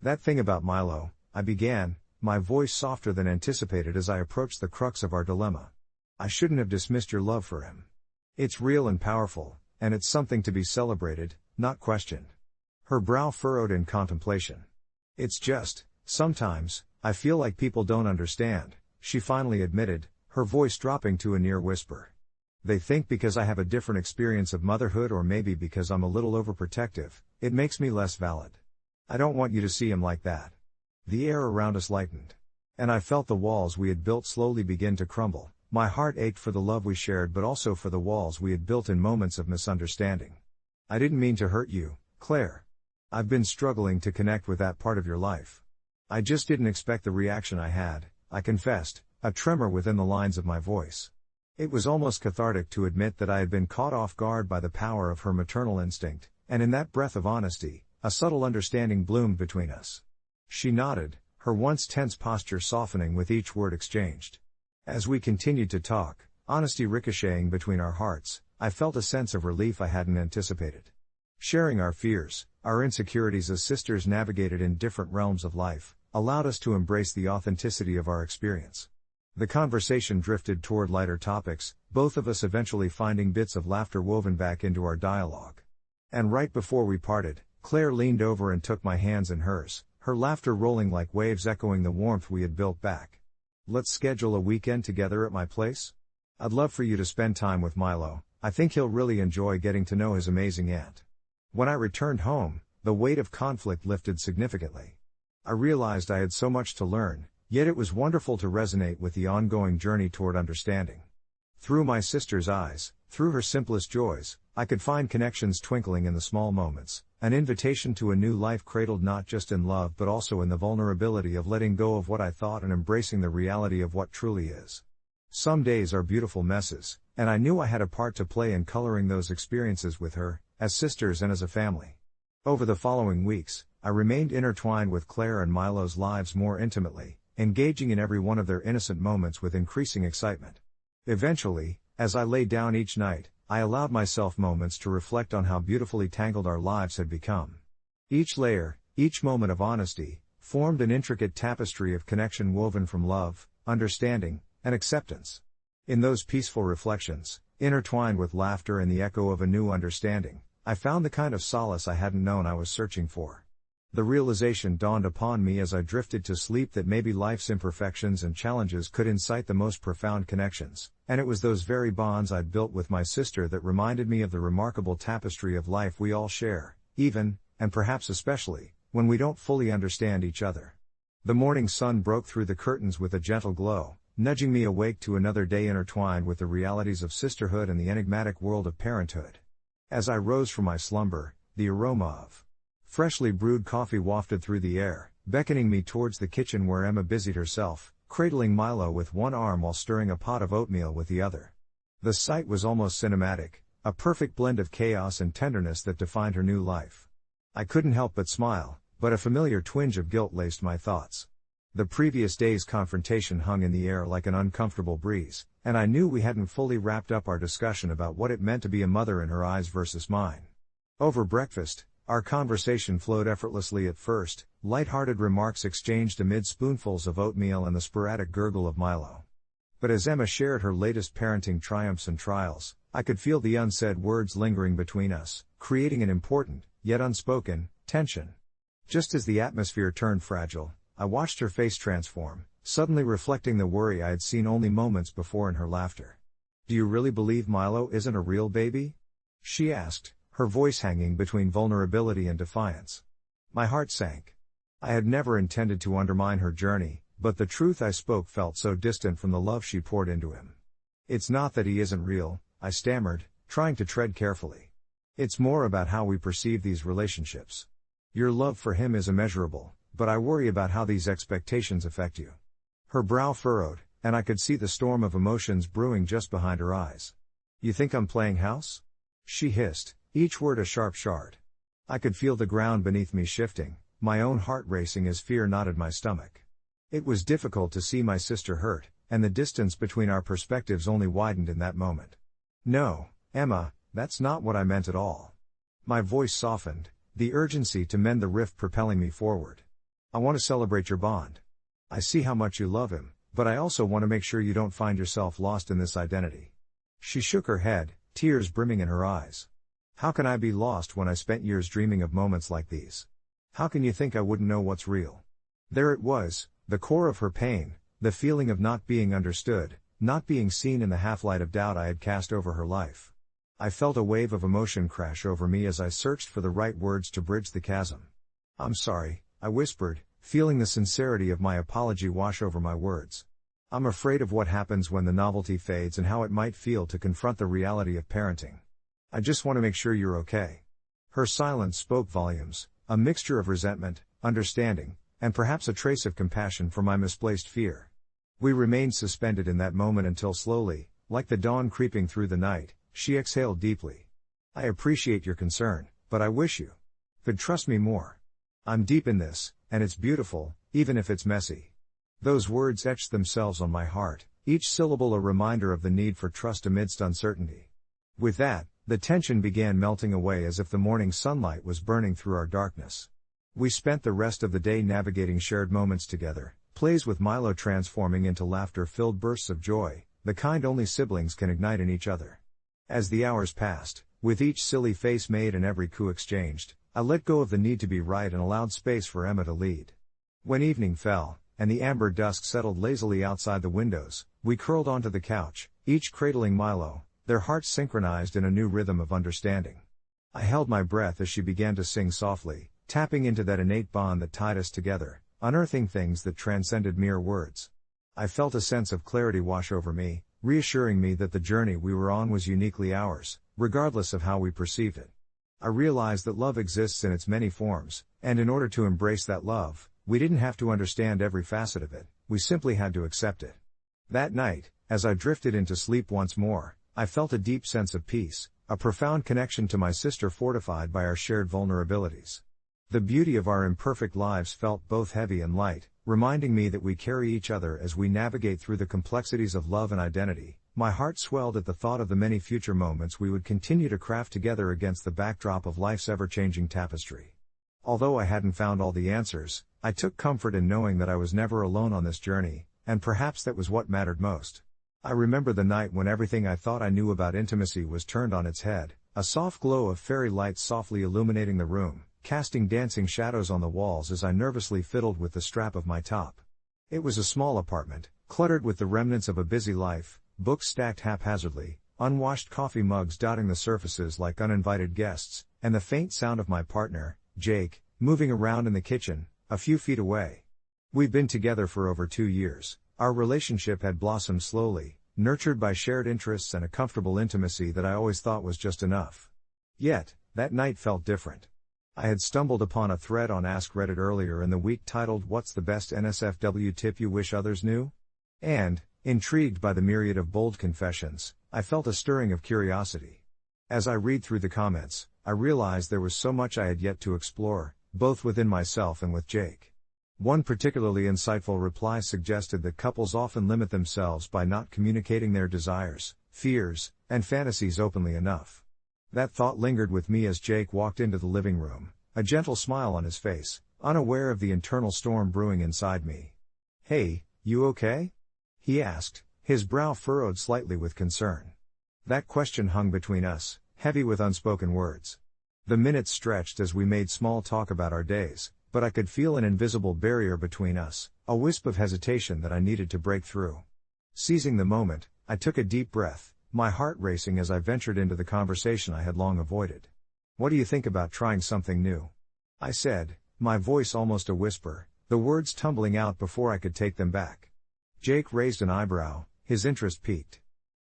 that thing about Milo," I began, my voice softer than anticipated as I approached the crux of our dilemma. "I shouldn't have dismissed your love for him. It's real and powerful, and it's something to be celebrated, not questioned." Her brow furrowed in contemplation. "It's just, sometimes, I feel like people don't understand," she finally admitted, her voice dropping to a near whisper. "They think because I have a different experience of motherhood, or maybe because I'm a little overprotective, it makes me less valid. I don't want you to see him like that." The air around us lightened. And I felt the walls we had built slowly begin to crumble. My heart ached for the love we shared, but also for the walls we had built in moments of misunderstanding. "I didn't mean to hurt you, Claire. I've been struggling to connect with that part of your life. I just didn't expect the reaction I had," I confessed, a tremor within the lines of my voice. It was almost cathartic to admit that I had been caught off guard by the power of her maternal instinct, and in that breath of honesty, a subtle understanding bloomed between us. She nodded, her once tense posture softening with each word exchanged. As we continued to talk, honesty ricocheting between our hearts, I felt a sense of relief I hadn't anticipated. Sharing our fears, our insecurities as sisters navigated in different realms of life, allowed us to embrace the authenticity of our experience. The conversation drifted toward lighter topics, both of us eventually finding bits of laughter woven back into our dialogue. And right before we parted, Claire leaned over and took my hands in hers, her laughter rolling like waves echoing the warmth we had built back. "Let's schedule a weekend together at my place? I'd love for you to spend time with Milo. I think he'll really enjoy getting to know his amazing aunt." When I returned home, the weight of conflict lifted significantly. I realized I had so much to learn, yet it was wonderful to resonate with the ongoing journey toward understanding. Through my sister's eyes, through her simplest joys, I could find connections twinkling in the small moments, an invitation to a new life cradled not just in love but also in the vulnerability of letting go of what I thought and embracing the reality of what truly is. Some days are beautiful messes, and I knew I had a part to play in coloring those experiences with her, as sisters and as a family. Over the following weeks, I remained intertwined with Claire and Milo's lives more intimately, engaging in every one of their innocent moments with increasing excitement. Eventually, as I lay down each night, I allowed myself moments to reflect on how beautifully tangled our lives had become. Each layer, each moment of honesty, formed an intricate tapestry of connection woven from love, understanding, and acceptance. In those peaceful reflections, intertwined with laughter and the echo of a new understanding, I found the kind of solace I hadn't known I was searching for. The realization dawned upon me as I drifted to sleep that maybe life's imperfections and challenges could incite the most profound connections, and it was those very bonds I'd built with my sister that reminded me of the remarkable tapestry of life we all share, even, and perhaps especially, when we don't fully understand each other. The morning sun broke through the curtains with a gentle glow, nudging me awake to another day intertwined with the realities of sisterhood and the enigmatic world of parenthood. As I rose from my slumber, the aroma of freshly brewed coffee wafted through the air, beckoning me towards the kitchen where Emma busied herself, cradling Milo with one arm while stirring a pot of oatmeal with the other. The sight was almost cinematic, a perfect blend of chaos and tenderness that defined her new life. I couldn't help but smile, but a familiar twinge of guilt laced my thoughts. The previous day's confrontation hung in the air like an uncomfortable breeze, and I knew we hadn't fully wrapped up our discussion about what it meant to be a mother in her eyes versus mine. Over breakfast, our conversation flowed effortlessly at first, light-hearted remarks exchanged amid spoonfuls of oatmeal and the sporadic gurgle of Milo. But as Emma shared her latest parenting triumphs and trials, I could feel the unsaid words lingering between us, creating an important, yet unspoken, tension. Just as the atmosphere turned fragile, I watched her face transform, suddenly reflecting the worry I had seen only moments before in her laughter. "Do you really believe Milo isn't a real baby?" she asked, her voice hanging between vulnerability and defiance. My heart sank. I had never intended to undermine her journey, but the truth I spoke felt so distant from the love she poured into him. "It's not that he isn't real," I stammered, trying to tread carefully. "It's more about how we perceive these relationships. Your love for him is immeasurable, but I worry about how these expectations affect you." Her brow furrowed, and I could see the storm of emotions brewing just behind her eyes. "You think I'm playing house?" she hissed, each word a sharp shard. I could feel the ground beneath me shifting, my own heart racing as fear knotted my stomach. It was difficult to see my sister hurt, and the distance between our perspectives only widened in that moment. "No, Emma, that's not what I meant at all." My voice softened, the urgency to mend the rift propelling me forward. "I want to celebrate your bond. I see how much you love him, but I also want to make sure you don't find yourself lost in this identity." She shook her head, tears brimming in her eyes. "How can I be lost when I spent years dreaming of moments like these? How can you think I wouldn't know what's real?" There it was, the core of her pain, the feeling of not being understood, not being seen in the half-light of doubt I had cast over her life. I felt a wave of emotion crash over me as I searched for the right words to bridge the chasm. "I'm sorry," I whispered, feeling the sincerity of my apology wash over my words. "I'm afraid of what happens when the novelty fades and how it might feel to confront the reality of parenting. I just want to make sure you're okay." Her silence spoke volumes, a mixture of resentment, understanding, and perhaps a trace of compassion for my misplaced fear. We remained suspended in that moment until slowly, like the dawn creeping through the night, she exhaled deeply. "I appreciate your concern, but I wish you could trust me more. I'm deep in this, and it's beautiful, even if it's messy." Those words etched themselves on my heart, each syllable a reminder of the need for trust amidst uncertainty. With that, the tension began melting away as if the morning sunlight was burning through our darkness. We spent the rest of the day navigating shared moments together, plays with Milo transforming into laughter-filled bursts of joy, the kind only siblings can ignite in each other. As the hours passed, with each silly face made and every coup exchanged, I let go of the need to be right and allowed space for Emma to lead. When evening fell, and the amber dusk settled lazily outside the windows, we curled onto the couch, each cradling Milo, their hearts synchronized in a new rhythm of understanding. I held my breath as she began to sing softly, tapping into that innate bond that tied us together, unearthing things that transcended mere words. I felt a sense of clarity wash over me, reassuring me that the journey we were on was uniquely ours, regardless of how we perceived it. I realized that love exists in its many forms, and in order to embrace that love, we didn't have to understand every facet of it, we simply had to accept it. That night, as I drifted into sleep once more, I felt a deep sense of peace, a profound connection to my sister fortified by our shared vulnerabilities. The beauty of our imperfect lives felt both heavy and light, reminding me that we carry each other as we navigate through the complexities of love and identity. My heart swelled at the thought of the many future moments we would continue to craft together against the backdrop of life's ever-changing tapestry. Although I hadn't found all the answers, I took comfort in knowing that I was never alone on this journey, and perhaps that was what mattered most. I remember the night when everything I thought I knew about intimacy was turned on its head, a soft glow of fairy lights softly illuminating the room, casting dancing shadows on the walls as I nervously fiddled with the strap of my top. It was a small apartment, cluttered with the remnants of a busy life, books stacked haphazardly, unwashed coffee mugs dotting the surfaces like uninvited guests, and the faint sound of my partner, Jake, moving around in the kitchen, a few feet away. We'd been together for over 2 years. Our relationship had blossomed slowly, nurtured by shared interests and a comfortable intimacy that I always thought was just enough. Yet, that night felt different. I had stumbled upon a thread on Ask Reddit earlier in the week titled "What's the best NSFW tip you wish others knew?" And, intrigued by the myriad of bold confessions, I felt a stirring of curiosity. As I read through the comments, I realized there was so much I had yet to explore, both within myself and with Jake. One particularly insightful reply suggested that couples often limit themselves by not communicating their desires, fears, and fantasies openly enough. That thought lingered with me as Jake walked into the living room, a gentle smile on his face, unaware of the internal storm brewing inside me. "Hey, you okay?" he asked, his brow furrowed slightly with concern. That question hung between us, heavy with unspoken words. The minutes stretched as we made small talk about our days, but I could feel an invisible barrier between us, a wisp of hesitation that I needed to break through. Seizing the moment, I took a deep breath, my heart racing as I ventured into the conversation I had long avoided. "What do you think about trying something new?" I said, my voice almost a whisper, the words tumbling out before I could take them back. Jake raised an eyebrow, his interest piqued.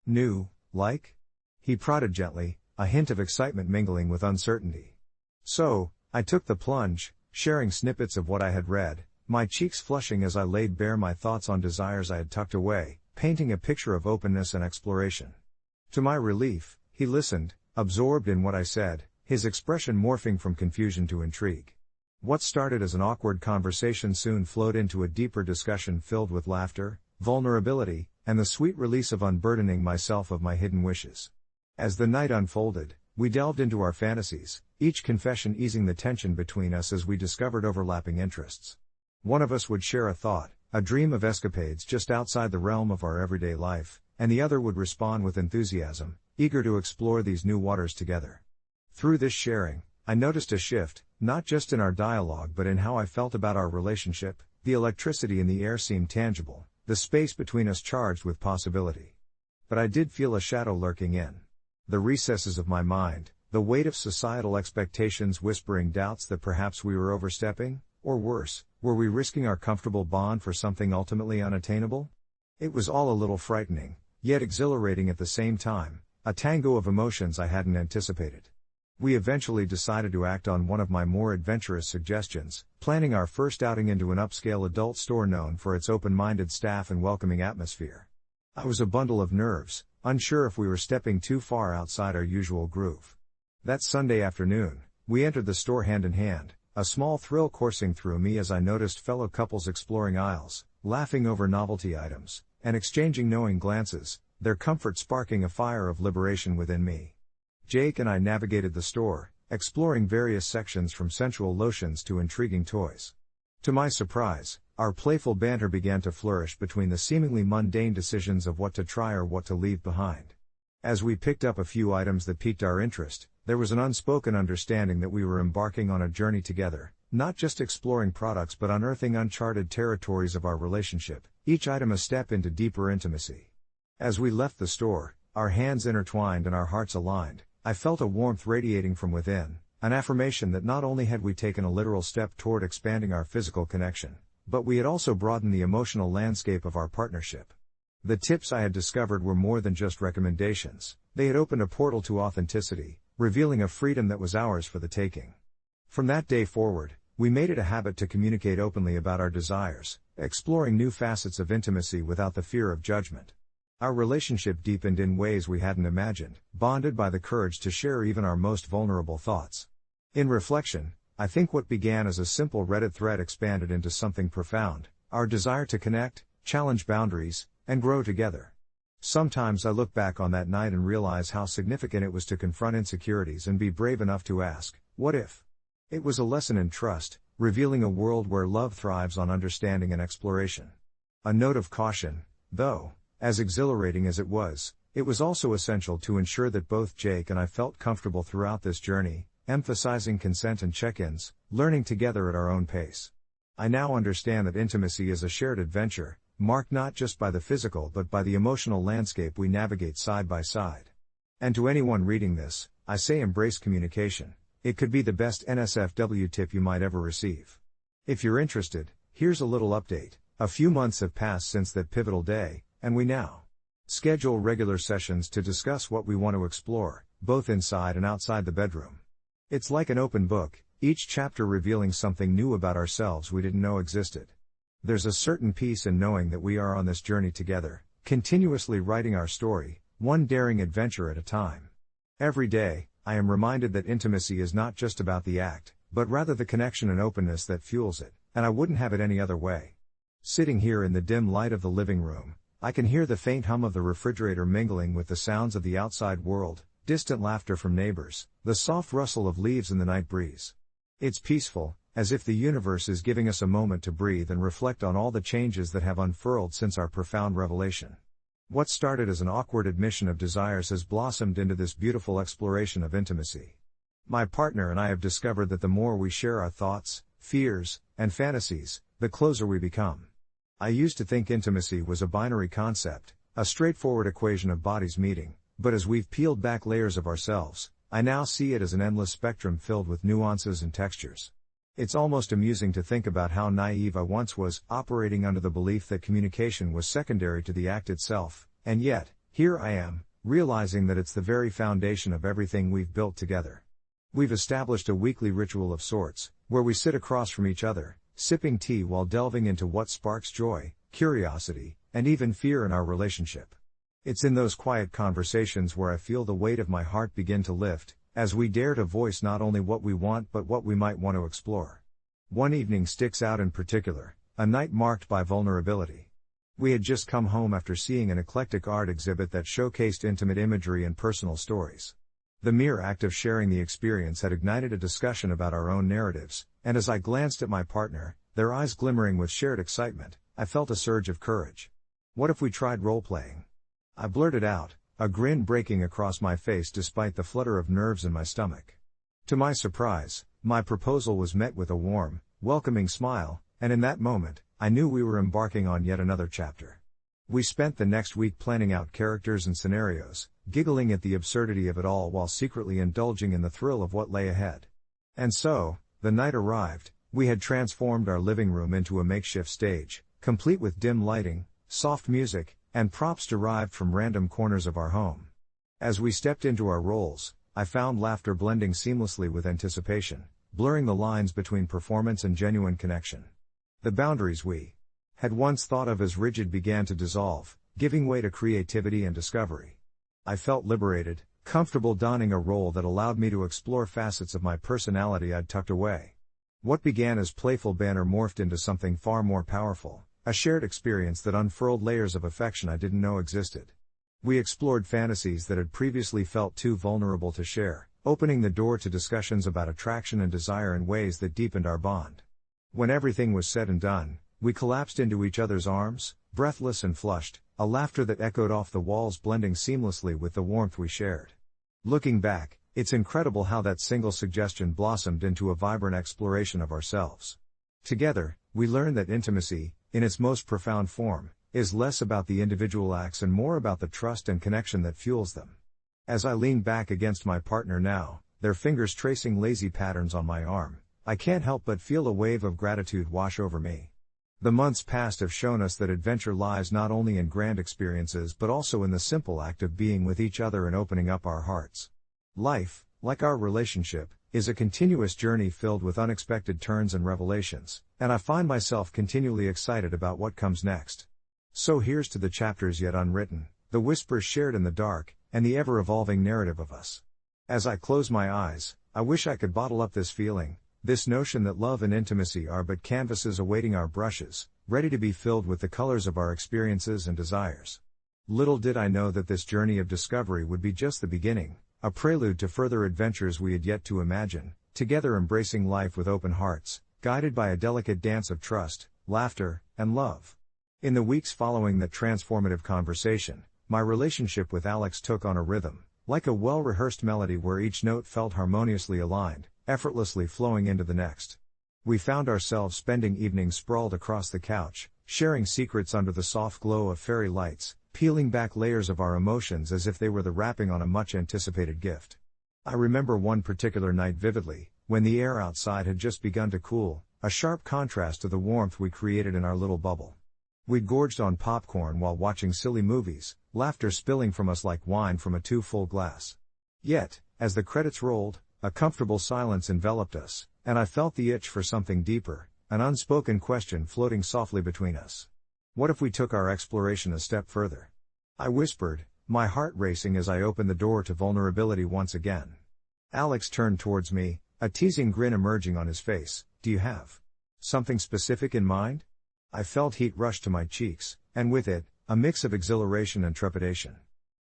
"New, like?" He prodded gently, a hint of excitement mingling with uncertainty. So, I took the plunge, sharing snippets of what I had read, my cheeks flushing as I laid bare my thoughts on desires I had tucked away, painting a picture of openness and exploration. To my relief, he listened, absorbed in what I said, his expression morphing from confusion to intrigue. What started as an awkward conversation soon flowed into a deeper discussion filled with laughter, vulnerability, and the sweet release of unburdening myself of my hidden wishes. As the night unfolded, we delved into our fantasies, each confession easing the tension between us as we discovered overlapping interests. One of us would share a thought, a dream of escapades just outside the realm of our everyday life, and the other would respond with enthusiasm, eager to explore these new waters together. Through this sharing, I noticed a shift, not just in our dialogue but in how I felt about our relationship. The electricity in the air seemed tangible, the space between us charged with possibility. But I did feel a shadow lurking in the recesses of my mind, the weight of societal expectations whispering doubts that perhaps we were overstepping, or worse, were we risking our comfortable bond for something ultimately unattainable? It was all a little frightening, yet exhilarating at the same time, a tango of emotions I hadn't anticipated. We eventually decided to act on one of my more adventurous suggestions, planning our first outing into an upscale adult store known for its open-minded staff and welcoming atmosphere. I was a bundle of nerves, unsure if we were stepping too far outside our usual groove. That Sunday afternoon, we entered the store hand in hand, a small thrill coursing through me as I noticed fellow couples exploring aisles, laughing over novelty items, and exchanging knowing glances, their comfort sparking a fire of liberation within me. Jake and I navigated the store, exploring various sections from sensual lotions to intriguing toys. To my surprise, our playful banter began to flourish between the seemingly mundane decisions of what to try or what to leave behind. As we picked up a few items that piqued our interest, there was an unspoken understanding that we were embarking on a journey together, not just exploring products but unearthing uncharted territories of our relationship, each item a step into deeper intimacy. As we left the store, our hands intertwined and our hearts aligned, I felt a warmth radiating from within, an affirmation that not only had we taken a literal step toward expanding our physical connection, but we had also broadened the emotional landscape of our partnership. The tips I had discovered were more than just recommendations, they had opened a portal to authenticity, revealing a freedom that was ours for the taking. From that day forward, we made it a habit to communicate openly about our desires, exploring new facets of intimacy without the fear of judgment. Our relationship deepened in ways we hadn't imagined, bonded by the courage to share even our most vulnerable thoughts. In reflection, I think what began as a simple Reddit thread expanded into something profound, our desire to connect, challenge boundaries, and grow together. Sometimes I look back on that night and realize how significant it was to confront insecurities and be brave enough to ask, what if? It was a lesson in trust, revealing a world where love thrives on understanding and exploration. A note of caution, though, as exhilarating as it was also essential to ensure that both Jake and I felt comfortable throughout this journey, emphasizing consent and check-ins, learning together at our own pace. I now understand that intimacy is a shared adventure, marked not just by the physical but by the emotional landscape we navigate side by side. And to anyone reading this, I say embrace communication. It could be the best NSFW tip you might ever receive. If you're interested, here's a little update. A few months have passed since that pivotal day, and we now schedule regular sessions to discuss what we want to explore, both inside and outside the bedroom. It's like an open book, each chapter revealing something new about ourselves we didn't know existed. There's a certain peace in knowing that we are on this journey together, continuously writing our story, one daring adventure at a time. Every day, I am reminded that intimacy is not just about the act, but rather the connection and openness that fuels it, and I wouldn't have it any other way. Sitting here in the dim light of the living room, I can hear the faint hum of the refrigerator mingling with the sounds of the outside world, distant laughter from neighbors, the soft rustle of leaves in the night breeze. It's peaceful, as if the universe is giving us a moment to breathe and reflect on all the changes that have unfurled since our profound revelation. What started as an awkward admission of desires has blossomed into this beautiful exploration of intimacy. My partner and I have discovered that the more we share our thoughts, fears, and fantasies, the closer we become. I used to think intimacy was a binary concept, a straightforward equation of bodies meeting, but as we've peeled back layers of ourselves, I now see it as an endless spectrum filled with nuances and textures. It's almost amusing to think about how naive I once was, operating under the belief that communication was secondary to the act itself, and yet, here I am, realizing that it's the very foundation of everything we've built together. We've established a weekly ritual of sorts, where we sit across from each other, sipping tea while delving into what sparks joy, curiosity, and even fear in our relationship. It's in those quiet conversations where I feel the weight of my heart begin to lift, as we dare to voice not only what we want but what we might want to explore. One evening sticks out in particular, a night marked by vulnerability. We had just come home after seeing an eclectic art exhibit that showcased intimate imagery and personal stories. The mere act of sharing the experience had ignited a discussion about our own narratives, and as I glanced at my partner, their eyes glimmering with shared excitement, I felt a surge of courage. What if we tried role-playing? I blurted out, a grin breaking across my face despite the flutter of nerves in my stomach. To my surprise, my proposal was met with a warm, welcoming smile, and in that moment, I knew we were embarking on yet another chapter. We spent the next week planning out characters and scenarios, giggling at the absurdity of it all while secretly indulging in the thrill of what lay ahead. And so, the night arrived. We had transformed our living room into a makeshift stage, complete with dim lighting, soft music, and props derived from random corners of our home. As we stepped into our roles, I found laughter blending seamlessly with anticipation, blurring the lines between performance and genuine connection. The boundaries we had once thought of as rigid began to dissolve, giving way to creativity and discovery. I felt liberated, comfortable donning a role that allowed me to explore facets of my personality I'd tucked away. What began as playful banter morphed into something far more powerful, a shared experience that unfurled layers of affection I didn't know existed. We explored fantasies that had previously felt too vulnerable to share, opening the door to discussions about attraction and desire in ways that deepened our bond. When everything was said and done, we collapsed into each other's arms, breathless and flushed, a laughter that echoed off the walls blending seamlessly with the warmth we shared. Looking back, it's incredible how that single suggestion blossomed into a vibrant exploration of ourselves. Together, we learned that intimacy, in its most profound form, is less about the individual acts and more about the trust and connection that fuels them. As I lean back against my partner now, their fingers tracing lazy patterns on my arm, I can't help but feel a wave of gratitude wash over me. The months past have shown us that adventure lies not only in grand experiences but also in the simple act of being with each other and opening up our hearts. Life, like our relationship, is a continuous journey filled with unexpected turns and revelations, and I find myself continually excited about what comes next. So here's to the chapters yet unwritten, the whispers shared in the dark, and the ever-evolving narrative of us. As I close my eyes, I wish I could bottle up this feeling, this notion that love and intimacy are but canvases awaiting our brushes, ready to be filled with the colors of our experiences and desires. Little did I know that this journey of discovery would be just the beginning, a prelude to further adventures we had yet to imagine, together embracing life with open hearts, guided by a delicate dance of trust, laughter, and love. In the weeks following that transformative conversation, my relationship with Alex took on a rhythm, like a well-rehearsed melody where each note felt harmoniously aligned, effortlessly flowing into the next. We found ourselves spending evenings sprawled across the couch, sharing secrets under the soft glow of fairy lights, peeling back layers of our emotions as if they were the wrapping on a much-anticipated gift. I remember one particular night vividly, when the air outside had just begun to cool, a sharp contrast to the warmth we created in our little bubble. We'd gorged on popcorn while watching silly movies, laughter spilling from us like wine from a too-full glass. Yet, as the credits rolled, a comfortable silence enveloped us, and I felt the itch for something deeper, an unspoken question floating softly between us. What if we took our exploration a step further? I whispered, my heart racing as I opened the door to vulnerability once again. Alex turned towards me, a teasing grin emerging on his face. Do you have something specific in mind? I felt heat rush to my cheeks, and with it, a mix of exhilaration and trepidation.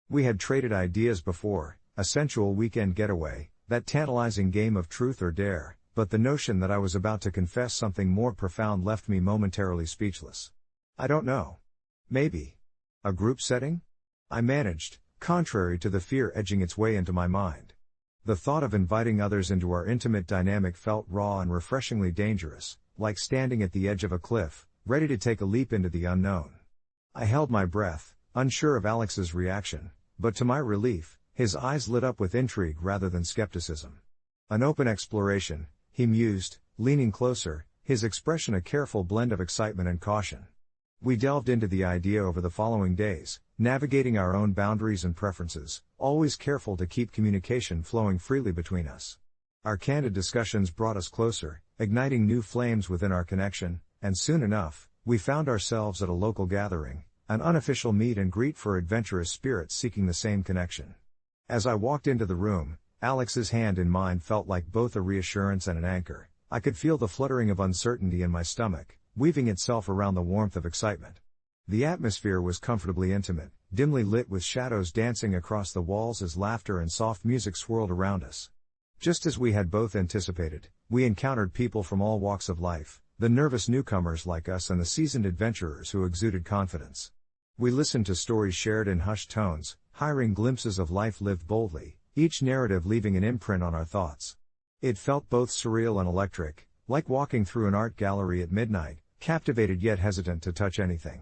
We had traded ideas before, a sensual weekend getaway, that tantalizing game of truth or dare, but the notion that I was about to confess something more profound left me momentarily speechless. I don't know. Maybe. A group setting? I managed, contrary to the fear edging its way into my mind. The thought of inviting others into our intimate dynamic felt raw and refreshingly dangerous, like standing at the edge of a cliff, ready to take a leap into the unknown. I held my breath, unsure of Alex's reaction, but to my relief, his eyes lit up with intrigue rather than skepticism. An open exploration, he mused, leaning closer, his expression a careful blend of excitement and caution. We delved into the idea over the following days, navigating our own boundaries and preferences, always careful to keep communication flowing freely between us. Our candid discussions brought us closer, igniting new flames within our connection, and soon enough, we found ourselves at a local gathering, an unofficial meet and greet for adventurous spirits seeking the same connection. As I walked into the room, Alex's hand in mine felt like both a reassurance and an anchor. I could feel the fluttering of uncertainty in my stomach, weaving itself around the warmth of excitement. The atmosphere was comfortably intimate, dimly lit with shadows dancing across the walls as laughter and soft music swirled around us. Just as we had both anticipated, we encountered people from all walks of life, the nervous newcomers like us and the seasoned adventurers who exuded confidence. We listened to stories shared in hushed tones, hiring glimpses of life lived boldly, each narrative leaving an imprint on our thoughts. It felt both surreal and electric, like walking through an art gallery at midnight, captivated yet hesitant to touch anything.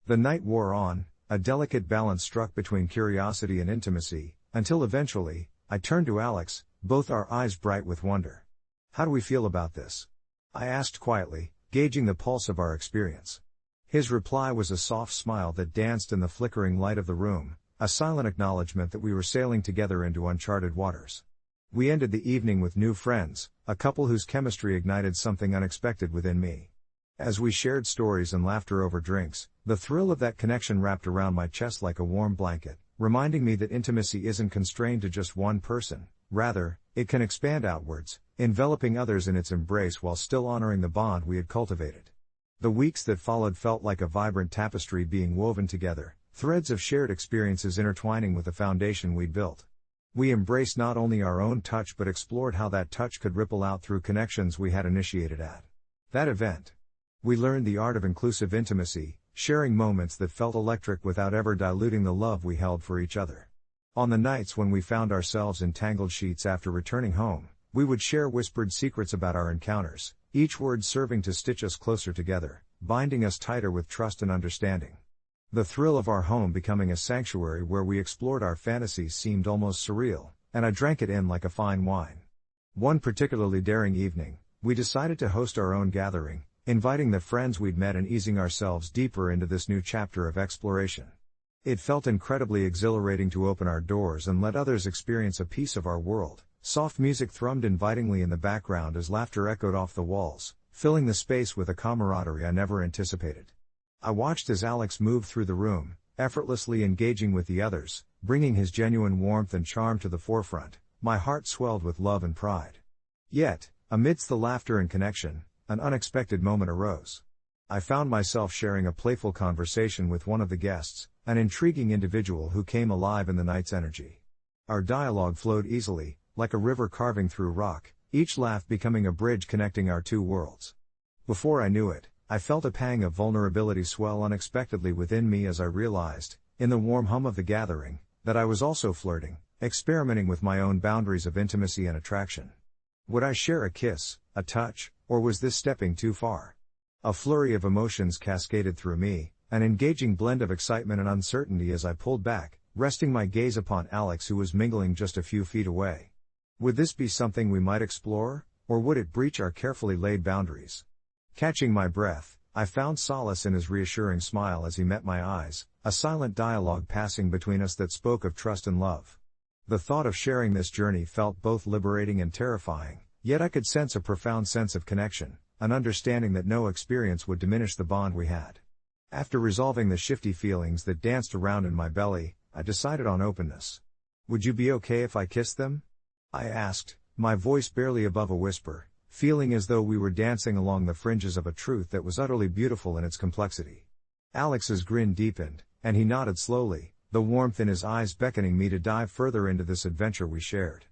The night wore on, a delicate balance struck between curiosity and intimacy, until eventually, I turned to Alex, both our eyes bright with wonder. How do we feel about this? I asked quietly, gauging the pulse of our experience. His reply was a soft smile that danced in the flickering light of the room, a silent acknowledgement that we were sailing together into uncharted waters. We ended the evening with new friends, a couple whose chemistry ignited something unexpected within me. As we shared stories and laughter over drinks, the thrill of that connection wrapped around my chest like a warm blanket, reminding me that intimacy isn't constrained to just one person, rather, it can expand outwards, enveloping others in its embrace while still honoring the bond we had cultivated. The weeks that followed felt like a vibrant tapestry being woven together, threads of shared experiences intertwining with the foundation we'd built. We embraced not only our own touch but explored how that touch could ripple out through connections we had initiated at that event. We learned the art of inclusive intimacy, sharing moments that felt electric without ever diluting the love we held for each other. On the nights when we found ourselves in tangled sheets after returning home, we would share whispered secrets about our encounters, each word serving to stitch us closer together, binding us tighter with trust and understanding. The thrill of our home becoming a sanctuary where we explored our fantasies seemed almost surreal, and I drank it in like a fine wine. One particularly daring evening, we decided to host our own gathering, inviting the friends we'd met and easing ourselves deeper into this new chapter of exploration. It felt incredibly exhilarating to open our doors and let others experience a piece of our world. Soft music thrummed invitingly in the background as laughter echoed off the walls, filling the space with a camaraderie I never anticipated. I watched as Alex moved through the room, effortlessly engaging with the others, bringing his genuine warmth and charm to the forefront. My heart swelled with love and pride. Yet, amidst the laughter and connection, an unexpected moment arose. I found myself sharing a playful conversation with one of the guests, an intriguing individual who came alive in the night's energy. Our dialogue flowed easily, like a river carving through rock, each laugh becoming a bridge connecting our two worlds. Before I knew it, I felt a pang of vulnerability swell unexpectedly within me as I realized, in the warm hum of the gathering, that I was also flirting, experimenting with my own boundaries of intimacy and attraction. Would I share a kiss, a touch, or was this stepping too far? A flurry of emotions cascaded through me, an engaging blend of excitement and uncertainty as I pulled back, resting my gaze upon Alex, who was mingling just a few feet away. Would this be something we might explore, or would it breach our carefully laid boundaries? Catching my breath, I found solace in his reassuring smile as he met my eyes, a silent dialogue passing between us that spoke of trust and love. The thought of sharing this journey felt both liberating and terrifying, yet I could sense a profound sense of connection, an understanding that no experience would diminish the bond we had. After resolving the shifty feelings that danced around in my belly, I decided on openness. Would you be okay if I kissed them? I asked, my voice barely above a whisper, feeling as though we were dancing along the fringes of a truth that was utterly beautiful in its complexity. Alex's grin deepened, and he nodded slowly, the warmth in his eyes beckoning me to dive further into this adventure we shared.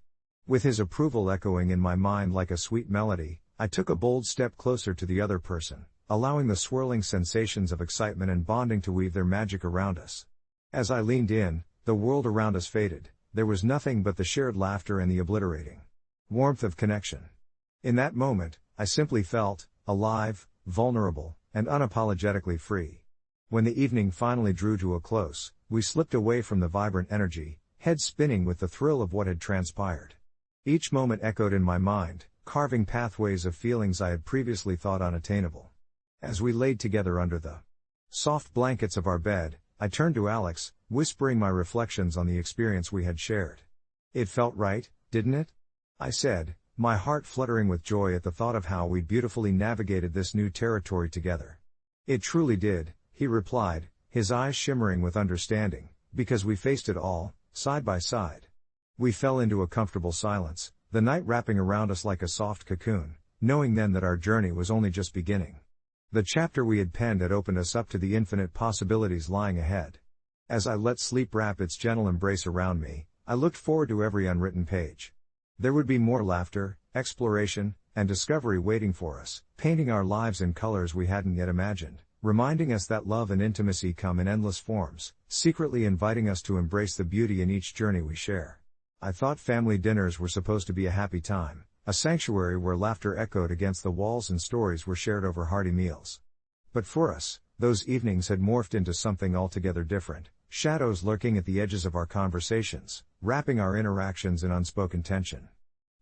With his approval echoing in my mind like a sweet melody, I took a bold step closer to the other person, allowing the swirling sensations of excitement and bonding to weave their magic around us. As I leaned in, the world around us faded, there was nothing but the shared laughter and the obliterating warmth of connection. In that moment, I simply felt alive, vulnerable, and unapologetically free. When the evening finally drew to a close, we slipped away from the vibrant energy, heads spinning with the thrill of what had transpired. Each moment echoed in my mind, carving pathways of feelings I had previously thought unattainable. As we laid together under the soft blankets of our bed, I turned to Alex, whispering my reflections on the experience we had shared. It felt right, didn't it? I said, my heart fluttering with joy at the thought of how we'd beautifully navigated this new territory together. It truly did, he replied, his eyes shimmering with understanding, because we faced it all, side by side. We fell into a comfortable silence, the night wrapping around us like a soft cocoon, knowing then that our journey was only just beginning. The chapter we had penned had opened us up to the infinite possibilities lying ahead. As I let sleep wrap its gentle embrace around me, I looked forward to every unwritten page. There would be more laughter, exploration, and discovery waiting for us, painting our lives in colors we hadn't yet imagined, reminding us that love and intimacy come in endless forms, secretly inviting us to embrace the beauty in each journey we share. I thought family dinners were supposed to be a happy time, a sanctuary where laughter echoed against the walls and stories were shared over hearty meals. But for us, those evenings had morphed into something altogether different, shadows lurking at the edges of our conversations, wrapping our interactions in unspoken tension.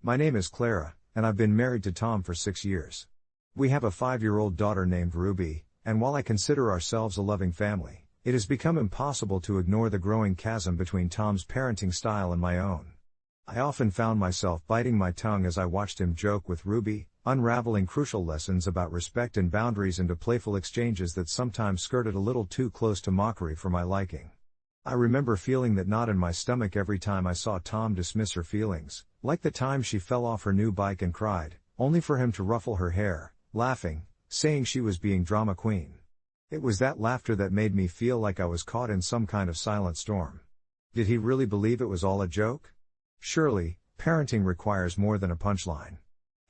My name is Clara, and I've been married to Tom for 6 years. We have a 5-year-old daughter named Ruby, and while I consider ourselves a loving family, it has become impossible to ignore the growing chasm between Tom's parenting style and my own. I often found myself biting my tongue as I watched him joke with Ruby, unraveling crucial lessons about respect and boundaries into playful exchanges that sometimes skirted a little too close to mockery for my liking. I remember feeling that knot in my stomach every time I saw Tom dismiss her feelings, like the time she fell off her new bike and cried, only for him to ruffle her hair, laughing, saying she was being drama queen. It was that laughter that made me feel like I was caught in some kind of silent storm. Did he really believe it was all a joke? Surely, parenting requires more than a punchline.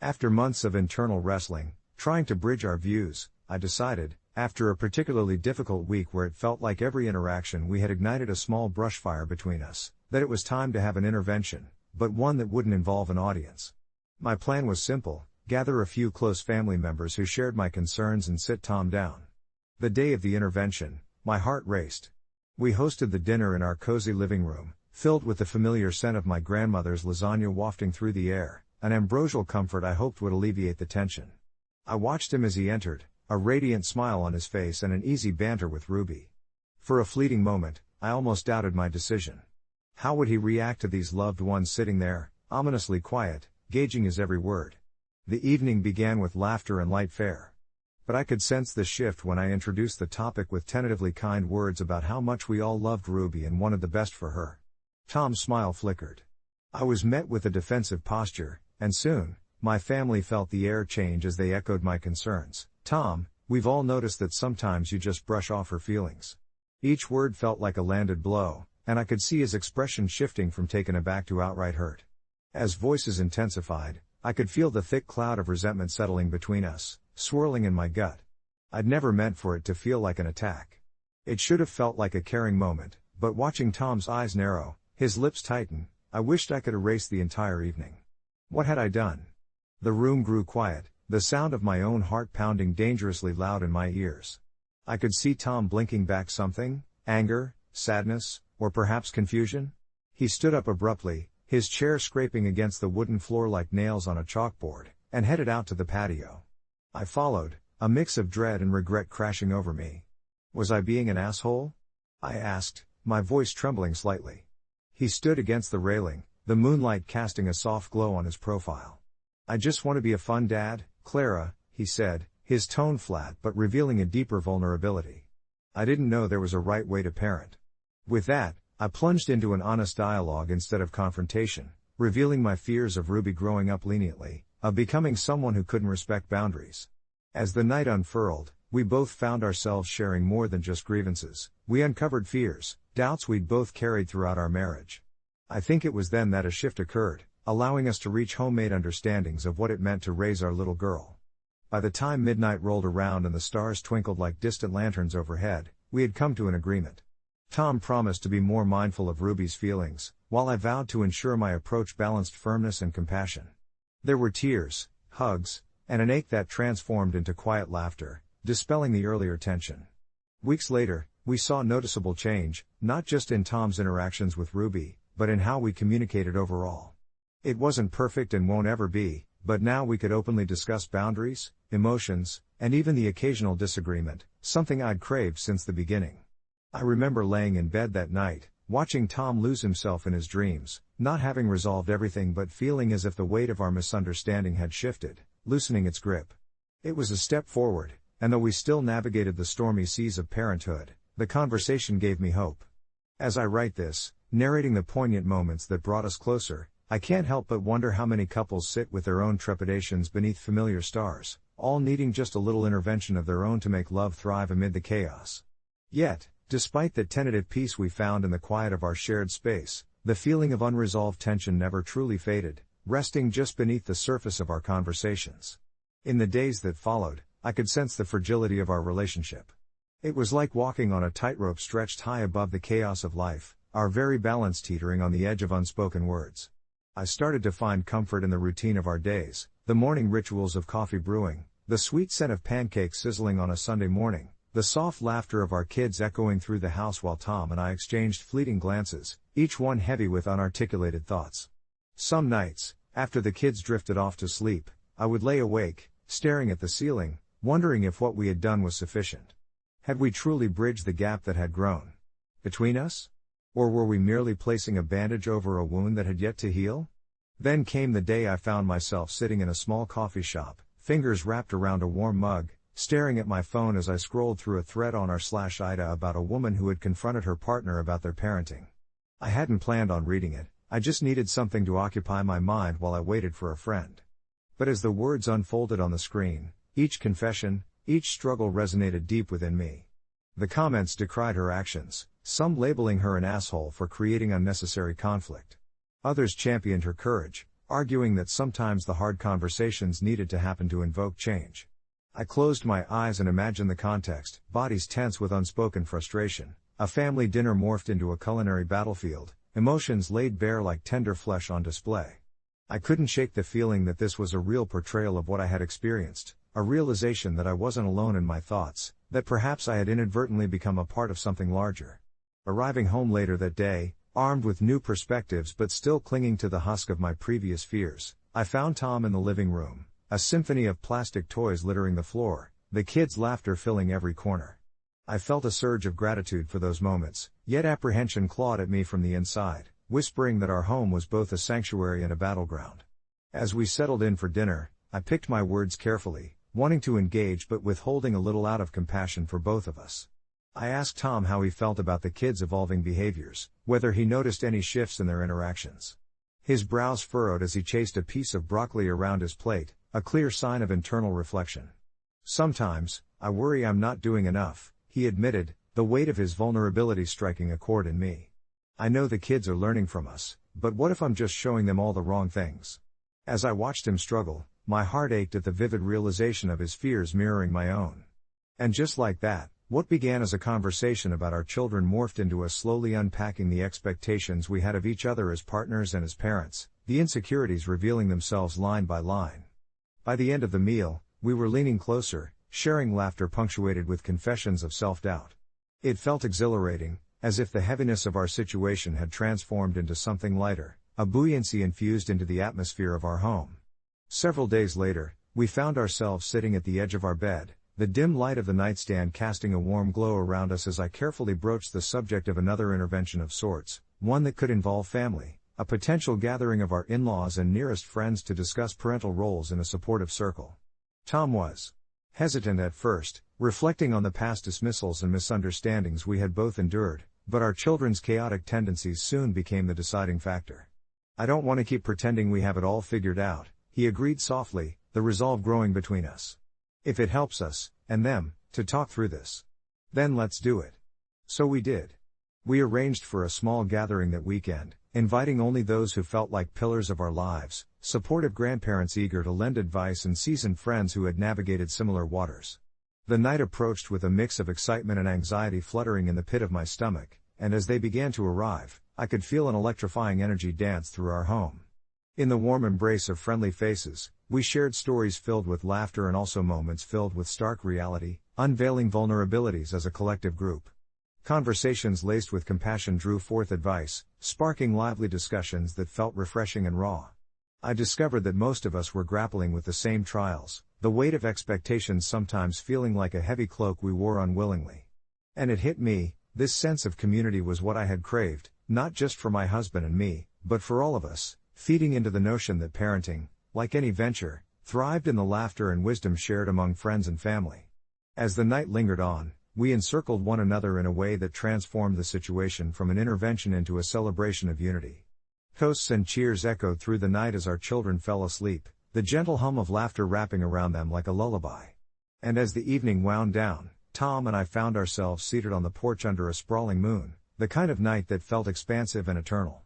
After months of internal wrestling, trying to bridge our views, I decided, after a particularly difficult week where it felt like every interaction we had ignited a small brushfire between us, that it was time to have an intervention, but one that wouldn't involve an audience. My plan was simple: gather a few close family members who shared my concerns and sit Tom down. The day of the intervention, my heart raced. We hosted the dinner in our cozy living room, filled with the familiar scent of my grandmother's lasagna wafting through the air, an ambrosial comfort I hoped would alleviate the tension. I watched him as he entered, a radiant smile on his face and an easy banter with Ruby. For a fleeting moment, I almost doubted my decision. How would he react to these loved ones sitting there, ominously quiet, gauging his every word? The evening began with laughter and light fare. But I could sense the shift when I introduced the topic with tentatively kind words about how much we all loved Ruby and wanted the best for her. Tom's smile flickered. I was met with a defensive posture, and soon, my family felt the air change as they echoed my concerns. Tom, we've all noticed that sometimes you just brush off her feelings. Each word felt like a landed blow, and I could see his expression shifting from taken aback to outright hurt. As voices intensified, I could feel the thick cloud of resentment settling between us, swirling in my gut. I'd never meant for it to feel like an attack. It should have felt like a caring moment, but watching Tom's eyes narrow, his lips tighten, I wished I could erase the entire evening. What had I done? The room grew quiet, the sound of my own heart pounding dangerously loud in my ears. I could see Tom blinking back something, anger, sadness, or perhaps confusion. He stood up abruptly, his chair scraping against the wooden floor like nails on a chalkboard, and headed out to the patio. I followed, a mix of dread and regret crashing over me. Was I being an asshole? I asked, my voice trembling slightly. He stood against the railing, the moonlight casting a soft glow on his profile. I just want to be a fun dad, Clara, he said, his tone flat but revealing a deeper vulnerability. I didn't know there was a right way to parent. With that, I plunged into an honest dialogue instead of confrontation, revealing my fears of Ruby growing up leniently, of becoming someone who couldn't respect boundaries. As the night unfurled, we both found ourselves sharing more than just grievances. We uncovered fears, doubts we'd both carried throughout our marriage. I think it was then that a shift occurred, allowing us to reach homemade understandings of what it meant to raise our little girl. By the time midnight rolled around and the stars twinkled like distant lanterns overhead, we had come to an agreement. Tom promised to be more mindful of Ruby's feelings, while I vowed to ensure my approach balanced firmness and compassion. There were tears, hugs, and an ache that transformed into quiet laughter, dispelling the earlier tension. Weeks later, we saw noticeable change, not just in Tom's interactions with Ruby, but in how we communicated overall. It wasn't perfect and won't ever be, but now we could openly discuss boundaries, emotions, and even the occasional disagreement, something I'd craved since the beginning. I remember laying in bed that night, watching Tom lose himself in his dreams, not having resolved everything but feeling as if the weight of our misunderstanding had shifted, loosening its grip. It was a step forward, and though we still navigated the stormy seas of parenthood, the conversation gave me hope. As I write this, narrating the poignant moments that brought us closer, I can't help but wonder how many couples sit with their own trepidations beneath familiar stars, all needing just a little intervention of their own to make love thrive amid the chaos. Yet, despite the tentative peace we found in the quiet of our shared space, the feeling of unresolved tension never truly faded, resting just beneath the surface of our conversations. In the days that followed, I could sense the fragility of our relationship. It was like walking on a tightrope stretched high above the chaos of life, our very balance teetering on the edge of unspoken words. I started to find comfort in the routine of our days, the morning rituals of coffee brewing, the sweet scent of pancakes sizzling on a Sunday morning, the soft laughter of our kids echoing through the house while Tom and I exchanged fleeting glances, each one heavy with unarticulated thoughts. Some nights, after the kids drifted off to sleep, I would lay awake, staring at the ceiling, wondering if what we had done was sufficient. Had we truly bridged the gap that had grown between us? Or were we merely placing a bandage over a wound that had yet to heal? Then came the day I found myself sitting in a small coffee shop, fingers wrapped around a warm mug, staring at my phone as I scrolled through a thread on r/AITA about a woman who had confronted her partner about their parenting. I hadn't planned on reading it, I just needed something to occupy my mind while I waited for a friend. But as the words unfolded on the screen, each confession, each struggle resonated deep within me. The comments decried her actions, some labeling her an asshole for creating unnecessary conflict. Others championed her courage, arguing that sometimes the hard conversations needed to happen to invoke change. I closed my eyes and imagined the context, bodies tense with unspoken frustration, a family dinner morphed into a culinary battlefield, emotions laid bare like tender flesh on display. I couldn't shake the feeling that this was a real portrayal of what I had experienced, a realization that I wasn't alone in my thoughts, that perhaps I had inadvertently become a part of something larger. Arriving home later that day, armed with new perspectives but still clinging to the husk of my previous fears, I found Tom in the living room, a symphony of plastic toys littering the floor, the kids' laughter filling every corner. I felt a surge of gratitude for those moments, yet apprehension clawed at me from the inside, whispering that our home was both a sanctuary and a battleground. As we settled in for dinner, I picked my words carefully, wanting to engage but withholding a little out of compassion for both of us. I asked Tom how he felt about the kids' evolving behaviors, whether he noticed any shifts in their interactions. His brows furrowed as he chased a piece of broccoli around his plate, a clear sign of internal reflection. "Sometimes, I worry I'm not doing enough," he admitted, the weight of his vulnerability striking a chord in me. "I know the kids are learning from us, but what if I'm just showing them all the wrong things?" As I watched him struggle, my heart ached at the vivid realization of his fears mirroring my own. And just like that, what began as a conversation about our children morphed into us slowly unpacking the expectations we had of each other as partners and as parents, the insecurities revealing themselves line by line. By the end of the meal, we were leaning closer, sharing laughter punctuated with confessions of self-doubt. It felt exhilarating, as if the heaviness of our situation had transformed into something lighter, a buoyancy infused into the atmosphere of our home. Several days later, we found ourselves sitting at the edge of our bed, the dim light of the nightstand casting a warm glow around us as I carefully broached the subject of another intervention of sorts, one that could involve family, a potential gathering of our in-laws and nearest friends to discuss parental roles in a supportive circle. Tom was hesitant at first, reflecting on the past dismissals and misunderstandings we had both endured, but our children's chaotic tendencies soon became the deciding factor. "I don't want to keep pretending we have it all figured out," he agreed softly, the resolve growing between us. "If it helps us, and them, to talk through this, then let's do it." So we did. We arranged for a small gathering that weekend, inviting only those who felt like pillars of our lives, supportive grandparents eager to lend advice and seasoned friends who had navigated similar waters. The night approached with a mix of excitement and anxiety fluttering in the pit of my stomach, and as they began to arrive, I could feel an electrifying energy dance through our home. In the warm embrace of friendly faces, we shared stories filled with laughter and also moments filled with stark reality, unveiling vulnerabilities as a collective group. Conversations laced with compassion drew forth advice, sparking lively discussions that felt refreshing and raw. I discovered that most of us were grappling with the same trials, the weight of expectations sometimes feeling like a heavy cloak we wore unwillingly. And it hit me, this sense of community was what I had craved, not just for my husband and me, but for all of us, feeding into the notion that parenting, like any venture, thrived in the laughter and wisdom shared among friends and family. As the night lingered on, we encircled one another in a way that transformed the situation from an intervention into a celebration of unity. Toasts and cheers echoed through the night as our children fell asleep, the gentle hum of laughter wrapping around them like a lullaby. And as the evening wound down, Tom and I found ourselves seated on the porch under a sprawling moon, the kind of night that felt expansive and eternal.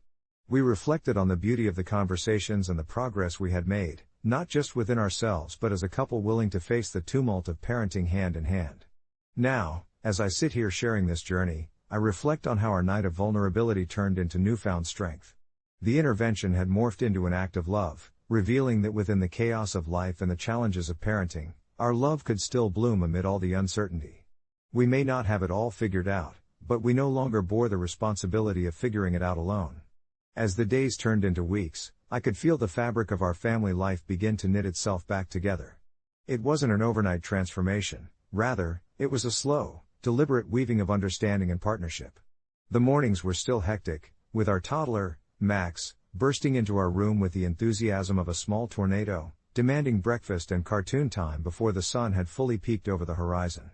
We reflected on the beauty of the conversations and the progress we had made, not just within ourselves but as a couple willing to face the tumult of parenting hand in hand. Now, as I sit here sharing this journey, I reflect on how our night of vulnerability turned into newfound strength. The intervention had morphed into an act of love, revealing that within the chaos of life and the challenges of parenting, our love could still bloom amid all the uncertainty. We may not have it all figured out, but we no longer bore the responsibility of figuring it out alone. As the days turned into weeks, I could feel the fabric of our family life begin to knit itself back together. It wasn't an overnight transformation, rather, it was a slow, deliberate weaving of understanding and partnership. The mornings were still hectic, with our toddler, Max, bursting into our room with the enthusiasm of a small tornado, demanding breakfast and cartoon time before the sun had fully peeked over the horizon.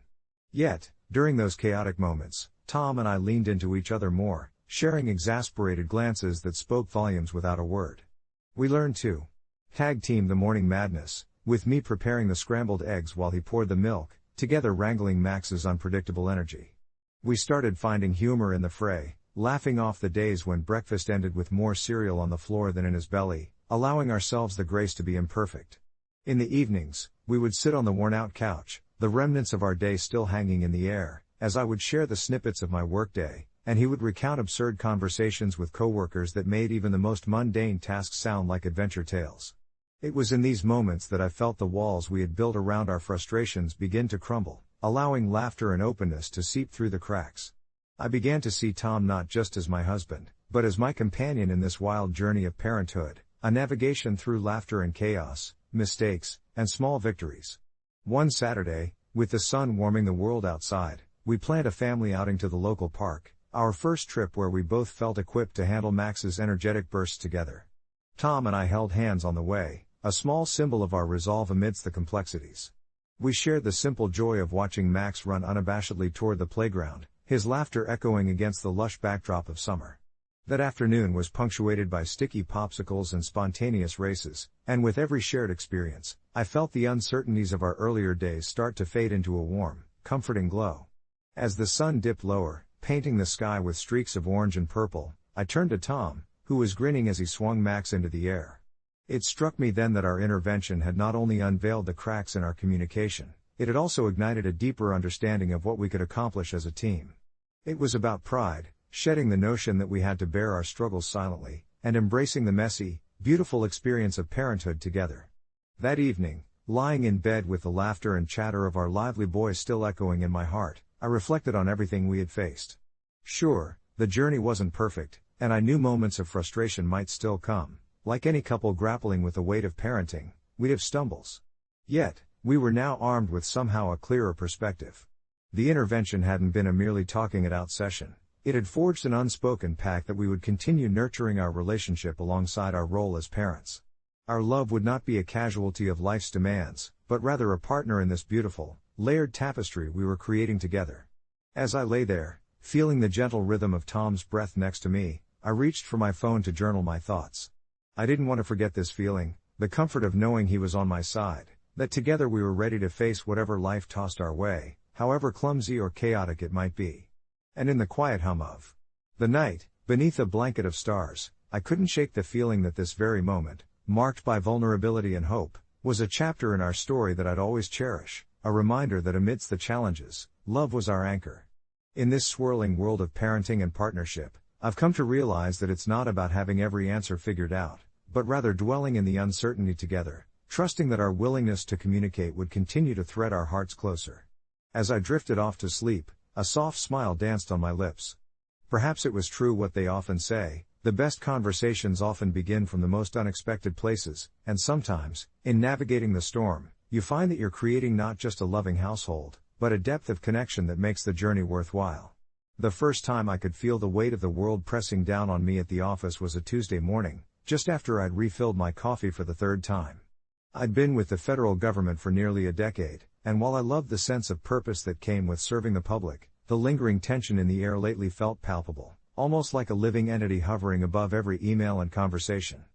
Yet, during those chaotic moments, Tom and I leaned into each other more, sharing exasperated glances that spoke volumes without a word. We learned to tag team the morning madness, with me preparing the scrambled eggs while he poured the milk, together wrangling Max's unpredictable energy. We started finding humor in the fray, laughing off the days when breakfast ended with more cereal on the floor than in his belly, allowing ourselves the grace to be imperfect. In the evenings, we would sit on the worn-out couch, the remnants of our day still hanging in the air, as I would share the snippets of my workday, and he would recount absurd conversations with coworkers that made even the most mundane tasks sound like adventure tales. It was in these moments that I felt the walls we had built around our frustrations begin to crumble, allowing laughter and openness to seep through the cracks. I began to see Tom not just as my husband, but as my companion in this wild journey of parenthood, a navigation through laughter and chaos, mistakes, and small victories. One Saturday, with the sun warming the world outside, we planned a family outing to the local park, our first trip where we both felt equipped to handle Max's energetic bursts together. Tom and I held hands on the way, a small symbol of our resolve amidst the complexities. We shared the simple joy of watching Max run unabashedly toward the playground, his laughter echoing against the lush backdrop of summer. That afternoon was punctuated by sticky popsicles and spontaneous races, and with every shared experience, I felt the uncertainties of our earlier days start to fade into a warm, comforting glow. As the sun dipped lower, painting the sky with streaks of orange and purple, I turned to Tom, who was grinning as he swung Max into the air. It struck me then that our intervention had not only unveiled the cracks in our communication, it had also ignited a deeper understanding of what we could accomplish as a team. It was about pride, shedding the notion that we had to bear our struggles silently, and embracing the messy, beautiful experience of parenthood together. That evening, lying in bed with the laughter and chatter of our lively boys still echoing in my heart, I reflected on everything we had faced. Sure, the journey wasn't perfect, and I knew moments of frustration might still come. Like any couple grappling with the weight of parenting, we'd have stumbles. Yet, we were now armed with somehow a clearer perspective. The intervention hadn't been a merely talking it out session. It had forged an unspoken pact that we would continue nurturing our relationship alongside our role as parents. Our love would not be a casualty of life's demands, but rather a partner in this beautiful, layered tapestry we were creating together. As I lay there, feeling the gentle rhythm of Tom's breath next to me, I reached for my phone to journal my thoughts. I didn't want to forget this feeling, the comfort of knowing he was on my side, that together we were ready to face whatever life tossed our way, however clumsy or chaotic it might be. And in the quiet hum of the night, beneath a blanket of stars, I couldn't shake the feeling that this very moment, marked by vulnerability and hope, was a chapter in our story that I'd always cherish, a reminder that amidst the challenges, love was our anchor. In this swirling world of parenting and partnership, I've come to realize that it's not about having every answer figured out, but rather dwelling in the uncertainty together, trusting that our willingness to communicate would continue to thread our hearts closer. As I drifted off to sleep, a soft smile danced on my lips. Perhaps it was true what they often say, the best conversations often begin from the most unexpected places, and sometimes, in navigating the storm, you find that you're creating not just a loving household, but a depth of connection that makes the journey worthwhile. The first time I could feel the weight of the world pressing down on me at the office was a Tuesday morning, just after I'd refilled my coffee for the third time. I'd been with the federal government for nearly a decade, and while I loved the sense of purpose that came with serving the public, the lingering tension in the air lately felt palpable, almost like a living entity hovering above every email and conversation.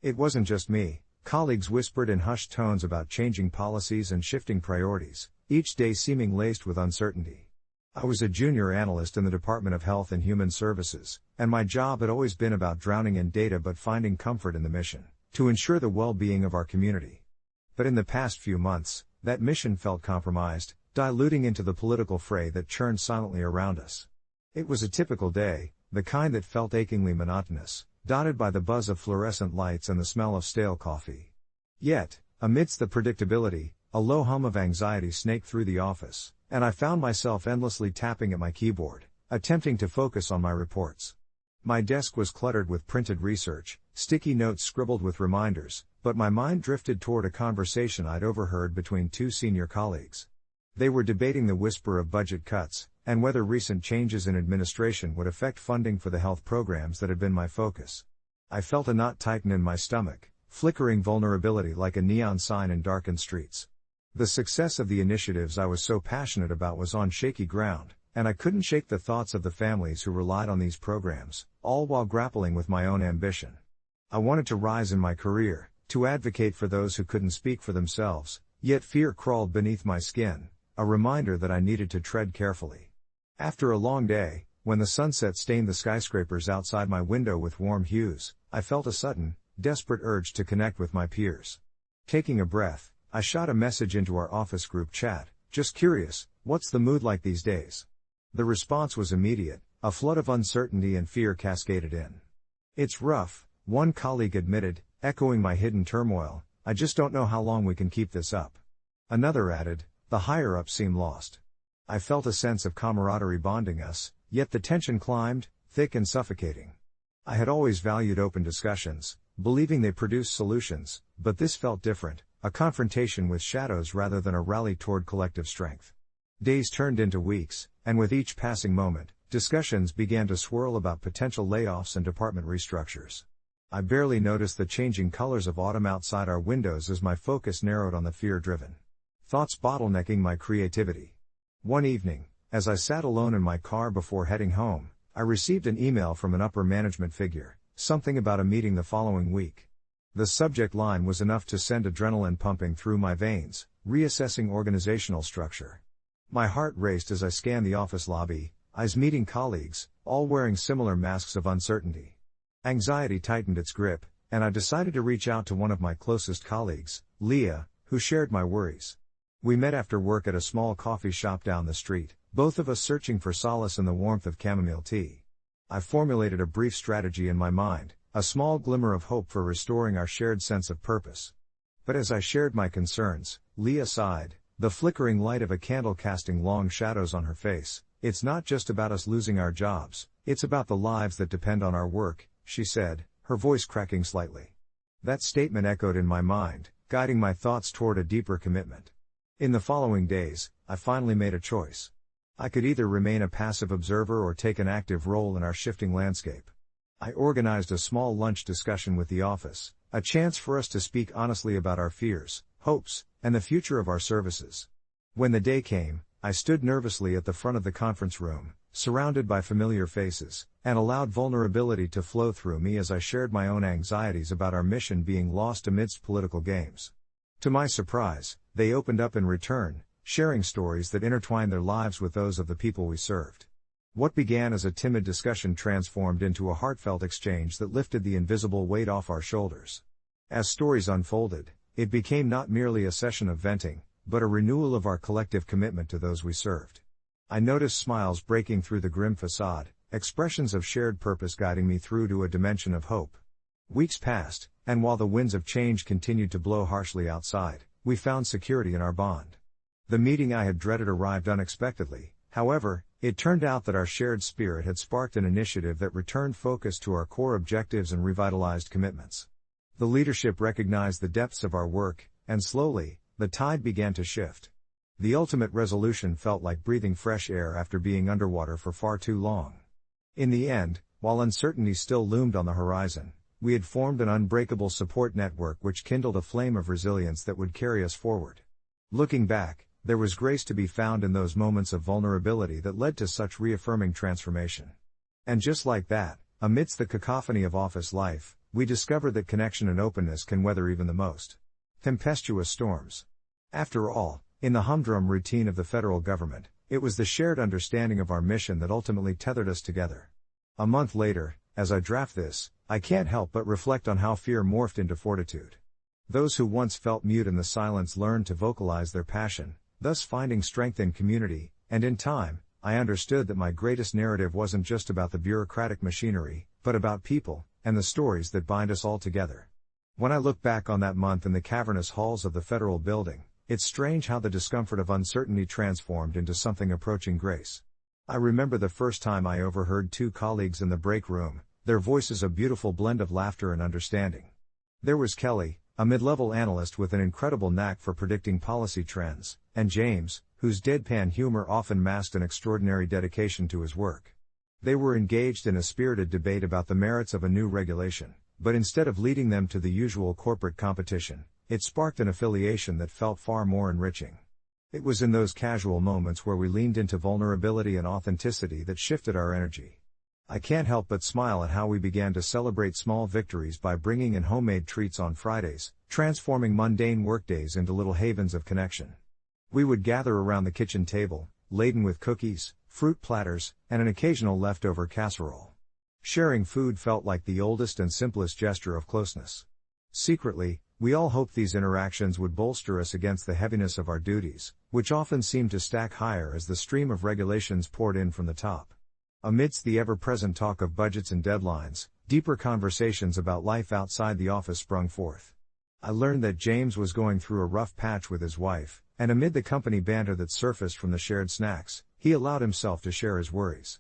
It wasn't just me. Colleagues whispered in hushed tones about changing policies and shifting priorities, each day seeming laced with uncertainty. I was a junior analyst in the Department of Health and Human Services, and my job had always been about drowning in data but finding comfort in the mission, to ensure the well-being of our community. But in the past few months, that mission felt compromised, diluting into the political fray that churned silently around us. It was a typical day, the kind that felt achingly monotonous, dotted by the buzz of fluorescent lights and the smell of stale coffee. Yet, amidst the predictability, a low hum of anxiety snaked through the office, and I found myself endlessly tapping at my keyboard, attempting to focus on my reports. My desk was cluttered with printed research, sticky notes scribbled with reminders, but my mind drifted toward a conversation I'd overheard between two senior colleagues. They were debating the whisper of budget cuts, and whether recent changes in administration would affect funding for the health programs that had been my focus. I felt a knot tighten in my stomach, flickering vulnerability like a neon sign in darkened streets. The success of the initiatives I was so passionate about was on shaky ground, and I couldn't shake the thoughts of the families who relied on these programs, all while grappling with my own ambition. I wanted to rise in my career, to advocate for those who couldn't speak for themselves, yet fear crawled beneath my skin, a reminder that I needed to tread carefully. After a long day, when the sunset stained the skyscrapers outside my window with warm hues, I felt a sudden, desperate urge to connect with my peers. Taking a breath, I shot a message into our office group chat, just curious, what's the mood like these days? The response was immediate, a flood of uncertainty and fear cascaded in. It's rough, one colleague admitted, echoing my hidden turmoil, I just don't know how long we can keep this up. Another added, the higher-ups seem lost. I felt a sense of camaraderie bonding us, yet the tension climbed, thick and suffocating. I had always valued open discussions, believing they produced solutions, but this felt different, a confrontation with shadows rather than a rally toward collective strength. Days turned into weeks, and with each passing moment, discussions began to swirl about potential layoffs and department restructures. I barely noticed the changing colors of autumn outside our windows as my focus narrowed on the fear-driven thoughts bottlenecking my creativity. One evening, as I sat alone in my car before heading home, I received an email from an upper management figure, something about a meeting the following week. The subject line was enough to send adrenaline pumping through my veins, reassessing organizational structure. My heart raced as I scanned the office lobby, eyes meeting colleagues, all wearing similar masks of uncertainty. Anxiety tightened its grip, and I decided to reach out to one of my closest colleagues, Leah, who shared my worries. We met after work at a small coffee shop down the street, both of us searching for solace in the warmth of chamomile tea. I formulated a brief strategy in my mind, a small glimmer of hope for restoring our shared sense of purpose. But as I shared my concerns, Leah sighed, the flickering light of a candle casting long shadows on her face. It's not just about us losing our jobs, it's about the lives that depend on our work, she said, her voice cracking slightly. That statement echoed in my mind, guiding my thoughts toward a deeper commitment. In the following days, I finally made a choice. I could either remain a passive observer or take an active role in our shifting landscape. I organized a small lunch discussion with the office, a chance for us to speak honestly about our fears, hopes, and the future of our services. When the day came, I stood nervously at the front of the conference room, surrounded by familiar faces, and allowed vulnerability to flow through me as I shared my own anxieties about our mission being lost amidst political games. To my surprise, they opened up in return, sharing stories that intertwined their lives with those of the people we served. What began as a timid discussion transformed into a heartfelt exchange that lifted the invisible weight off our shoulders. As stories unfolded, it became not merely a session of venting, but a renewal of our collective commitment to those we served. I noticed smiles breaking through the grim facade, expressions of shared purpose guiding me through to a dimension of hope. Weeks passed, and while the winds of change continued to blow harshly outside, we found security in our bond. The meeting I had dreaded arrived unexpectedly. However, it turned out that our shared spirit had sparked an initiative that returned focus to our core objectives and revitalized commitments. The leadership recognized the depths of our work, and slowly, the tide began to shift. The ultimate resolution felt like breathing fresh air after being underwater for far too long. In the end, while uncertainty still loomed on the horizon, we had formed an unbreakable support network which kindled a flame of resilience that would carry us forward. Looking back, there was grace to be found in those moments of vulnerability that led to such reaffirming transformation. And just like that, amidst the cacophony of office life, we discovered that connection and openness can weather even the most tempestuous storms. After all, in the humdrum routine of the federal government, it was the shared understanding of our mission that ultimately tethered us together. A month later, as I draft this, I can't help but reflect on how fear morphed into fortitude. Those who once felt mute in the silence learned to vocalize their passion, thus finding strength in community, and in time, I understood that my greatest narrative wasn't just about the bureaucratic machinery, but about people, and the stories that bind us all together. When I look back on that month in the cavernous halls of the federal building, it's strange how the discomfort of uncertainty transformed into something approaching grace. I remember the first time I overheard two colleagues in the break room, their voices a beautiful blend of laughter and understanding. There was Kelly, a mid-level analyst with an incredible knack for predicting policy trends, and James, whose deadpan humor often masked an extraordinary dedication to his work. They were engaged in a spirited debate about the merits of a new regulation, but instead of leading them to the usual corporate competition, it sparked an affiliation that felt far more enriching. It was in those casual moments where we leaned into vulnerability and authenticity that shifted our energy. I can't help but smile at how we began to celebrate small victories by bringing in homemade treats on Fridays, transforming mundane workdays into little havens of connection. We would gather around the kitchen table, laden with cookies, fruit platters, and an occasional leftover casserole. Sharing food felt like the oldest and simplest gesture of closeness. Secretly, we all hoped these interactions would bolster us against the heaviness of our duties, which often seemed to stack higher as the stream of regulations poured in from the top. Amidst the ever-present talk of budgets and deadlines, deeper conversations about life outside the office sprung forth. I learned that James was going through a rough patch with his wife, and amid the company banter that surfaced from the shared snacks, he allowed himself to share his worries.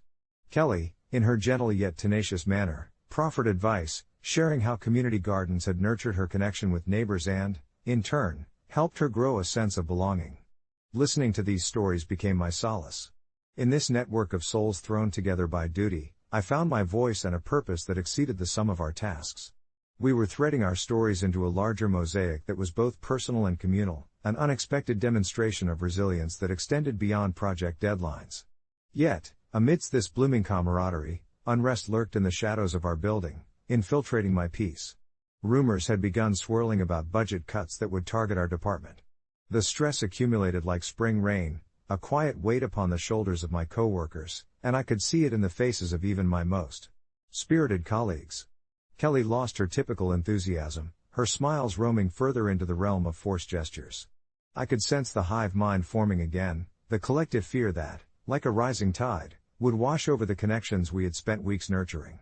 Kelly, in her gentle yet tenacious manner, proffered advice, sharing how community gardens had nurtured her connection with neighbors and, in turn, helped her grow a sense of belonging. Listening to these stories became my solace. In this network of souls thrown together by duty, I found my voice and a purpose that exceeded the sum of our tasks. We were threading our stories into a larger mosaic that was both personal and communal, an unexpected demonstration of resilience that extended beyond project deadlines. Yet, amidst this blooming camaraderie, unrest lurked in the shadows of our building, infiltrating my peace. Rumors had begun swirling about budget cuts that would target our department. The stress accumulated like spring rain, a quiet weight upon the shoulders of my coworkers, and I could see it in the faces of even my most spirited colleagues. Kelly lost her typical enthusiasm, her smiles roaming further into the realm of forced gestures. I could sense the hive mind forming again, the collective fear that, like a rising tide, would wash over the connections we had spent weeks nurturing.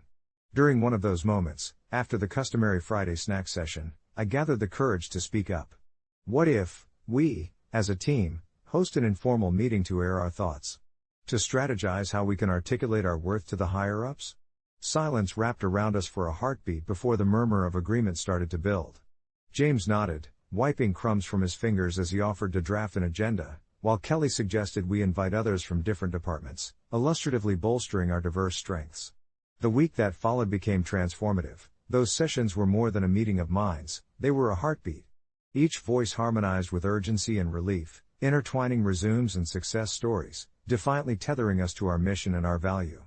During one of those moments, after the customary Friday snack session, I gathered the courage to speak up. What if we, as a team, host an informal meeting to air our thoughts? To strategize how we can articulate our worth to the higher-ups? Silence wrapped around us for a heartbeat before the murmur of agreement started to build. James nodded, wiping crumbs from his fingers as he offered to draft an agenda, while Kelly suggested we invite others from different departments, illustratively bolstering our diverse strengths. The week that followed became transformative. Those sessions were more than a meeting of minds, they were a heartbeat. Each voice harmonized with urgency and relief, intertwining resumes and success stories, defiantly tethering us to our mission and our value.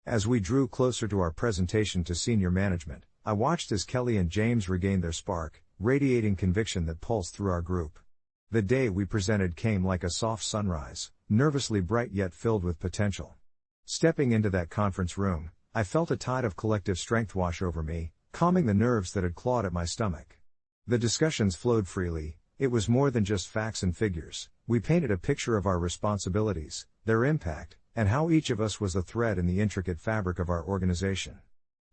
As we drew closer to our presentation to senior management, I watched as Kelly and James regained their spark, radiating conviction that pulsed through our group. The day we presented came like a soft sunrise, nervously bright yet filled with potential. Stepping into that conference room, I felt a tide of collective strength wash over me, calming the nerves that had clawed at my stomach. The discussions flowed freely. It was more than just facts and figures. We painted a picture of our responsibilities, their impact, and how each of us was a thread in the intricate fabric of our organization.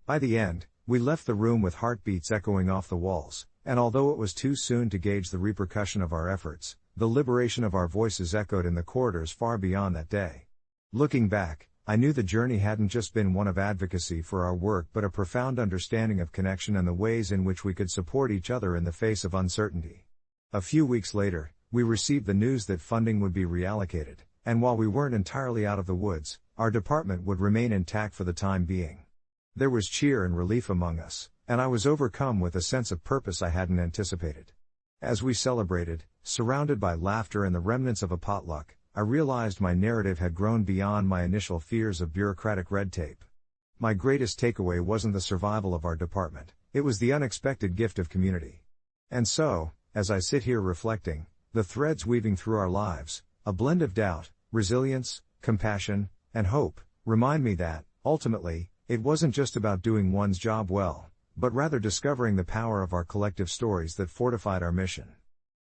By the end, we left the room with heartbeats echoing off the walls, and although it was too soon to gauge the repercussion of our efforts, the liberation of our voices echoed in the corridors far beyond that day. Looking back, I knew the journey hadn't just been one of advocacy for our work but a profound understanding of connection and the ways in which we could support each other in the face of uncertainty. A few weeks later, we received the news that funding would be reallocated, and while we weren't entirely out of the woods, our department would remain intact for the time being. There was cheer and relief among us, and I was overcome with a sense of purpose I hadn't anticipated. As we celebrated, surrounded by laughter and the remnants of a potluck, I realized my narrative had grown beyond my initial fears of bureaucratic red tape. My greatest takeaway wasn't the survival of our department, it was the unexpected gift of community. And so, as I sit here reflecting, the threads weaving through our lives, a blend of doubt, resilience, compassion, and hope, remind me that, ultimately, it wasn't just about doing one's job well, but rather discovering the power of our collective stories that fortified our mission.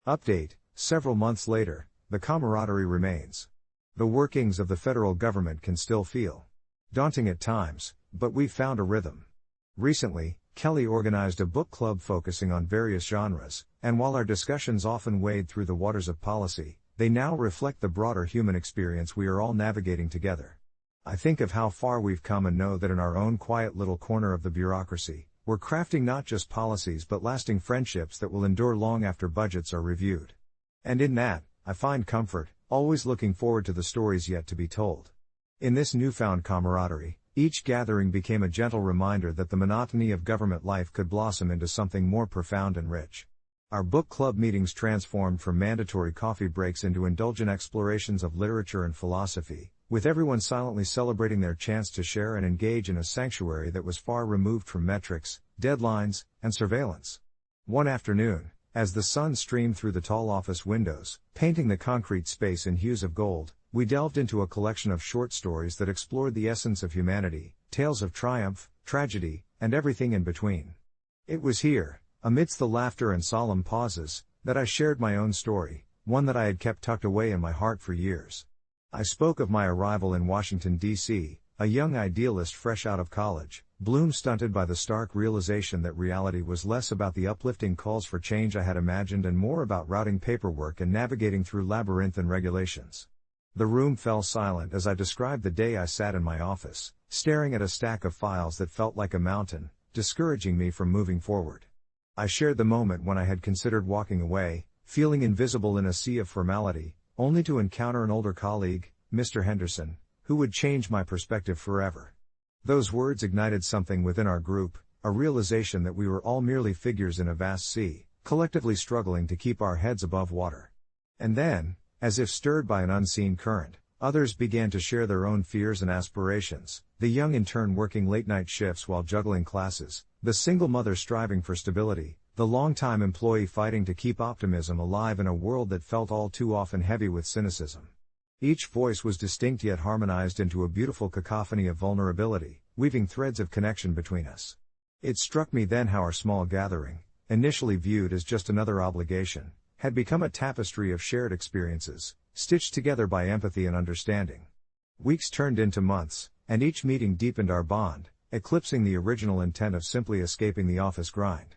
Update: several months later, the camaraderie remains. The workings of the federal government can still feel daunting at times, but we've found a rhythm. Recently, Kelly organized a book club focusing on various genres, and while our discussions often wade through the waters of policy, they now reflect the broader human experience we are all navigating together. I think of how far we've come and know that in our own quiet little corner of the bureaucracy, we're crafting not just policies but lasting friendships that will endure long after budgets are reviewed. And in that, I find comfort, always looking forward to the stories yet to be told. In this newfound camaraderie, each gathering became a gentle reminder that the monotony of government life could blossom into something more profound and rich. Our book club meetings transformed from mandatory coffee breaks into indulgent explorations of literature and philosophy, with everyone silently celebrating their chance to share and engage in a sanctuary that was far removed from metrics, deadlines, and surveillance. One afternoon, as the sun streamed through the tall office windows, painting the concrete space in hues of gold, we delved into a collection of short stories that explored the essence of humanity, tales of triumph, tragedy, and everything in between. It was here, amidst the laughter and solemn pauses, that I shared my own story, one that I had kept tucked away in my heart for years. I spoke of my arrival in Washington, D.C., a young idealist fresh out of college, bloom stunted by the stark realization that reality was less about the uplifting calls for change I had imagined and more about routing paperwork and navigating through labyrinthine regulations. The room fell silent as I described the day I sat in my office, staring at a stack of files that felt like a mountain, discouraging me from moving forward. I shared the moment when I had considered walking away, feeling invisible in a sea of formality, only to encounter an older colleague, Mr. Henderson, who would change my perspective forever. Those words ignited something within our group, a realization that we were all merely figures in a vast sea, collectively struggling to keep our heads above water. And then, as if stirred by an unseen current, others began to share their own fears and aspirations, the young intern working late-night shifts while juggling classes, the single mother striving for stability, the long-time employee fighting to keep optimism alive in a world that felt all too often heavy with cynicism. Each voice was distinct yet harmonized into a beautiful cacophony of vulnerability, weaving threads of connection between us. It struck me then how our small gathering, initially viewed as just another obligation, had become a tapestry of shared experiences, stitched together by empathy and understanding. Weeks turned into months, and each meeting deepened our bond, eclipsing the original intent of simply escaping the office grind.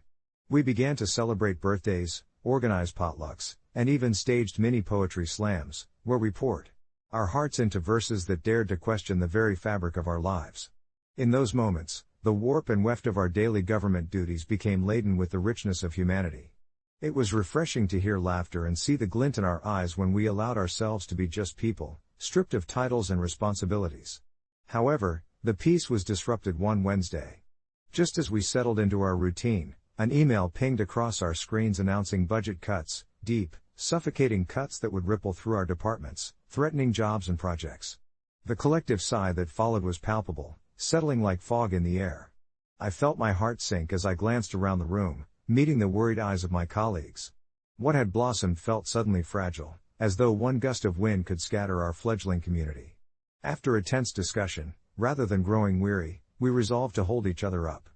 We began to celebrate birthdays, organize potlucks, and even staged mini poetry slams, where we poured our hearts into verses that dared to question the very fabric of our lives. In those moments, the warp and weft of our daily government duties became laden with the richness of humanity. It was refreshing to hear laughter and see the glint in our eyes when we allowed ourselves to be just people, stripped of titles and responsibilities. However, the peace was disrupted one Wednesday. Just as we settled into our routine, an email pinged across our screens announcing budget cuts, deep, suffocating cuts that would ripple through our departments, threatening jobs and projects. The collective sigh that followed was palpable, settling like fog in the air. I felt my heart sink as I glanced around the room, meeting the worried eyes of my colleagues. What had blossomed felt suddenly fragile, as though one gust of wind could scatter our fledgling community. After a tense discussion, rather than growing weary, we resolved to hold each other up.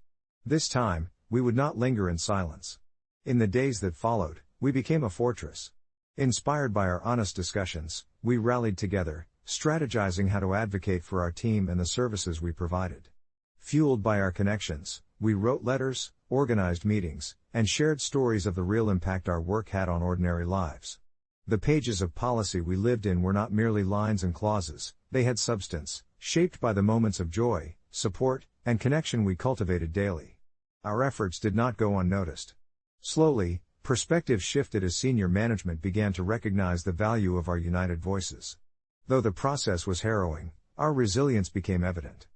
This time, we would not linger in silence. In the days that followed, we became a fortress. Inspired by our honest discussions, we rallied together, strategizing how to advocate for our team and the services we provided. Fueled by our connections, we wrote letters, organized meetings, and shared stories of the real impact our work had on ordinary lives. The pages of policy we lived in were not merely lines and clauses, they had substance, shaped by the moments of joy, support, and connection we cultivated daily. Our efforts did not go unnoticed. Slowly, perspective shifted as senior management began to recognize the value of our united voices. Though the process was harrowing, our resilience became evident.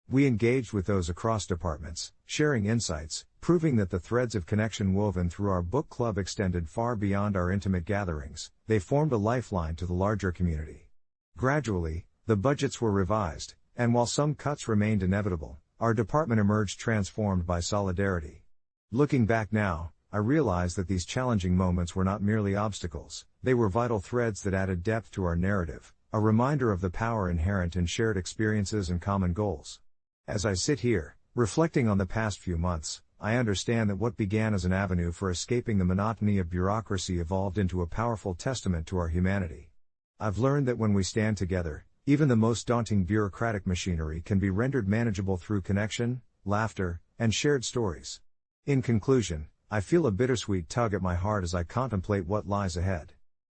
We engaged with those across departments, sharing insights, proving that the threads of connection woven through our book club extended far beyond our intimate gatherings. They formed a lifeline to the larger community. Gradually, the budgets were revised, and while some cuts remained inevitable, our department emerged transformed by solidarity. Looking back now, I realize that these challenging moments were not merely obstacles, they were vital threads that added depth to our narrative, a reminder of the power inherent in shared experiences and common goals. As I sit here, reflecting on the past few months, I understand that what began as an avenue for escaping the monotony of bureaucracy evolved into a powerful testament to our humanity. I've learned that when we stand together, even the most daunting bureaucratic machinery can be rendered manageable through connection, laughter, and shared stories. In conclusion, I feel a bittersweet tug at my heart as I contemplate what lies ahead.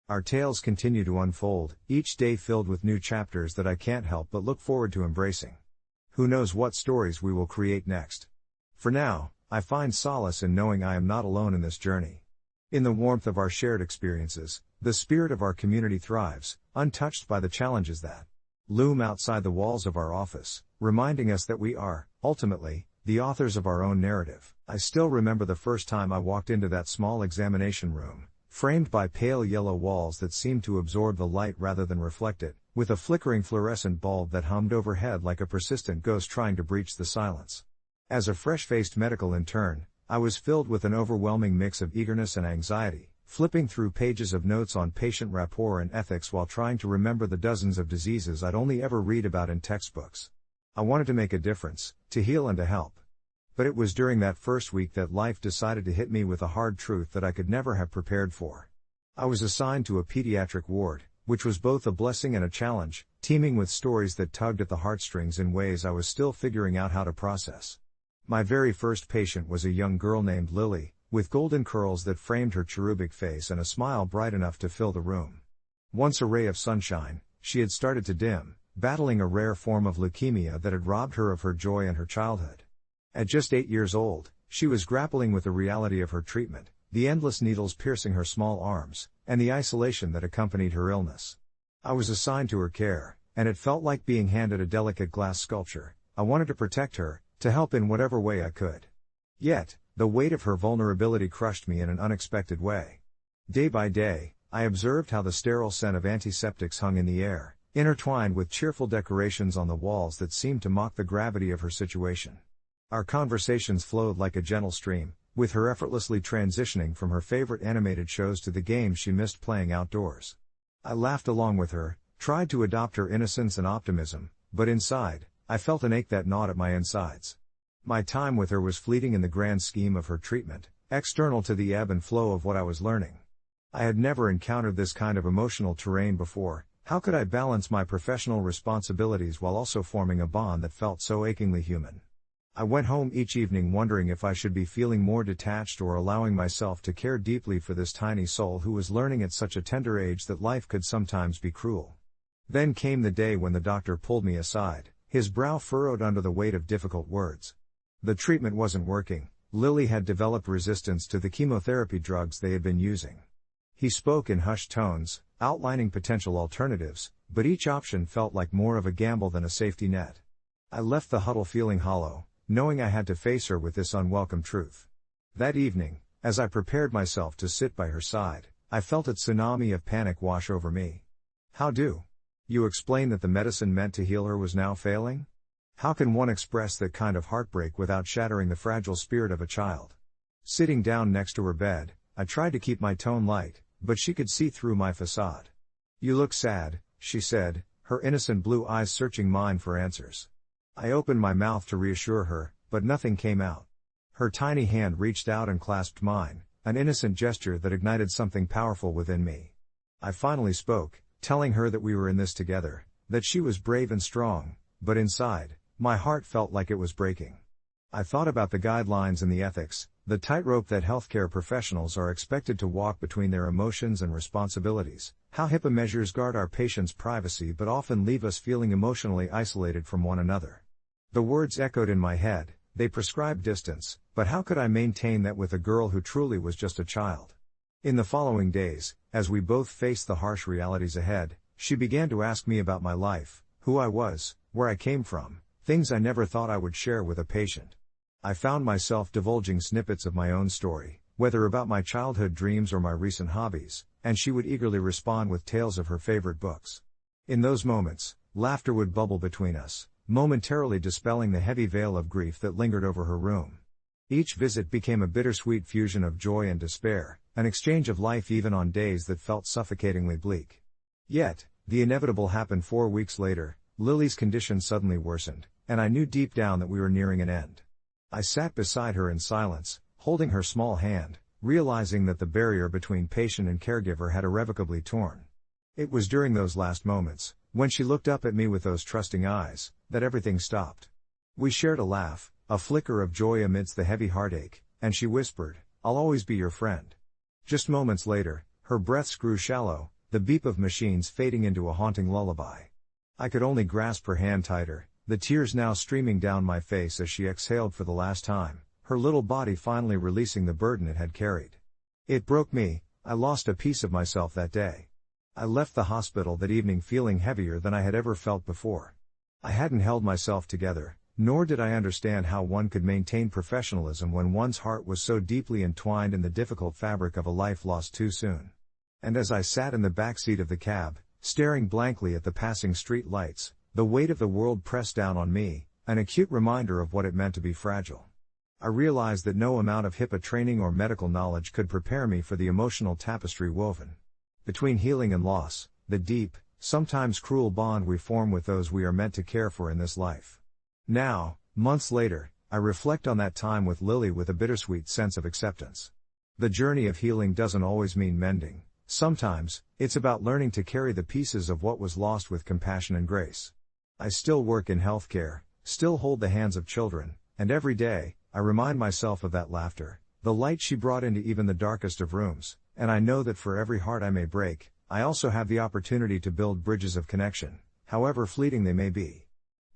Our tales continue to unfold, each day filled with new chapters that I can't help but look forward to embracing. Who knows what stories we will create next? For now, I find solace in knowing I am not alone in this journey. In the warmth of our shared experiences, the spirit of our community thrives, untouched by the challenges that loom outside the walls of our office, reminding us that we are, ultimately, the authors of our own narrative. I still remember the first time I walked into that small examination room, framed by pale yellow walls that seemed to absorb the light rather than reflect it, with a flickering fluorescent bulb that hummed overhead like a persistent ghost trying to breach the silence. As a fresh-faced medical intern, I was filled with an overwhelming mix of eagerness and anxiety, flipping through pages of notes on patient rapport and ethics while trying to remember the dozens of diseases I'd only ever read about in textbooks. I wanted to make a difference, to heal and to help. But it was during that first week that life decided to hit me with a hard truth that I could never have prepared for. I was assigned to a pediatric ward, which was both a blessing and a challenge, teeming with stories that tugged at the heartstrings in ways I was still figuring out how to process. My very first patient was a young girl named Lily, with golden curls that framed her cherubic face and a smile bright enough to fill the room. Once a ray of sunshine, she had started to dim, battling a rare form of leukemia that had robbed her of her joy and her childhood. At just 8 years old, she was grappling with the reality of her treatment, the endless needles piercing her small arms, and the isolation that accompanied her illness. I was assigned to her care, and it felt like being handed a delicate glass sculpture. I wanted to protect her, to help in whatever way I could. Yet, the weight of her vulnerability crushed me in an unexpected way. Day by day, I observed how the sterile scent of antiseptics hung in the air, intertwined with cheerful decorations on the walls that seemed to mock the gravity of her situation. Our conversations flowed like a gentle stream, with her effortlessly transitioning from her favorite animated shows to the games she missed playing outdoors. I laughed along with her, tried to adopt her innocence and optimism, but inside, I felt an ache that gnawed at my insides. My time with her was fleeting in the grand scheme of her treatment, external to the ebb and flow of what I was learning. I had never encountered this kind of emotional terrain before. How could I balance my professional responsibilities while also forming a bond that felt so achingly human? I went home each evening wondering if I should be feeling more detached or allowing myself to care deeply for this tiny soul who was learning at such a tender age that life could sometimes be cruel. Then came the day when the doctor pulled me aside, his brow furrowed under the weight of difficult words. The treatment wasn't working. Lily had developed resistance to the chemotherapy drugs they had been using. He spoke in hushed tones, outlining potential alternatives, but each option felt like more of a gamble than a safety net. I left the huddle feeling hollow, knowing I had to face her with this unwelcome truth. That evening, as I prepared myself to sit by her side, I felt a tsunami of panic wash over me. How do you explain that the medicine meant to heal her was now failing? How can one express that kind of heartbreak without shattering the fragile spirit of a child? Sitting down next to her bed, I tried to keep my tone light, but she could see through my facade. "You look sad," she said, her innocent blue eyes searching mine for answers. I opened my mouth to reassure her, but nothing came out. Her tiny hand reached out and clasped mine, an innocent gesture that ignited something powerful within me. I finally spoke, telling her that we were in this together, that she was brave and strong, but inside, my heart felt like it was breaking. I thought about the guidelines and the ethics, the tightrope that healthcare professionals are expected to walk between their emotions and responsibilities, how HIPAA measures guard our patients' privacy but often leave us feeling emotionally isolated from one another. The words echoed in my head, they prescribe distance, but how could I maintain that with a girl who truly was just a child? In the following days, as we both faced the harsh realities ahead, she began to ask me about my life, who I was, where I came from, things I never thought I would share with a patient. I found myself divulging snippets of my own story, whether about my childhood dreams or my recent hobbies, and she would eagerly respond with tales of her favorite books. In those moments, laughter would bubble between us, momentarily dispelling the heavy veil of grief that lingered over her room. Each visit became a bittersweet fusion of joy and despair, an exchange of life even on days that felt suffocatingly bleak. Yet, the inevitable happened 4 weeks later. Lily's condition suddenly worsened, and I knew deep down that we were nearing an end. I sat beside her in silence, holding her small hand, realizing that the barrier between patient and caregiver had irrevocably torn. It was during those last moments, when she looked up at me with those trusting eyes, that everything stopped. We shared a laugh, a flicker of joy amidst the heavy heartache, and she whispered, "I'll always be your friend." Just moments later, her breaths grew shallow, the beep of machines fading into a haunting lullaby. I could only grasp her hand tighter, the tears now streaming down my face as she exhaled for the last time, her little body finally releasing the burden it had carried. It broke me. I lost a piece of myself that day. I left the hospital that evening feeling heavier than I had ever felt before. I hadn't held myself together, nor did I understand how one could maintain professionalism when one's heart was so deeply entwined in the difficult fabric of a life lost too soon. And as I sat in the back seat of the cab, staring blankly at the passing street lights, the weight of the world pressed down on me, an acute reminder of what it meant to be fragile. I realized that no amount of HIPAA training or medical knowledge could prepare me for the emotional tapestry woven between healing and loss, the deep, sometimes cruel bond we form with those we are meant to care for in this life. Now, months later, I reflect on that time with Lily with a bittersweet sense of acceptance. The journey of healing doesn't always mean mending. Sometimes, it's about learning to carry the pieces of what was lost with compassion and grace. I still work in healthcare, still hold the hands of children, and every day, I remind myself of that laughter, the light she brought into even the darkest of rooms, and I know that for every heart I may break, I also have the opportunity to build bridges of connection, however fleeting they may be.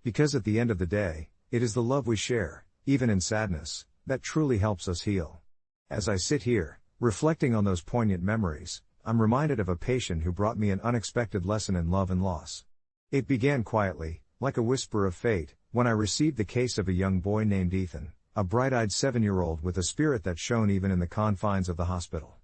Because at the end of the day, it is the love we share, even in sadness, that truly helps us heal. As I sit here, reflecting on those poignant memories, I'm reminded of a patient who brought me an unexpected lesson in love and loss. It began quietly, like a whisper of fate, when I received the case of a young boy named Ethan, a bright-eyed 7-year-old with a spirit that shone even in the confines of the hospital.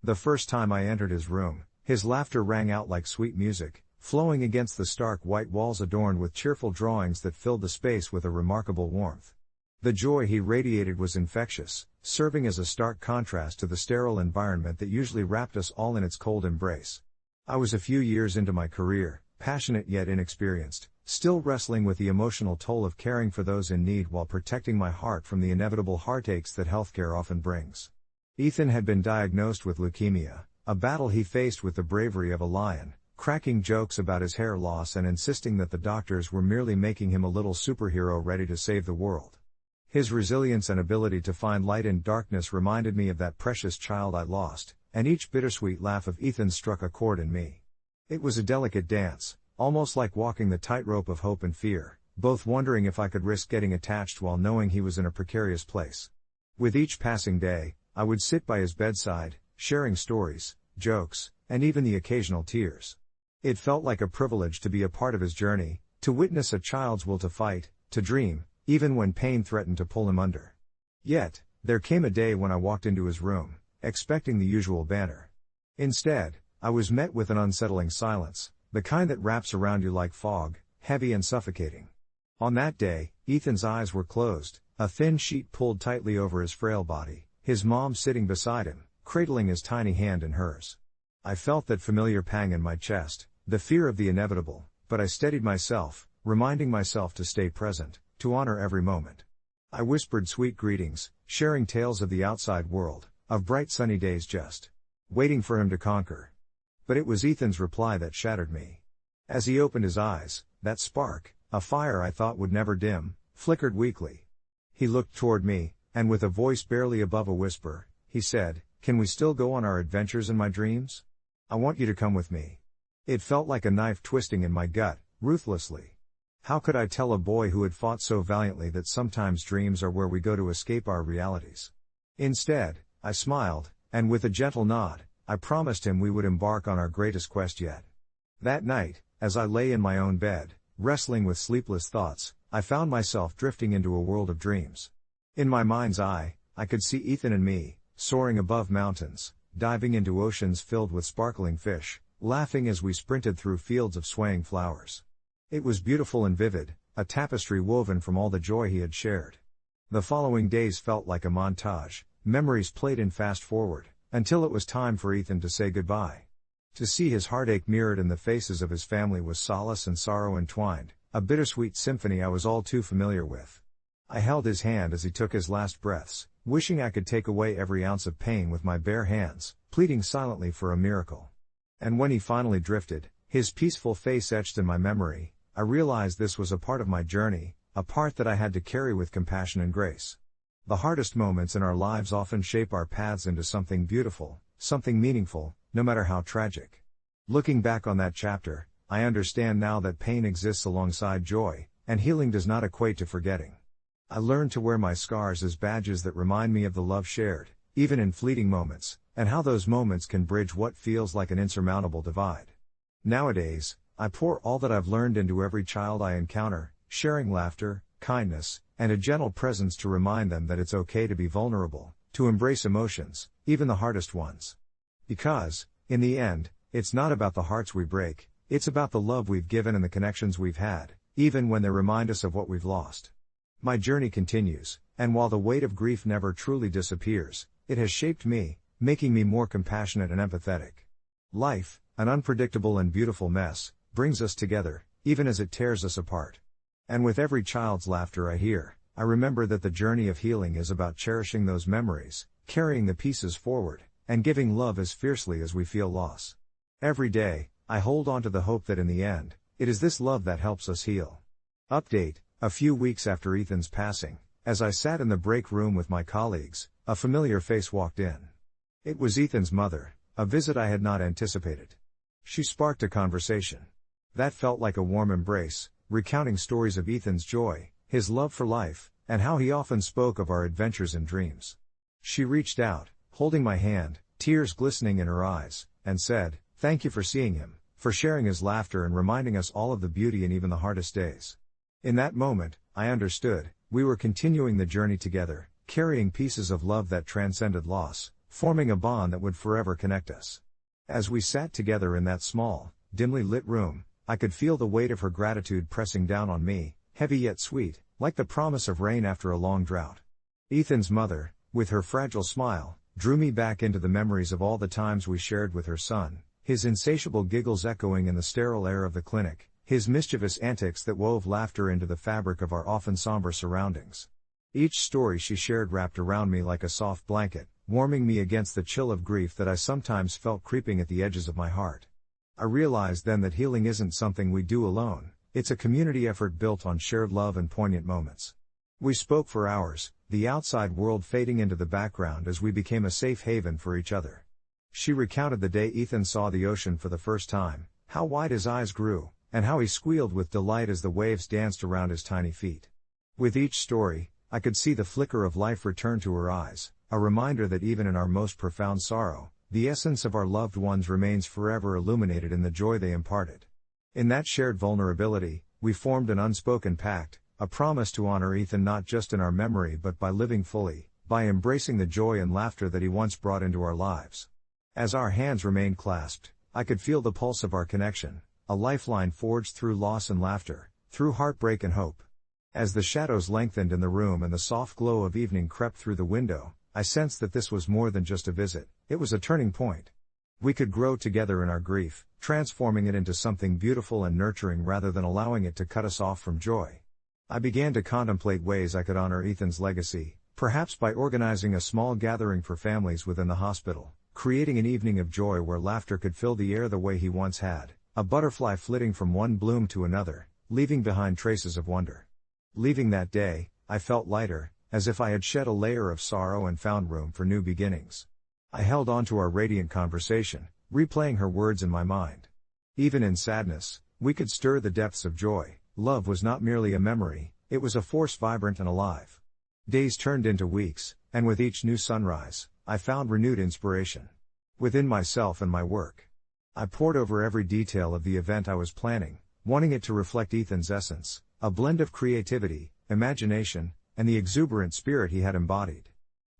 The first time I entered his room, His laughter rang out like sweet music, flowing against the stark white walls adorned with cheerful drawings that filled the space with a remarkable warmth. The joy he radiated was infectious, serving as a stark contrast to the sterile environment that usually wrapped us all in its cold embrace. I was a few years into my career, passionate yet inexperienced, still wrestling with the emotional toll of caring for those in need while protecting my heart from the inevitable heartaches that healthcare often brings. Ethan had been diagnosed with leukemia, a battle he faced with the bravery of a lion, cracking jokes about his hair loss and insisting that the doctors were merely making him a little superhero ready to save the world. His resilience and ability to find light in darkness reminded me of that precious child I lost, and each bittersweet laugh of Ethan struck a chord in me. It was a delicate dance, almost like walking the tightrope of hope and fear, both wondering if I could risk getting attached while knowing he was in a precarious place. With each passing day, I would sit by his bedside, sharing stories, jokes, and even the occasional tears. It felt like a privilege to be a part of his journey, to witness a child's will to fight, to dream, even when pain threatened to pull him under. Yet, there came a day when I walked into his room, expecting the usual banter. Instead, I was met with an unsettling silence, the kind that wraps around you like fog, heavy and suffocating. On that day, Ethan's eyes were closed, a thin sheet pulled tightly over his frail body, his mom sitting beside him, cradling his tiny hand in hers. I felt that familiar pang in my chest, the fear of the inevitable, but I steadied myself, reminding myself to stay present, to honor every moment. I whispered sweet greetings, sharing tales of the outside world, of bright sunny days just waiting for him to conquer. But it was Ethan's reply that shattered me. As he opened his eyes, that spark, a fire I thought would never dim, flickered weakly. He looked toward me, and with a voice barely above a whisper, he said, "Can we still go on our adventures in my dreams? I want you to come with me." It felt like a knife twisting in my gut, ruthlessly. How could I tell a boy who had fought so valiantly that sometimes dreams are where we go to escape our realities? Instead, I smiled, and with a gentle nod, I promised him we would embark on our greatest quest yet. That night, as I lay in my own bed, wrestling with sleepless thoughts, I found myself drifting into a world of dreams. In my mind's eye, I could see Ethan and me, soaring above mountains, diving into oceans filled with sparkling fish, laughing as we sprinted through fields of swaying flowers. It was beautiful and vivid, a tapestry woven from all the joy he had shared. The following days felt like a montage, memories played in fast forward, until it was time for Ethan to say goodbye. To see his heartache mirrored in the faces of his family was solace and sorrow entwined, a bittersweet symphony I was all too familiar with. I held his hand as he took his last breaths, wishing I could take away every ounce of pain with my bare hands, pleading silently for a miracle. And when he finally drifted, his peaceful face etched in my memory, I realized this was a part of my journey, a part that I had to carry with compassion and grace. The hardest moments in our lives often shape our paths into something beautiful, something meaningful, no matter how tragic. Looking back on that chapter, I understand now that pain exists alongside joy, and healing does not equate to forgetting. I learned to wear my scars as badges that remind me of the love shared, even in fleeting moments, and how those moments can bridge what feels like an insurmountable divide. Nowadays, I pour all that I've learned into every child I encounter, sharing laughter, kindness, and a gentle presence to remind them that it's okay to be vulnerable, to embrace emotions, even the hardest ones. Because, in the end, it's not about the hearts we break, it's about the love we've given and the connections we've had, even when they remind us of what we've lost. My journey continues, and while the weight of grief never truly disappears, it has shaped me, making me more compassionate and empathetic. Life, an unpredictable and beautiful mess, brings us together, even as it tears us apart. And with every child's laughter I hear, I remember that the journey of healing is about cherishing those memories, carrying the pieces forward, and giving love as fiercely as we feel loss. Every day, I hold on to the hope that in the end, it is this love that helps us heal. Update: a few weeks after Ethan's passing, as I sat in the break room with my colleagues, a familiar face walked in. It was Ethan's mother, a visit I had not anticipated. She sparked a conversation that felt like a warm embrace, recounting stories of Ethan's joy, his love for life, and how he often spoke of our adventures and dreams. She reached out, holding my hand, tears glistening in her eyes, and said, "Thank you for seeing him, for sharing his laughter and reminding us all of the beauty in even the hardest days." In that moment, I understood, we were continuing the journey together, carrying pieces of love that transcended loss, forming a bond that would forever connect us. As we sat together in that small, dimly lit room, I could feel the weight of her gratitude pressing down on me, heavy yet sweet, like the promise of rain after a long drought. Ethan's mother, with her fragile smile, drew me back into the memories of all the times we shared with her son, his insatiable giggles echoing in the sterile air of the clinic, his mischievous antics that wove laughter into the fabric of our often somber surroundings. Each story she shared wrapped around me like a soft blanket, warming me against the chill of grief that I sometimes felt creeping at the edges of my heart. I realized then that healing isn't something we do alone, it's a community effort built on shared love and poignant moments. We spoke for hours, the outside world fading into the background as we became a safe haven for each other. She recounted the day Ethan saw the ocean for the first time, how wide his eyes grew, and how he squealed with delight as the waves danced around his tiny feet. With each story, I could see the flicker of life return to her eyes, a reminder that even in our most profound sorrow, the essence of our loved ones remains forever illuminated in the joy they imparted. In that shared vulnerability, we formed an unspoken pact, a promise to honor Ethan not just in our memory but by living fully, by embracing the joy and laughter that he once brought into our lives. As our hands remained clasped, I could feel the pulse of our connection, a lifeline forged through loss and laughter, through heartbreak and hope. As the shadows lengthened in the room and the soft glow of evening crept through the window, I sensed that this was more than just a visit, it was a turning point. We could grow together in our grief, transforming it into something beautiful and nurturing rather than allowing it to cut us off from joy. I began to contemplate ways I could honor Ethan's legacy, perhaps by organizing a small gathering for families within the hospital, creating an evening of joy where laughter could fill the air the way he once had, a butterfly flitting from one bloom to another, leaving behind traces of wonder. Leaving that day, I felt lighter, as if I had shed a layer of sorrow and found room for new beginnings. I held on to our radiant conversation, replaying her words in my mind. Even in sadness, we could stir the depths of joy. Love was not merely a memory, it was a force vibrant and alive. Days turned into weeks, and with each new sunrise, I found renewed inspiration. Within myself and my work, I pored over every detail of the event I was planning, wanting it to reflect Ethan's essence, a blend of creativity, imagination, and the exuberant spirit he had embodied.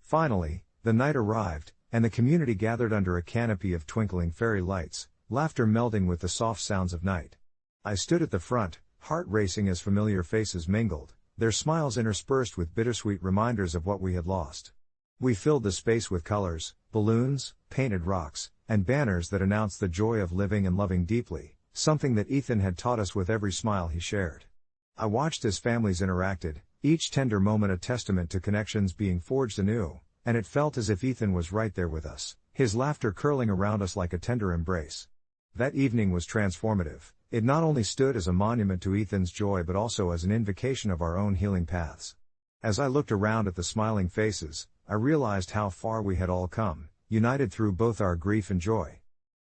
Finally, the night arrived, and the community gathered under a canopy of twinkling fairy lights, laughter melding with the soft sounds of night. I stood at the front, heart racing as familiar faces mingled, their smiles interspersed with bittersweet reminders of what we had lost. We filled the space with colors, balloons, painted rocks, and banners that announced the joy of living and loving deeply, something that Ethan had taught us with every smile he shared. I watched as families interacted, each tender moment a testament to connections being forged anew, and it felt as if Ethan was right there with us, his laughter curling around us like a tender embrace. That evening was transformative. It not only stood as a monument to Ethan's joy but also as an invocation of our own healing paths. As I looked around at the smiling faces, I realized how far we had all come, united through both our grief and joy.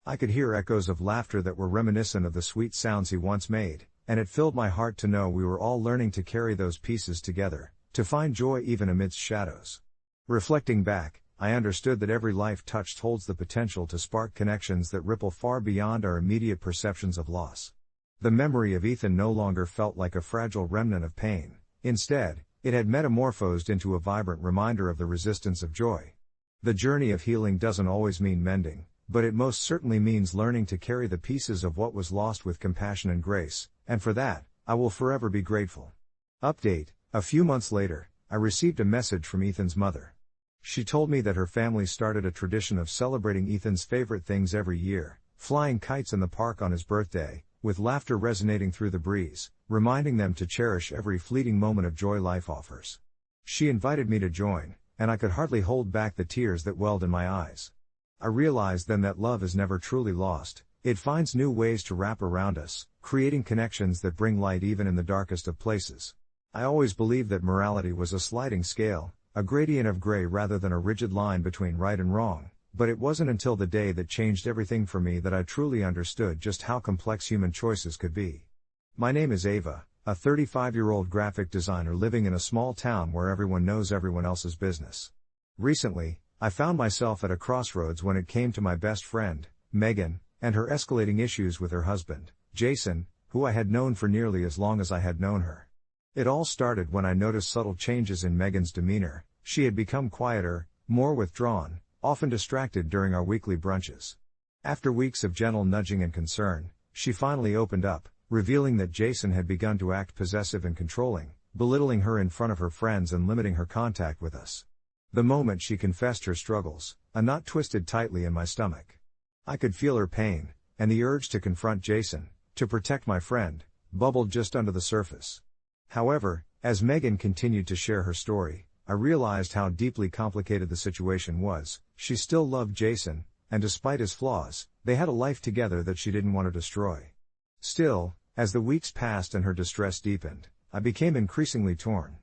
I could hear echoes of laughter that were reminiscent of the sweet sounds he once made, and it filled my heart to know we were all learning to carry those pieces together, to find joy even amidst shadows. Reflecting back, I understood that every life touched holds the potential to spark connections that ripple far beyond our immediate perceptions of loss. The memory of Ethan no longer felt like a fragile remnant of pain. Instead, it had metamorphosed into a vibrant reminder of the resistance of joy. The journey of healing doesn't always mean mending, but it most certainly means learning to carry the pieces of what was lost with compassion and grace, and for that, I will forever be grateful. Update: a few months later, I received a message from Ethan's mother. She told me that her family started a tradition of celebrating Ethan's favorite things every year, flying kites in the park on his birthday, with laughter resonating through the breeze, reminding them to cherish every fleeting moment of joy life offers. She invited me to join, and I could hardly hold back the tears that welled in my eyes. I realized then that love is never truly lost, it finds new ways to wrap around us, creating connections that bring light even in the darkest of places. I always believed that morality was a sliding scale, a gradient of gray rather than a rigid line between right and wrong. But it wasn't until the day that changed everything for me that I truly understood just how complex human choices could be. My name is Ava, a 35-year-old graphic designer living in a small town where everyone knows everyone else's business. Recently, I found myself at a crossroads when it came to my best friend, Megan, and her escalating issues with her husband, Jason, who I had known for nearly as long as I had known her. It all started when I noticed subtle changes in Megan's demeanor. She had become quieter, more withdrawn, often distracted during our weekly brunches. After weeks of gentle nudging and concern, she finally opened up, revealing that Jason had begun to act possessive and controlling, belittling her in front of her friends and limiting her contact with us. The moment she confessed her struggles, a knot twisted tightly in my stomach. I could feel her pain, and the urge to confront Jason, to protect my friend, bubbled just under the surface. However, as Megan continued to share her story, I realized how deeply complicated the situation was. She still loved Jason, and despite his flaws, they had a life together that she didn't want to destroy. Still, as the weeks passed and her distress deepened, I became increasingly torn.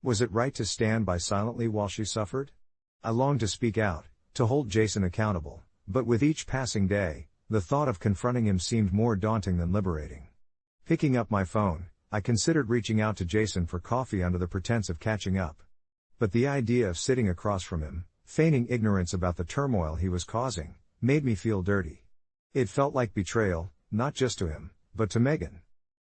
Was it right to stand by silently while she suffered? I longed to speak out, to hold Jason accountable, but with each passing day, the thought of confronting him seemed more daunting than liberating. Picking up my phone, I considered reaching out to Jason for coffee under the pretense of catching up. But the idea of sitting across from him, feigning ignorance about the turmoil he was causing, made me feel dirty. It felt like betrayal, not just to him, but to Megan.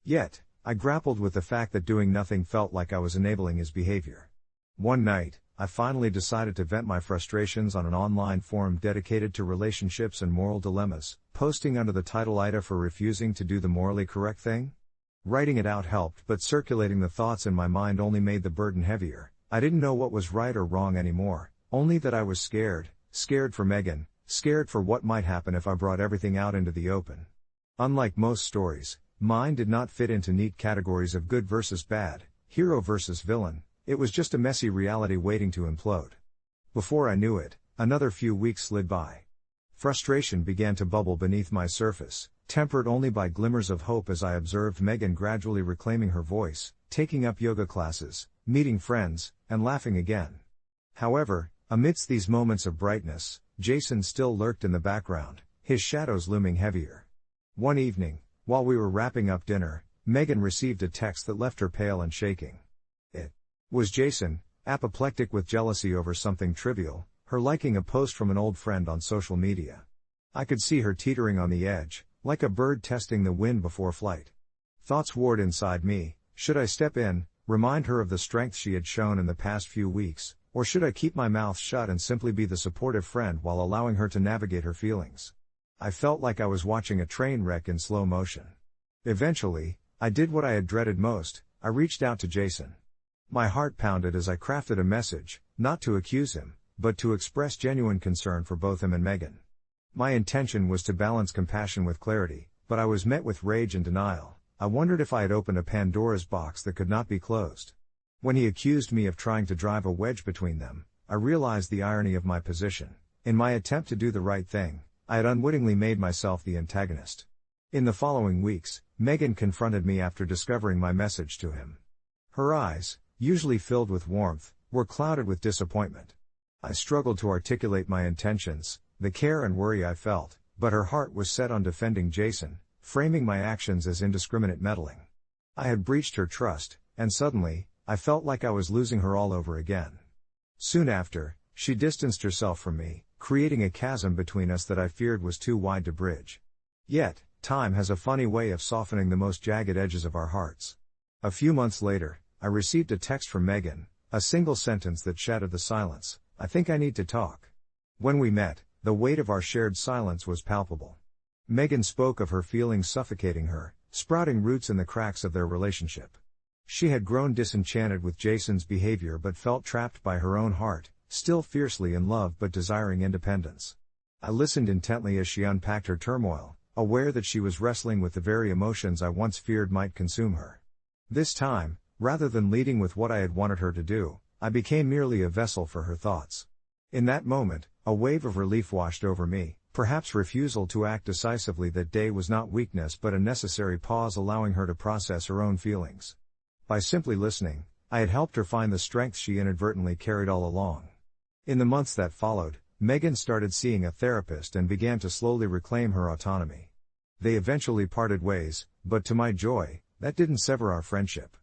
Yet, I grappled with the fact that doing nothing felt like I was enabling his behavior. One night, I finally decided to vent my frustrations on an online forum dedicated to relationships and moral dilemmas, posting under the title AITA for refusing to do the morally correct thing. Writing it out helped, but circulating the thoughts in my mind only made the burden heavier. I didn't know what was right or wrong anymore, only that I was scared for Megan, scared for what might happen if I brought everything out into the open. Unlike most stories, mine did not fit into neat categories of good versus bad, hero versus villain. It was just a messy reality waiting to implode. Before I knew it, another few weeks slid by. Frustration began to bubble beneath my surface, tempered only by glimmers of hope as I observed Megan gradually reclaiming her voice, taking up yoga classes, meeting friends, and laughing again. However, amidst these moments of brightness, Jason still lurked in the background, his shadows looming heavier. One evening, while we were wrapping up dinner, Megan received a text that left her pale and shaking. It was Jason, apoplectic with jealousy over something trivial, her liking a post from an old friend on social media. I could see her teetering on the edge, like a bird testing the wind before flight. Thoughts warred inside me. Should I step in, remind her of the strength she had shown in the past few weeks, or should I keep my mouth shut and simply be the supportive friend while allowing her to navigate her feelings? I felt like I was watching a train wreck in slow motion. Eventually, I did what I had dreaded most. I reached out to Jason. My heart pounded as I crafted a message, not to accuse him, but to express genuine concern for both him and Megan. My intention was to balance compassion with clarity, but I was met with rage and denial. I wondered if I had opened a Pandora's box that could not be closed. When he accused me of trying to drive a wedge between them, I realized the irony of my position. In my attempt to do the right thing, I had unwittingly made myself the antagonist. In the following weeks, Megan confronted me after discovering my message to him. Her eyes, usually filled with warmth, were clouded with disappointment. I struggled to articulate my intentions, the care and worry I felt, but her heart was set on defending Jason, framing my actions as indiscriminate meddling. I had breached her trust, and suddenly, I felt like I was losing her all over again. Soon after, she distanced herself from me, creating a chasm between us that I feared was too wide to bridge. Yet, time has a funny way of softening the most jagged edges of our hearts. A few months later, I received a text from Megan, a single sentence that shattered the silence. I think I need to talk. When we met, the weight of our shared silence was palpable. Megan spoke of her feelings suffocating her, sprouting roots in the cracks of their relationship. She had grown disenchanted with Jason's behavior but felt trapped by her own heart, still fiercely in love but desiring independence. I listened intently as she unpacked her turmoil, aware that she was wrestling with the very emotions I once feared might consume her. This time, rather than leading with what I had wanted her to do, I became merely a vessel for her thoughts. In that moment, a wave of relief washed over me. Perhaps refusal to act decisively that day was not weakness but a necessary pause, allowing her to process her own feelings. By simply listening, I had helped her find the strength she inadvertently carried all along. In the months that followed, Megan started seeing a therapist and began to slowly reclaim her autonomy. They eventually parted ways, but to my joy, that didn't sever our friendship.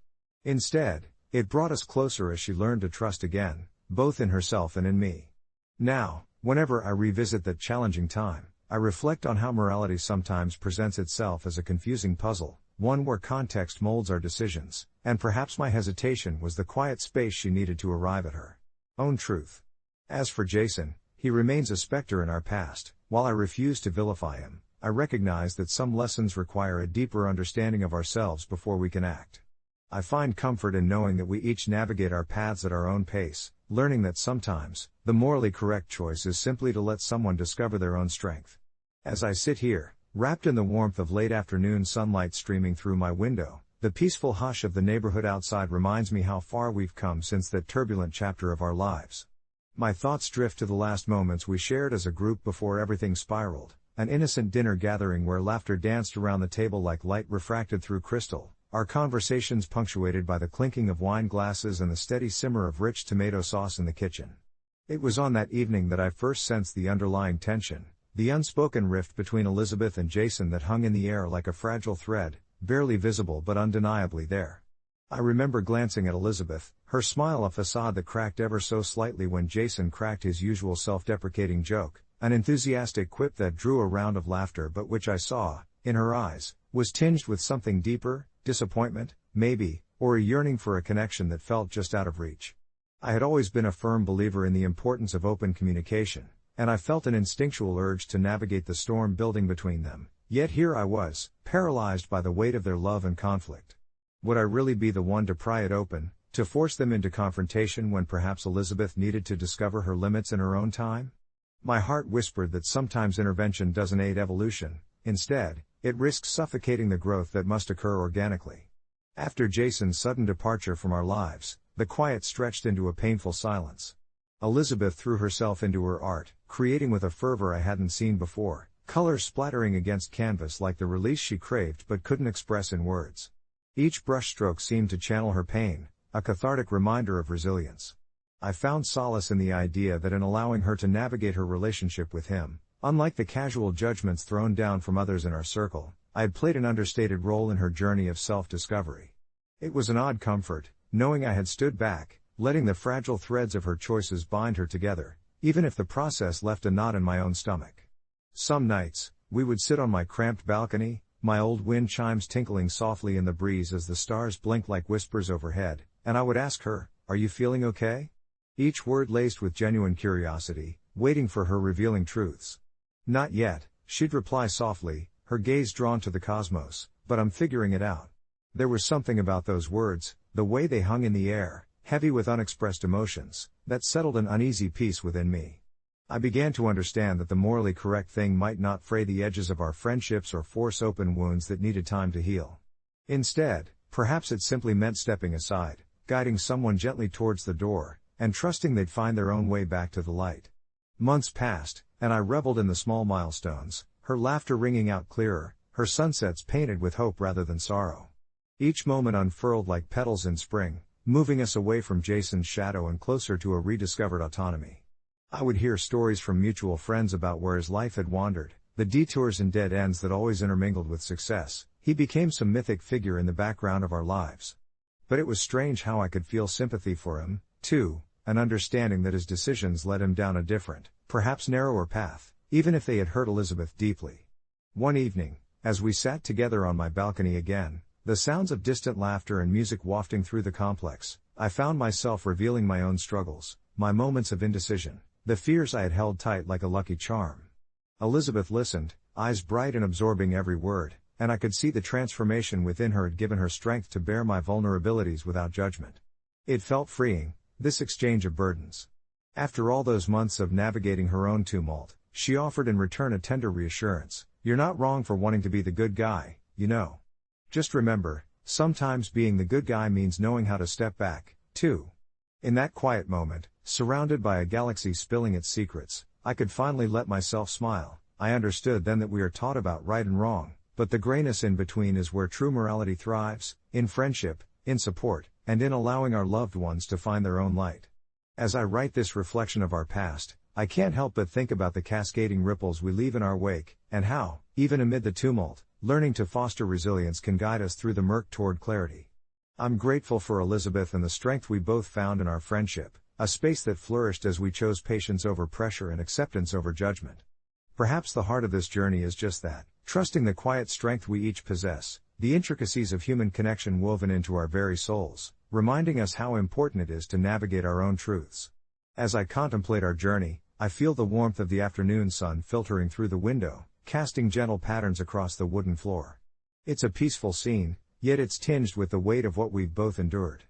Instead, it brought us closer as she learned to trust again, both in herself and in me. Now, whenever I revisit that challenging time, I reflect on how morality sometimes presents itself as a confusing puzzle, one where context molds our decisions, and perhaps my hesitation was the quiet space she needed to arrive at her own truth. As for Jason, he He remains a specter in our past. While I refuse to vilify him, I recognize that some lessons require a deeper understanding of ourselves before we can act. I find comfort in knowing that we each navigate our paths at our own pace, learning that sometimes, the morally correct choice is simply to let someone discover their own strength. As I sit here, wrapped in the warmth of late afternoon sunlight streaming through my window, the peaceful hush of the neighborhood outside reminds me how far we've come since that turbulent chapter of our lives. My thoughts drift to the last moments we shared as a group before everything spiraled, an innocent dinner gathering where laughter danced around the table like light refracted through crystal, our conversations punctuated by the clinking of wine glasses and the steady simmer of rich tomato sauce in the kitchen. It was on that evening that I first sensed the underlying tension, the unspoken rift between Elizabeth and Jason that hung in the air like a fragile thread, barely visible but undeniably there. I remember glancing at Elizabeth, her smile a facade that cracked ever so slightly when Jason cracked his usual self-deprecating joke, an enthusiastic quip that drew a round of laughter but which I saw, in her eyes, was tinged with something deeper, disappointment, maybe, or a yearning for a connection that felt just out of reach. I had always been a firm believer in the importance of open communication, and I felt an instinctual urge to navigate the storm building between them, yet here I was, paralyzed by the weight of their love and conflict. Would I really be the one to pry it open, to force them into confrontation when perhaps Elizabeth needed to discover her limits in her own time? My heart whispered that sometimes intervention doesn't aid evolution, instead, it risks suffocating the growth that must occur organically. After Jason's sudden departure from our lives, the quiet stretched into a painful silence. Elizabeth threw herself into her art, creating with a fervor I hadn't seen before, colors splattering against canvas like the release she craved but couldn't express in words. Each brushstroke seemed to channel her pain, a cathartic reminder of resilience. I found solace in the idea that in allowing her to navigate her relationship with him, unlike the casual judgments thrown down from others in our circle, I had played an understated role in her journey of self-discovery. It was an odd comfort, knowing I had stood back, letting the fragile threads of her choices bind her together, even if the process left a knot in my own stomach. Some nights, we would sit on my cramped balcony, my old wind chimes tinkling softly in the breeze as the stars blinked like whispers overhead, and I would ask her, "Are you feeling okay?" Each word laced with genuine curiosity, waiting for her revealing truths. "Not yet," she'd reply softly, her gaze drawn to the cosmos, "but I'm figuring it out." There was something about those words, the way they hung in the air, heavy with unexpressed emotions, that settled an uneasy peace within me. I began to understand that the morally correct thing might not fray the edges of our friendships or force open wounds that needed time to heal. Instead, perhaps it simply meant stepping aside, guiding someone gently towards the door, and trusting they'd find their own way back to the light. Months passed, and I reveled in the small milestones, her laughter ringing out clearer, her sunsets painted with hope rather than sorrow. Each moment unfurled like petals in spring, moving us away from Jason's shadow and closer to a rediscovered autonomy. I would hear stories from mutual friends about where his life had wandered, the detours and dead ends that always intermingled with success. He became some mythic figure in the background of our lives. But it was strange how I could feel sympathy for him, too, an understanding that his decisions led him down a different, perhaps narrower path, even if they had hurt Elizabeth deeply. One evening, as we sat together on my balcony again, the sounds of distant laughter and music wafting through the complex, I found myself revealing my own struggles, my moments of indecision, the fears I had held tight like a lucky charm. Elizabeth listened, eyes bright and absorbing every word, and I could see the transformation within her had given her strength to bear my vulnerabilities without judgment. It felt freeing, this exchange of burdens. After all those months of navigating her own tumult, she offered in return a tender reassurance. "You're not wrong for wanting to be the good guy, you know. Just remember, sometimes being the good guy means knowing how to step back, too." In that quiet moment, surrounded by a galaxy spilling its secrets, I could finally let myself smile. I understood then that we are taught about right and wrong, but the grayness in between is where true morality thrives, in friendship, in support, and in allowing our loved ones to find their own light. As I write this reflection of our past, I can't help but think about the cascading ripples we leave in our wake, and how, even amid the tumult, learning to foster resilience can guide us through the murk toward clarity. I'm grateful for Elizabeth and the strength we both found in our friendship, a space that flourished as we chose patience over pressure and acceptance over judgment. Perhaps the heart of this journey is just that, trusting the quiet strength we each possess, the intricacies of human connection woven into our very souls, reminding us how important it is to navigate our own truths. As I contemplate our journey, I feel the warmth of the afternoon sun filtering through the window, casting gentle patterns across the wooden floor. It's a peaceful scene, yet it's tinged with the weight of what we've both endured.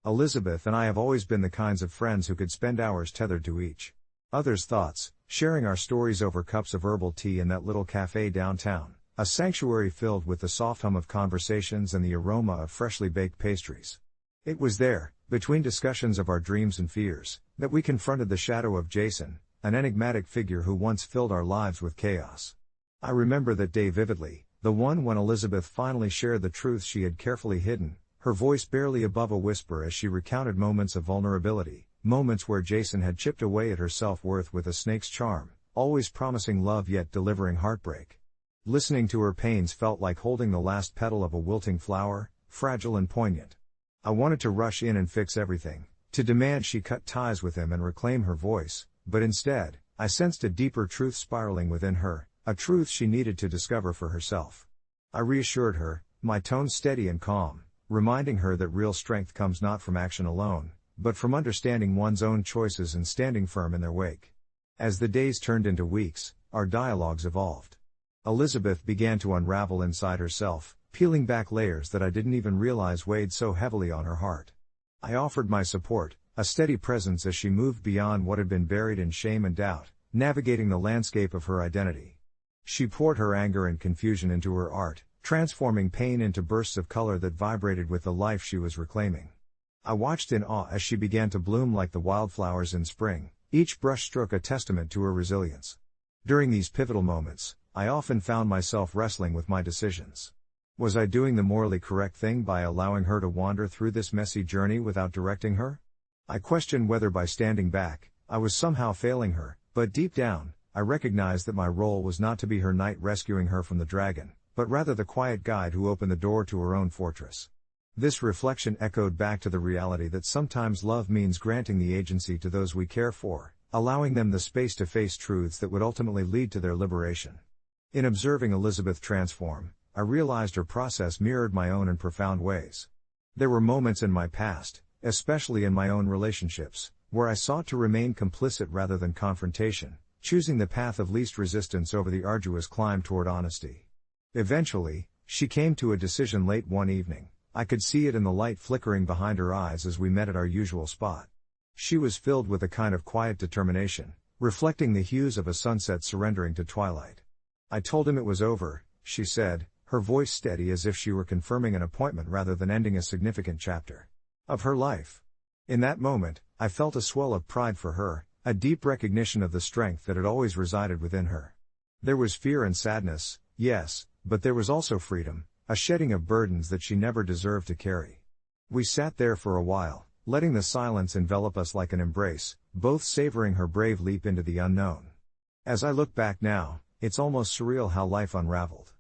Elizabeth and I have always been the kinds of friends who could spend hours tethered to each other's thoughts, sharing our stories over cups of herbal tea in that little cafe downtown, a sanctuary filled with the soft hum of conversations and the aroma of freshly baked pastries. It was there, between discussions of our dreams and fears, that we confronted the shadow of Jason, an enigmatic figure who once filled our lives with chaos. I remember that day vividly, the one when Elizabeth finally shared the truth she had carefully hidden, her voice barely above a whisper as she recounted moments of vulnerability, moments where Jason had chipped away at her self-worth with a snake's charm, always promising love yet delivering heartbreak. Listening to her pains felt like holding the last petal of a wilting flower, fragile and poignant. I wanted to rush in and fix everything, to demand she cut ties with him and reclaim her voice, but instead, I sensed a deeper truth spiraling within her, a truth she needed to discover for herself. I reassured her, my tone steady and calm, reminding her that real strength comes not from action alone, but from understanding one's own choices and standing firm in their wake. As the days turned into weeks, our dialogues evolved. Elizabeth began to unravel inside herself, peeling back layers that I didn't even realize weighed so heavily on her heart. I offered my support, a steady presence as she moved beyond what had been buried in shame and doubt, navigating the landscape of her identity. She poured her anger and confusion into her art, transforming pain into bursts of color that vibrated with the life she was reclaiming. I watched in awe as she began to bloom like the wildflowers in spring, each brushstroke a testament to her resilience. During these pivotal moments, I often found myself wrestling with my decisions. Was I doing the morally correct thing by allowing her to wander through this messy journey without directing her? I questioned whether by standing back, I was somehow failing her, but deep down, I recognized that my role was not to be her knight rescuing her from the dragon, but rather the quiet guide who opened the door to her own fortress. This reflection echoed back to the reality that sometimes love means granting the agency to those we care for, allowing them the space to face truths that would ultimately lead to their liberation. In observing Elizabeth transform, I realized her process mirrored my own in profound ways. There were moments in my past, especially in my own relationships, where I sought to remain complicit rather than confrontation, choosing the path of least resistance over the arduous climb toward honesty. Eventually, she came to a decision late one evening. I could see it in the light flickering behind her eyes as we met at our usual spot. She was filled with a kind of quiet determination, reflecting the hues of a sunset surrendering to twilight. I told him it was over, she said, her voice steady as if she were confirming an appointment rather than ending a significant chapter of her life. In that moment, I felt a swell of pride for her, a deep recognition of the strength that had always resided within her. There was fear and sadness, yes, but there was also freedom, a shedding of burdens that she never deserved to carry. We sat there for a while, letting the silence envelop us like an embrace, both savoring her brave leap into the unknown. As I look back now, it's almost surreal how life unraveled.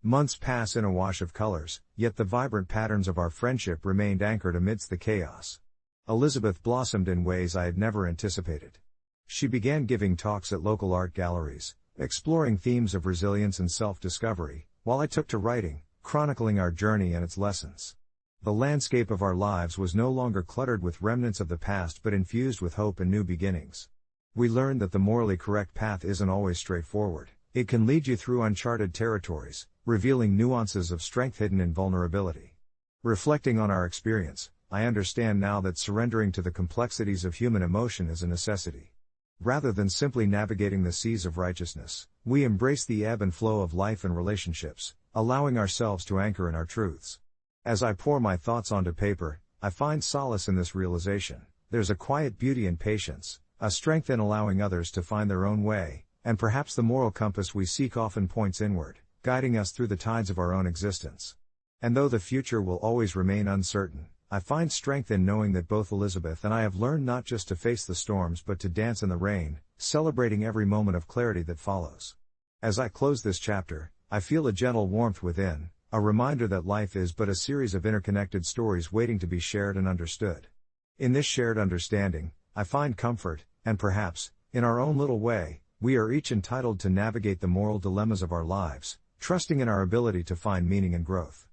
Months pass in a wash of colors, yet the vibrant patterns of our friendship remained anchored amidst the chaos. Elizabeth blossomed in ways I had never anticipated. She began giving talks at local art galleries, exploring themes of resilience and self-discovery, while I took to writing, chronicling our journey and its lessons. The landscape of our lives was no longer cluttered with remnants of the past but infused with hope and new beginnings. We learned that the morally correct path isn't always straightforward. It can lead you through uncharted territories, revealing nuances of strength hidden in vulnerability. Reflecting on our experience, I understand now that surrendering to the complexities of human emotion is a necessity. Rather than simply navigating the seas of righteousness, we embrace the ebb and flow of life and relationships, allowing ourselves to anchor in our truths. As I pour my thoughts onto paper, I find solace in this realization. There's a quiet beauty in patience, a strength in allowing others to find their own way, and perhaps the moral compass we seek often points inward, guiding us through the tides of our own existence. And though the future will always remain uncertain, I find strength in knowing that both Elizabeth and I have learned not just to face the storms but to dance in the rain, celebrating every moment of clarity that follows. As I close this chapter, I feel a gentle warmth within, a reminder that life is but a series of interconnected stories waiting to be shared and understood. In this shared understanding, I find comfort, and perhaps, in our own little way, we are each entitled to navigate the moral dilemmas of our lives, trusting in our ability to find meaning and growth.